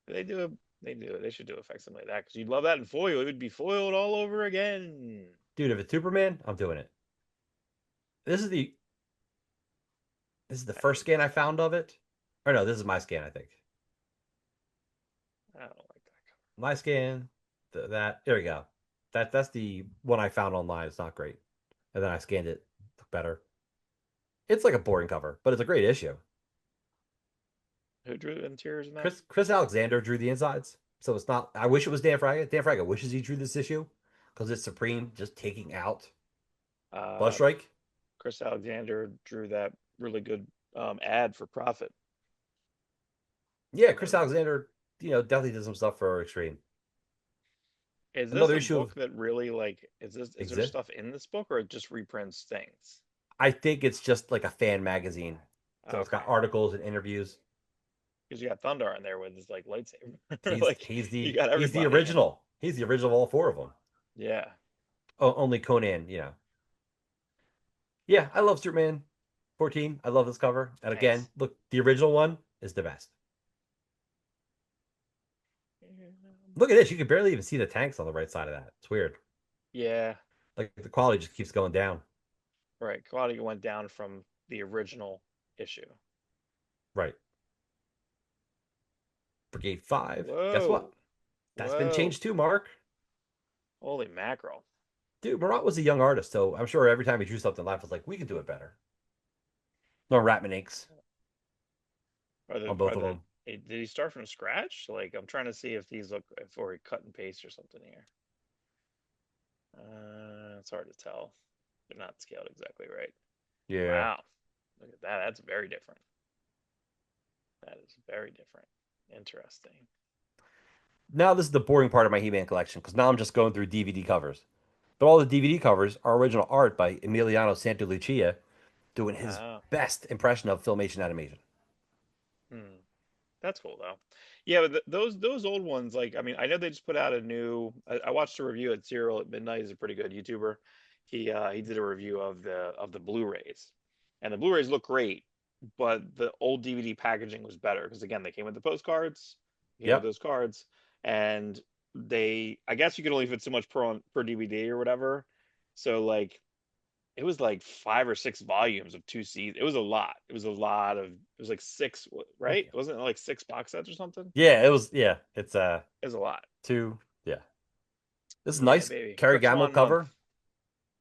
[SPEAKER 2] They do a they do it. They should do a facsimile like that because you'd love that in foil. It would be foiled all over again.
[SPEAKER 1] dude. If it's Superman, I'm doing it. This is the this is the
[SPEAKER 2] I
[SPEAKER 1] first
[SPEAKER 2] hate
[SPEAKER 1] scan I
[SPEAKER 2] this cover.
[SPEAKER 1] found of it. Or no, this is my scan. I think
[SPEAKER 2] I don't like that
[SPEAKER 1] my scan. That there we go. That's the one I found online. It's not great, and then I scanned it. Look better. It's like a boring cover, but it's a great issue.
[SPEAKER 2] cover. Who drew the interiors in that?
[SPEAKER 1] Chris Alexander drew the insides, so it's not. I wish it was Dan Fraga. Dan Fraga wishes he drew this issue because it's Supreme just taking out
[SPEAKER 2] Uh,
[SPEAKER 1] Bloodstrike.
[SPEAKER 2] Chris Alexander drew that really good ad for Profit.
[SPEAKER 1] Yeah, Chris Alexander, definitely did some stuff for Extreme.
[SPEAKER 2] Is this
[SPEAKER 1] Another
[SPEAKER 2] a
[SPEAKER 1] issue
[SPEAKER 2] book
[SPEAKER 1] of
[SPEAKER 2] that really like is there
[SPEAKER 1] Exit.
[SPEAKER 2] stuff in this book or it just reprints things?
[SPEAKER 1] I think it's just like a fan magazine, so it's got
[SPEAKER 2] Okay.
[SPEAKER 1] articles and interviews.
[SPEAKER 2] Because you got Thunder on there with his like lightsaber.
[SPEAKER 1] He's
[SPEAKER 2] Like
[SPEAKER 1] he's
[SPEAKER 2] you
[SPEAKER 1] the
[SPEAKER 2] got
[SPEAKER 1] he's the
[SPEAKER 2] everybody.
[SPEAKER 1] original. He's the original of all four of them.
[SPEAKER 2] Yeah.
[SPEAKER 1] Only Conan, Yeah, I love Superman 14. I love this cover. And again,
[SPEAKER 2] Thanks.
[SPEAKER 1] look, the original one is the best. Look at this. You can barely even see the tanks on the right side of that. It's weird.
[SPEAKER 2] Yeah.
[SPEAKER 1] Like the quality just keeps going down.
[SPEAKER 2] Right. Quality went down from the original issue.
[SPEAKER 1] Right. Brigade 5. Guess what?
[SPEAKER 2] Whoa.
[SPEAKER 1] That's been
[SPEAKER 2] Whoa.
[SPEAKER 1] changed too, Mark.
[SPEAKER 2] Holy mackerel.
[SPEAKER 1] Dude, Marat was a young artist, so I'm sure every time he drew something, Life was like, we can do it better. No Ratman inks
[SPEAKER 2] Are the
[SPEAKER 1] on both
[SPEAKER 2] are
[SPEAKER 1] of
[SPEAKER 2] the
[SPEAKER 1] them.
[SPEAKER 2] did he start from scratch? Like I'm trying to see if these look if or he cut and paste or something here. It's hard to tell. They're not scaled exactly right.
[SPEAKER 1] Yeah.
[SPEAKER 2] Wow. Look at that. That's very different. That is very different. Interesting.
[SPEAKER 1] Now this is the boring part of my He-Man collection because now I'm just going through DVD covers. But all the DVD covers are original art by Emiliano Santalucia doing his
[SPEAKER 2] Oh.
[SPEAKER 1] best impression of filmation animation.
[SPEAKER 2] Hmm. That's cool though. Yeah, but those old ones, like I mean, I know they just put out a new. I watched a review at Cyril at Midnight. He's a pretty good YouTuber. He did a review of the Blu-rays, and the Blu-rays look great, but the old DVD packaging was better because again, they came with the postcards, came with
[SPEAKER 1] Yep.
[SPEAKER 2] those cards, and I guess you could only fit so much per DVD or whatever. So like It was like 5 or 6 volumes of 2 seasons. It was a lot. It was a lot of. It was like six,
[SPEAKER 1] Thank
[SPEAKER 2] right?
[SPEAKER 1] you.
[SPEAKER 2] Wasn't it like 6 box sets or something?
[SPEAKER 1] Yeah, it was. Yeah, it's
[SPEAKER 2] It was a lot.
[SPEAKER 1] two. Yeah, this is
[SPEAKER 2] Yeah,
[SPEAKER 1] nice.
[SPEAKER 2] baby.
[SPEAKER 1] Kerry
[SPEAKER 2] Kurt
[SPEAKER 1] Gamble
[SPEAKER 2] Swan month.
[SPEAKER 1] cover.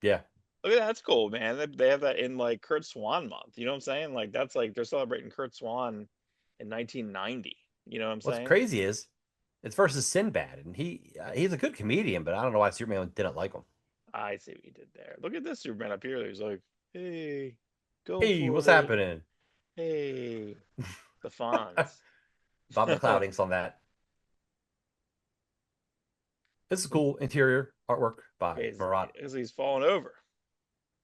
[SPEAKER 1] Yeah,
[SPEAKER 2] Look at that. That's cool, man. They have that in like Kurt Swan month. You know what I'm saying? Like that's like they're celebrating Kurt Swan in 1990. You know what I'm
[SPEAKER 1] what's
[SPEAKER 2] saying?
[SPEAKER 1] crazy is it's versus Sinbad, and he's a good comedian, but I don't know why Superman didn't like him.
[SPEAKER 2] I see what you did there. Look at this Superman up here. He's like, hey, go
[SPEAKER 1] Hey,
[SPEAKER 2] for
[SPEAKER 1] what's
[SPEAKER 2] it.
[SPEAKER 1] happening?
[SPEAKER 2] Hey, the Fonz.
[SPEAKER 1] Bob the Cloudings on that. This is cool interior artwork by Marat.
[SPEAKER 2] He's falling over.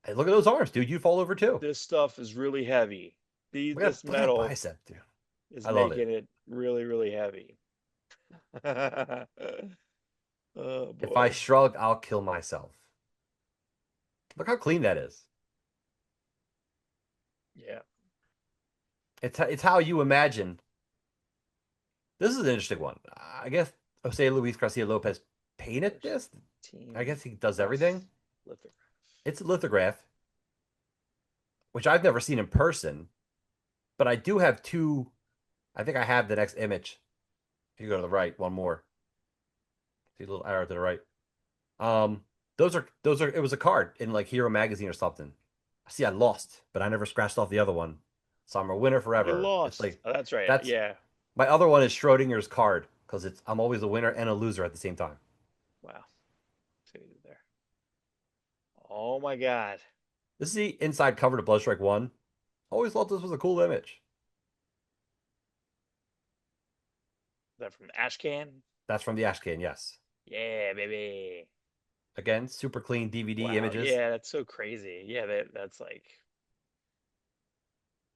[SPEAKER 1] Hey, look at those arms, dude. You'd fall over too.
[SPEAKER 2] This stuff is really heavy.
[SPEAKER 1] Look
[SPEAKER 2] This
[SPEAKER 1] at that
[SPEAKER 2] metal
[SPEAKER 1] bicep, dude.
[SPEAKER 2] is
[SPEAKER 1] I love it.
[SPEAKER 2] making it really, really heavy. Oh
[SPEAKER 1] If I
[SPEAKER 2] boy.
[SPEAKER 1] shrug, I'll kill myself. Look how clean that is.
[SPEAKER 2] Yeah.
[SPEAKER 1] It's how you imagine. This is an interesting one. I guess Jose Luis Garcia Lopez painted this. I
[SPEAKER 2] Team
[SPEAKER 1] guess he does
[SPEAKER 2] Plus
[SPEAKER 1] everything.
[SPEAKER 2] lithograph.
[SPEAKER 1] It's a lithograph, which I've never seen in person, but I do have two. I think I have the next image. If you go to the right, one more. See a little arrow to the right. Um, those are. It was a card in like Hero magazine or something. See, I lost, but I never scratched off the other one, so I'm a winner
[SPEAKER 2] I
[SPEAKER 1] forever. It's
[SPEAKER 2] lost.
[SPEAKER 1] like
[SPEAKER 2] Oh, that's right.
[SPEAKER 1] that's
[SPEAKER 2] Yeah.
[SPEAKER 1] my other one is Schrodinger's card because it's I'm always a winner and a loser at the same time.
[SPEAKER 2] Wow. See what you did there. Oh my God.
[SPEAKER 1] This is the inside cover to Bloodstrike 1. Always thought this was a cool image.
[SPEAKER 2] Is that from Ashcan?
[SPEAKER 1] That's from the Ashcan, yes.
[SPEAKER 2] Yeah, baby.
[SPEAKER 1] Again, super clean DVD
[SPEAKER 2] Wow.
[SPEAKER 1] images.
[SPEAKER 2] Yeah, that's so crazy. Yeah, that's like,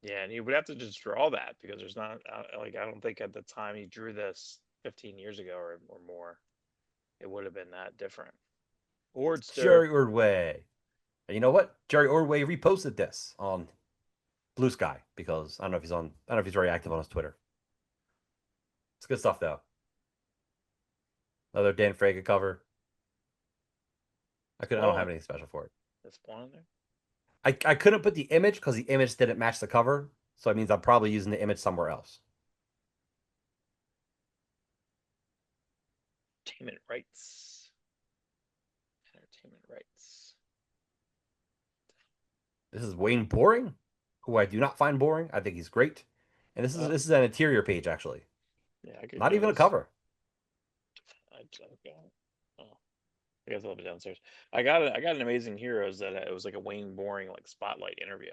[SPEAKER 2] yeah, and he would have to just draw that because there's not, like, I don't think at the time he drew this 15 years ago or more, it would have been that different. Ordster.
[SPEAKER 1] Jerry Ordway. And you know what? Jerry Ordway reposted this on Blue Sky because I don't know if he's on. I don't know if he's very active on his Twitter. It's good stuff though. Another Dan Fraga cover. I don't have
[SPEAKER 2] Spawn.
[SPEAKER 1] anything special for it.
[SPEAKER 2] Is Spawn in there?
[SPEAKER 1] I couldn't put the image because the image didn't match the cover, so it means I'm probably using the image somewhere else.
[SPEAKER 2] Entertainment rights. Entertainment rights.
[SPEAKER 1] This is Wayne Boring, who I do not find boring. I think he's great. And this is an interior page actually.
[SPEAKER 2] Yeah, I could
[SPEAKER 1] Not
[SPEAKER 2] go
[SPEAKER 1] even a
[SPEAKER 2] this.
[SPEAKER 1] cover.
[SPEAKER 2] Okay. Oh, I guess I'll be downstairs. I got an Amazing Heroes that it was like a Wayne Boring like spotlight interview.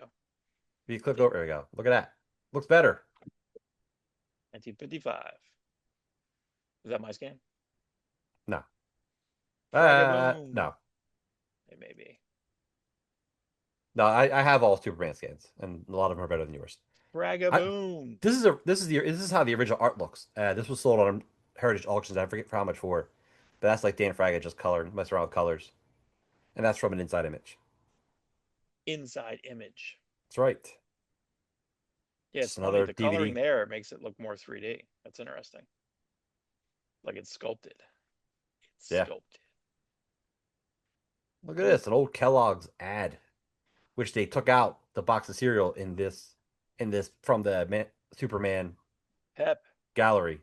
[SPEAKER 1] If you click over, there we go. Look at that. Looks better.
[SPEAKER 2] 1955. Is that my scan?
[SPEAKER 1] No.
[SPEAKER 2] Fragaboom.
[SPEAKER 1] No.
[SPEAKER 2] It may be.
[SPEAKER 1] No, I have all Superman scans, and a lot of them are better than yours.
[SPEAKER 2] Fragaboom.
[SPEAKER 1] This is how the original art looks. This was sold on Heritage Auctions. I forget for how much for, but that's like Dan Fraga just colored, messing around with colors, and that's from an inside image.
[SPEAKER 2] Inside image.
[SPEAKER 1] That's right.
[SPEAKER 2] Yeah, it's
[SPEAKER 1] Just
[SPEAKER 2] funny.
[SPEAKER 1] another
[SPEAKER 2] The coloring
[SPEAKER 1] DVD.
[SPEAKER 2] there makes it look more 3D. That's interesting. Like it's sculpted. It's
[SPEAKER 1] Yeah.
[SPEAKER 2] sculpted.
[SPEAKER 1] Look at this, an old Kellogg's ad, which they took out the box of cereal in this from the Superman
[SPEAKER 2] Pep.
[SPEAKER 1] gallery.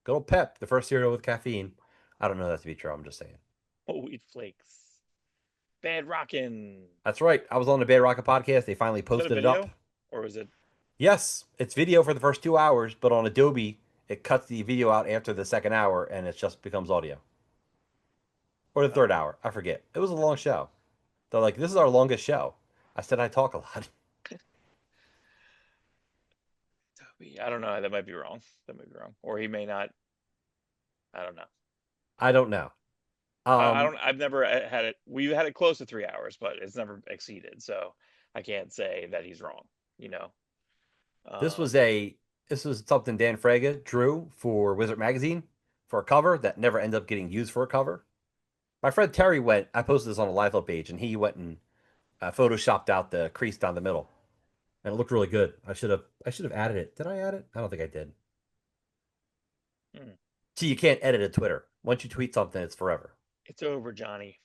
[SPEAKER 1] Good old Pep, the first cereal with caffeine. I don't know that to be true. I'm just saying.
[SPEAKER 2] Oh, wheat flakes. Bad rockin'.
[SPEAKER 1] That's right. I was on the Bad Rocket podcast. They finally
[SPEAKER 2] Is that a
[SPEAKER 1] posted it up.
[SPEAKER 2] video? Or is it?
[SPEAKER 1] Yes, it's video for the first 2 hours, but on Adobe, it cuts the video out after the second hour and it just becomes audio. Or the third
[SPEAKER 2] Oh,
[SPEAKER 1] hour. I forget. It was a long show. They're like, this is our longest show. I said I talk a lot.
[SPEAKER 2] I don't know. That might be wrong. That might be wrong. Or he may not. I don't know.
[SPEAKER 1] I don't know.
[SPEAKER 2] I don't. I've never had it. We've had it close to 3 hours, but it's never exceeded. So I can't say that he's wrong. You know.
[SPEAKER 1] This was
[SPEAKER 2] Um,
[SPEAKER 1] a this was something Dan Fraga drew for Wizard Magazine for a cover that never ended up getting used for a cover. My friend Terry went. I posted this on a live page, and he went and photoshopped out the crease down the middle, and it looked really good. I should have added it. Did I add it? I don't think I did.
[SPEAKER 2] hmm.
[SPEAKER 1] See, you can't edit a Twitter. Once you tweet something, it's forever.
[SPEAKER 2] It's over, Johnny.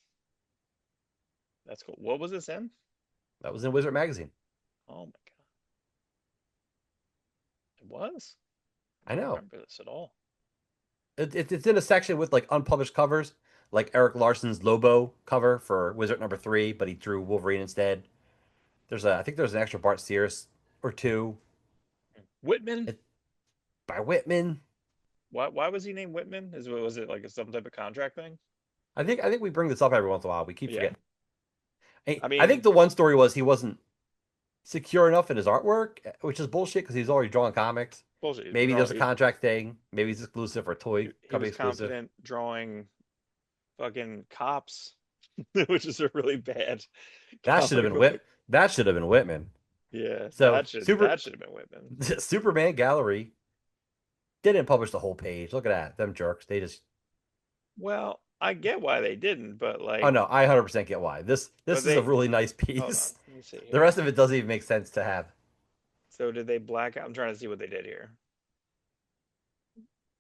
[SPEAKER 2] That's cool. What was this in?
[SPEAKER 1] That was in Wizard magazine.
[SPEAKER 2] Oh my God. It was?
[SPEAKER 1] I
[SPEAKER 2] I don't
[SPEAKER 1] know.
[SPEAKER 2] remember this at all.
[SPEAKER 1] It's in a section with like unpublished covers, like Eric Larson's Lobo cover for Wizard #3, but he drew Wolverine instead. I think there's an extra Bart Sears or two.
[SPEAKER 2] Whitman?
[SPEAKER 1] It, by Whitman.
[SPEAKER 2] Why was he named Whitman? Was it like some type of contract thing?
[SPEAKER 1] I think we bring this up every once in a while. We keep
[SPEAKER 2] Yeah.
[SPEAKER 1] forgetting.
[SPEAKER 2] I
[SPEAKER 1] I think
[SPEAKER 2] mean,
[SPEAKER 1] the one story was he wasn't secure enough in his artwork, which is bullshit because he's already drawing comics.
[SPEAKER 2] bullshit. He's been
[SPEAKER 1] Maybe there's a
[SPEAKER 2] drawing.
[SPEAKER 1] contract thing. Maybe he's exclusive or toy
[SPEAKER 2] He
[SPEAKER 1] company
[SPEAKER 2] was
[SPEAKER 1] exclusive.
[SPEAKER 2] confident drawing fucking cops, which is a really bad
[SPEAKER 1] That should have
[SPEAKER 2] comic
[SPEAKER 1] been
[SPEAKER 2] book.
[SPEAKER 1] Whit. That should have been Whitman.
[SPEAKER 2] Yeah,
[SPEAKER 1] So
[SPEAKER 2] that should have been Whitman.
[SPEAKER 1] Superman Gallery didn't publish the whole page. Look at that, them jerks. They just.
[SPEAKER 2] Well, I get why they didn't, but
[SPEAKER 1] Oh
[SPEAKER 2] like,
[SPEAKER 1] no, I 100% get why. This
[SPEAKER 2] but
[SPEAKER 1] this is a
[SPEAKER 2] they
[SPEAKER 1] really nice
[SPEAKER 2] hold on.
[SPEAKER 1] piece.
[SPEAKER 2] Let me see
[SPEAKER 1] The
[SPEAKER 2] here.
[SPEAKER 1] rest of it doesn't even make sense to have.
[SPEAKER 2] So did they black out? I'm trying to see what they did here.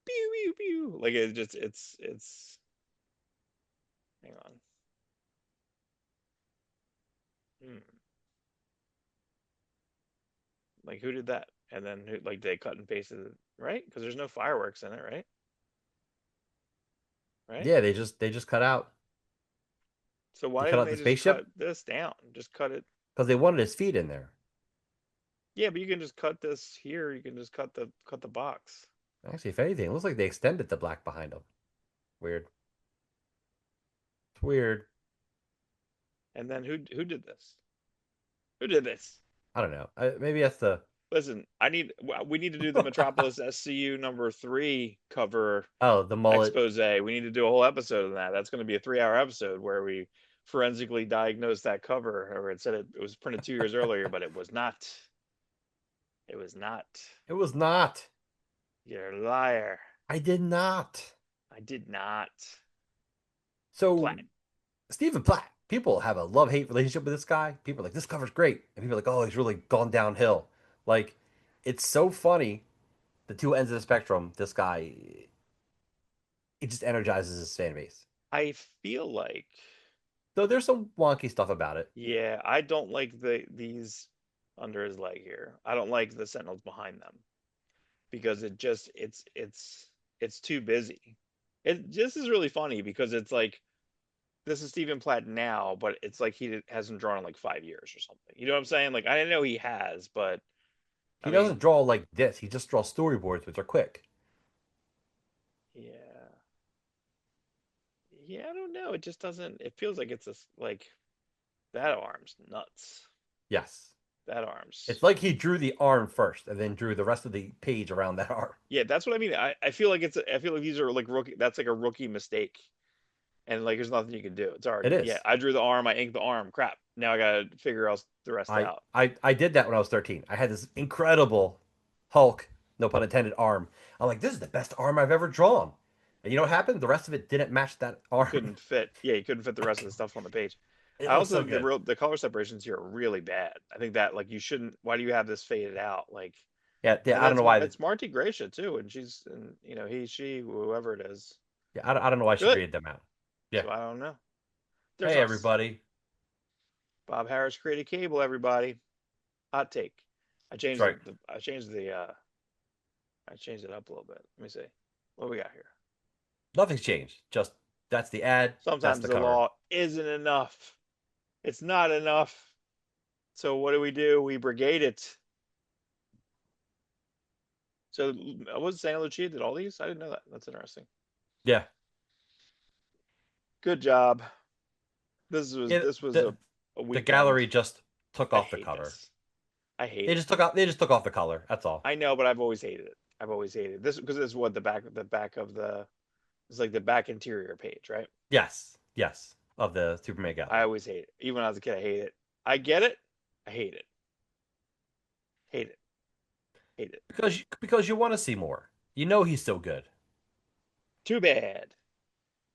[SPEAKER 2] Pew pew pew. Like it's. Hang on. Hmm. Like who did that? And then who like they cut and pasted it, right? Because there's no fireworks in it, right? Right?
[SPEAKER 1] Yeah, they just cut out.
[SPEAKER 2] So
[SPEAKER 1] They
[SPEAKER 2] why
[SPEAKER 1] cut
[SPEAKER 2] didn't
[SPEAKER 1] out
[SPEAKER 2] they
[SPEAKER 1] the
[SPEAKER 2] just cut
[SPEAKER 1] spaceship
[SPEAKER 2] this down? Just cut it.
[SPEAKER 1] because they wanted his feet in there.
[SPEAKER 2] Yeah, but you can just cut this here. You can just cut the box.
[SPEAKER 1] Actually, if anything, it looks like they extended the black behind him. Weird. It's weird.
[SPEAKER 2] And then who did this? Who did this?
[SPEAKER 1] I don't know. Maybe that's the.
[SPEAKER 2] Listen, we need to do the Metropolis SCU #3 cover
[SPEAKER 1] Oh, the mullet.
[SPEAKER 2] expose. We need to do a whole episode of that. That's going to be a 3-hour episode where we forensically diagnose that cover. Or it said it was printed 2 years earlier, but it was not. It was not.
[SPEAKER 1] It was not.
[SPEAKER 2] You're a liar.
[SPEAKER 1] I did not.
[SPEAKER 2] I did not.
[SPEAKER 1] So
[SPEAKER 2] Platt.
[SPEAKER 1] Stephen Platt, people have a love-hate relationship with this guy. People are like, this cover's great. And people are like, oh, he's really gone downhill. Like, it's so funny. The two ends of the spectrum, this guy, it just energizes his fan base.
[SPEAKER 2] I feel like,
[SPEAKER 1] Though there's some wonky stuff about it.
[SPEAKER 2] yeah, I don't like these under his leg here. I don't like the Sentinels behind them because it's too busy. This is really funny because it's like this is Stephen Platt now, but it's like hasn't drawn in like 5 years or something. You know what I'm saying? Like I didn't know he has, but I
[SPEAKER 1] He doesn't
[SPEAKER 2] mean,
[SPEAKER 1] draw like this. He just draws storyboards, which are quick.
[SPEAKER 2] yeah, yeah, I don't know. It just doesn't. It feels like it's like that arm's nuts.
[SPEAKER 1] Yes.
[SPEAKER 2] That arm's.
[SPEAKER 1] It's like he drew the arm first and then drew the rest of the page around that arm.
[SPEAKER 2] Yeah, that's what I mean. I feel like I feel like these are like rookie. That's like a rookie mistake, and like there's nothing you can do. It's
[SPEAKER 1] It
[SPEAKER 2] already yeah.
[SPEAKER 1] is.
[SPEAKER 2] I drew the arm. I inked the arm. Crap. Now I gotta figure else the rest
[SPEAKER 1] I,
[SPEAKER 2] out.
[SPEAKER 1] I did that when I was 13. I had this incredible Hulk, no pun intended, arm. I'm like, this is the best arm I've ever drawn. And you know what happened? The rest of it didn't match that arm.
[SPEAKER 2] Couldn't fit. Yeah, you couldn't fit the rest of the stuff on the page.
[SPEAKER 1] It
[SPEAKER 2] I
[SPEAKER 1] looks
[SPEAKER 2] also
[SPEAKER 1] so
[SPEAKER 2] think
[SPEAKER 1] good.
[SPEAKER 2] the color separations here are really bad. I think that like you shouldn't. Why do you have this faded out? Like,
[SPEAKER 1] Yeah,
[SPEAKER 2] and
[SPEAKER 1] I don't know why.
[SPEAKER 2] it's Marty Gracia too, and she's and he she whoever it is.
[SPEAKER 1] Yeah, I don't know why she
[SPEAKER 2] Good.
[SPEAKER 1] graded them out. Yeah.
[SPEAKER 2] So I don't know. There's
[SPEAKER 1] Hey,
[SPEAKER 2] us.
[SPEAKER 1] everybody.
[SPEAKER 2] Bob Harris created cable. Everybody. Hot take. I
[SPEAKER 1] That's
[SPEAKER 2] changed
[SPEAKER 1] right.
[SPEAKER 2] I changed it up a little bit. Let me see. What we got here?
[SPEAKER 1] Nothing's changed. Just that's the ad. That's
[SPEAKER 2] Sometimes
[SPEAKER 1] the
[SPEAKER 2] the
[SPEAKER 1] cover.
[SPEAKER 2] law isn't enough. It's not enough. So what do? We brigade it. So was Santa Lucia did all these? I didn't know that. That's interesting.
[SPEAKER 1] Yeah.
[SPEAKER 2] Good job.
[SPEAKER 1] It,
[SPEAKER 2] This was
[SPEAKER 1] the
[SPEAKER 2] a
[SPEAKER 1] the
[SPEAKER 2] weekend.
[SPEAKER 1] gallery just took
[SPEAKER 2] I
[SPEAKER 1] off the
[SPEAKER 2] hate
[SPEAKER 1] cover.
[SPEAKER 2] this. I hate
[SPEAKER 1] They
[SPEAKER 2] it.
[SPEAKER 1] just took out. They just took off the color. That's all.
[SPEAKER 2] I know, but I've always hated it. I've always hated it. This because it's what the back of the it's like the back interior page, right?
[SPEAKER 1] Yes. Yes. Of the Superman
[SPEAKER 2] I
[SPEAKER 1] gallery.
[SPEAKER 2] always hate it. Even when I was a kid, I hate it. I get it. I hate it. Hate it. Hate it.
[SPEAKER 1] Because you want to see more. You know he's so good.
[SPEAKER 2] Too bad.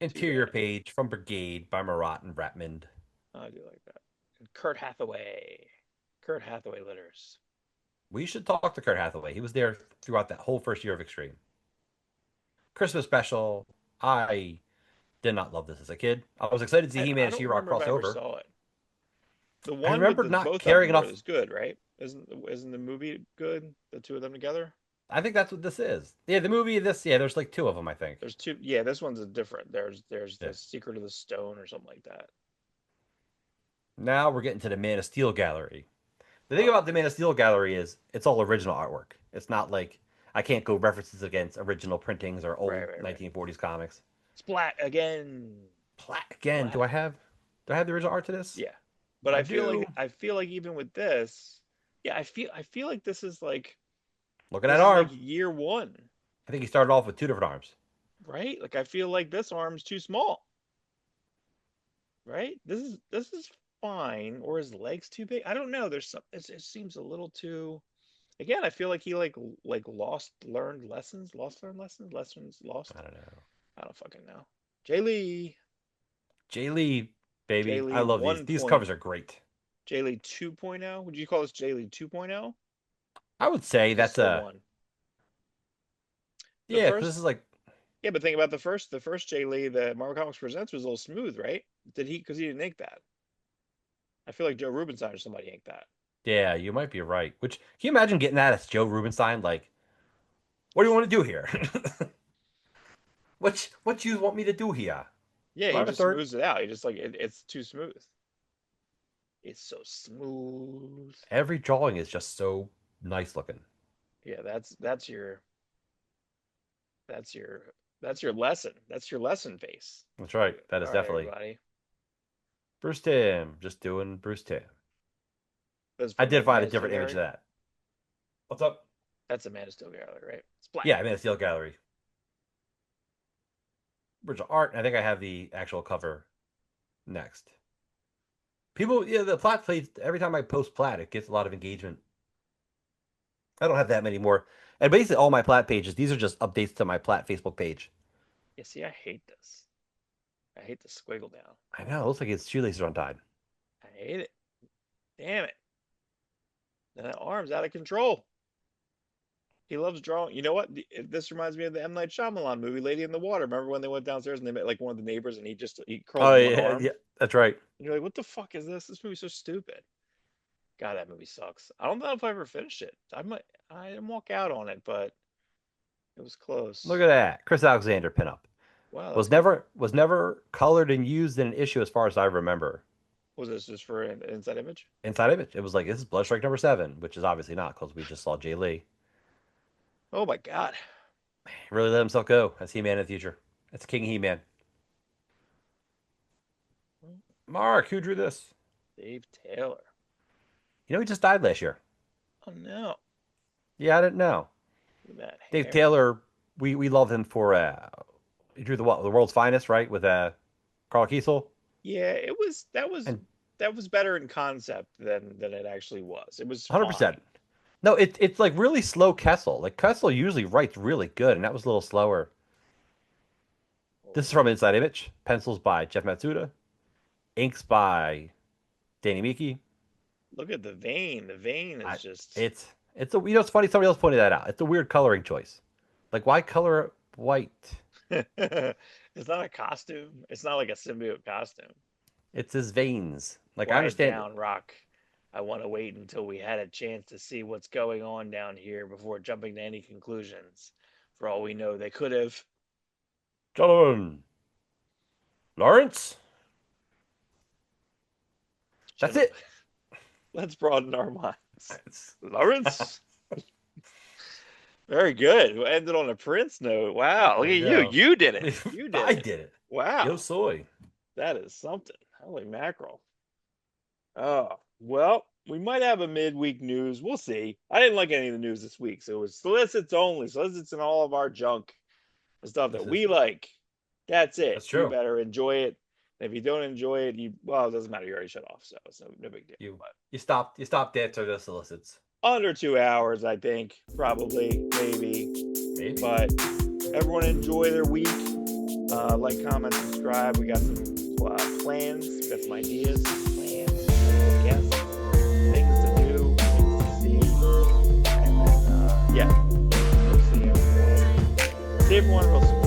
[SPEAKER 2] Too
[SPEAKER 1] Interior
[SPEAKER 2] bad.
[SPEAKER 1] page from Brigade by Marat and Ratmond.
[SPEAKER 2] Oh, I do like that. And Kurt Hathaway. Kurt Hathaway litters.
[SPEAKER 1] We should talk to Kurt Hathaway. He was there throughout that whole first year of Extreme. Christmas special. I did not love this as a kid. I was excited to see He-Man
[SPEAKER 2] I
[SPEAKER 1] and
[SPEAKER 2] don't
[SPEAKER 1] She-Ra
[SPEAKER 2] remember if I ever
[SPEAKER 1] crossover.
[SPEAKER 2] saw it. The
[SPEAKER 1] I
[SPEAKER 2] one with
[SPEAKER 1] remember
[SPEAKER 2] the
[SPEAKER 1] not
[SPEAKER 2] both of
[SPEAKER 1] caring
[SPEAKER 2] them
[SPEAKER 1] enough.
[SPEAKER 2] is good, right? Isn't the movie good? The two of them together?
[SPEAKER 1] I think that's what this is. Yeah, the movie. There's like two of them. I think.
[SPEAKER 2] There's two. Yeah, this one's a different. There's
[SPEAKER 1] Yeah.
[SPEAKER 2] the Secret of the Stone or something like that.
[SPEAKER 1] Now we're getting to the Man of Steel gallery. The thing
[SPEAKER 2] Oh,
[SPEAKER 1] about the Man of Steel gallery is it's all original artwork. It's not like I can't go references against original printings or old
[SPEAKER 2] right.
[SPEAKER 1] 1940s comics.
[SPEAKER 2] Splat again.
[SPEAKER 1] Again,
[SPEAKER 2] Splat.
[SPEAKER 1] do I have the original art to this?
[SPEAKER 2] Yeah, but
[SPEAKER 1] I do.
[SPEAKER 2] I feel like even with this, yeah, I feel like
[SPEAKER 1] Look at that
[SPEAKER 2] this is like
[SPEAKER 1] arm.
[SPEAKER 2] year one,
[SPEAKER 1] I think he started off with two different arms.
[SPEAKER 2] right? Like I feel like this arm's too small, right? This is fine, or his legs too big. I don't know. There's some. It seems a little too. Again, I feel like he like learned lessons, lessons lost.
[SPEAKER 1] I don't know.
[SPEAKER 2] I don't fucking know. Jay Lee,
[SPEAKER 1] Jay Lee, baby.
[SPEAKER 2] Jay Lee
[SPEAKER 1] I love these.
[SPEAKER 2] 1.
[SPEAKER 1] These covers are great.
[SPEAKER 2] Jay Lee 2.0. Would you call this Jay Lee 2.0?
[SPEAKER 1] I would say
[SPEAKER 2] This is
[SPEAKER 1] that's
[SPEAKER 2] the
[SPEAKER 1] a
[SPEAKER 2] one. The
[SPEAKER 1] yeah, because this
[SPEAKER 2] first,
[SPEAKER 1] is like
[SPEAKER 2] yeah, but think about the first Jay Lee that Marvel Comics presents was a little smooth, right? Because he didn't ink that. I feel like Joe Rubinstein or somebody inked that.
[SPEAKER 1] yeah, you might be right. Which can you imagine getting that as Joe Rubinstein? Like, what do you want to do here? what you want me to do here?
[SPEAKER 2] Yeah, he
[SPEAKER 1] Write a
[SPEAKER 2] just
[SPEAKER 1] third.
[SPEAKER 2] smooths it out. He just like it's too smooth. It's so smooth.
[SPEAKER 1] Every drawing is just so nice looking.
[SPEAKER 2] Yeah, that's your that's your lesson. That's your lesson face.
[SPEAKER 1] That's right. That is
[SPEAKER 2] All right,
[SPEAKER 1] definitely
[SPEAKER 2] everybody.
[SPEAKER 1] Bruce Tim. Just doing Bruce Tim.
[SPEAKER 2] That's
[SPEAKER 1] I
[SPEAKER 2] from
[SPEAKER 1] did
[SPEAKER 2] the
[SPEAKER 1] find
[SPEAKER 2] Man
[SPEAKER 1] a
[SPEAKER 2] of Steel
[SPEAKER 1] different image of
[SPEAKER 2] gallery.
[SPEAKER 1] that. What's up?
[SPEAKER 2] That's a Man of Steel gallery, right? Splat.
[SPEAKER 1] Yeah, I mean, it's Steel Gallery. Original art. I think I have the actual cover next. People, yeah, the plat plays every time I post plat, it gets a lot of engagement. I don't have that many more. And basically, all my plat pages, these are just updates to my plat Facebook page.
[SPEAKER 2] Yeah, see, I hate this. I hate the squiggle down.
[SPEAKER 1] I know. It looks like his shoelaces are untied.
[SPEAKER 2] I hate it. Damn it. And that arm's out of control. He loves drawing. You know what? This reminds me of the M. Night Shyamalan movie, Lady in the Water. Remember when they went downstairs and they met like one of the neighbors and he curled
[SPEAKER 1] Oh,
[SPEAKER 2] one
[SPEAKER 1] yeah,
[SPEAKER 2] arm?
[SPEAKER 1] yeah. That's right.
[SPEAKER 2] And you're like, what the fuck is this? This movie's so stupid. God, that movie sucks. I don't know if I ever finished it. I didn't walk out on it, but it was close.
[SPEAKER 1] Look at that. Chris Alexander pinup.
[SPEAKER 2] Wow,
[SPEAKER 1] Was never colored and used in an issue as far as I remember.
[SPEAKER 2] was this just for an inside image?
[SPEAKER 1] Inside image. It was like, this is Bloodstrike number 7, which is obviously not because we just saw Jay Lee.
[SPEAKER 2] Oh my God.
[SPEAKER 1] He really let himself go as He-Man in the future. That's King He-Man. Mark, who drew this?
[SPEAKER 2] Dave Taylor.
[SPEAKER 1] You know, he just died last year.
[SPEAKER 2] Oh no.
[SPEAKER 1] Yeah, I didn't know.
[SPEAKER 2] Look at that
[SPEAKER 1] Dave
[SPEAKER 2] hair.
[SPEAKER 1] Taylor, we love him for he drew the World's Finest, right? With Carl Kiesel.
[SPEAKER 2] Yeah,
[SPEAKER 1] And
[SPEAKER 2] that was better in concept than it actually was. It was
[SPEAKER 1] 100%.
[SPEAKER 2] fine.
[SPEAKER 1] No, it's like really slow Kessel. Like Kessel usually writes really good, and that was a little slower. This is from Inside Image. Pencils by Jeff Matsuda. Inks by Danny Miki.
[SPEAKER 2] Look at the vein. The vein is just
[SPEAKER 1] It's a it's funny. Somebody else pointed that out. It's a weird coloring choice. Like why color it white?
[SPEAKER 2] it's not a costume. It's not like a symbiote costume.
[SPEAKER 1] It's his veins. Like I
[SPEAKER 2] Quiet
[SPEAKER 1] understand.
[SPEAKER 2] down, Rock. I want to wait until we had a chance to see what's going on down here before jumping to any conclusions. For all we know, they could have.
[SPEAKER 1] Gentlemen, Lawrence. That's it.
[SPEAKER 2] Let's broaden our minds. Lawrence. Very good. We ended on a Prince note. Wow. Look at you. You did it. You did
[SPEAKER 1] I
[SPEAKER 2] it.
[SPEAKER 1] did it.
[SPEAKER 2] Wow.
[SPEAKER 1] Yo soy.
[SPEAKER 2] That is something. Holy mackerel. Oh, well, we might have a midweek news. We'll see. I didn't like any of the news this week, so it was solicits only. Solicits and all of our junk. The stuff that we like. That's it.
[SPEAKER 1] That's true.
[SPEAKER 2] You better enjoy it. And if you don't enjoy it, it doesn't matter. You already shut off, so it's no big deal.
[SPEAKER 1] You stopped after the solicits.
[SPEAKER 2] Under 2 hours, I think. Probably. Maybe. But everyone enjoy their week. Like, comment, subscribe. We got some plans. We got some ideas. Plans. Yes. Things to do. Things to see. And then, yeah. We'll see everyone. See everyone real soon.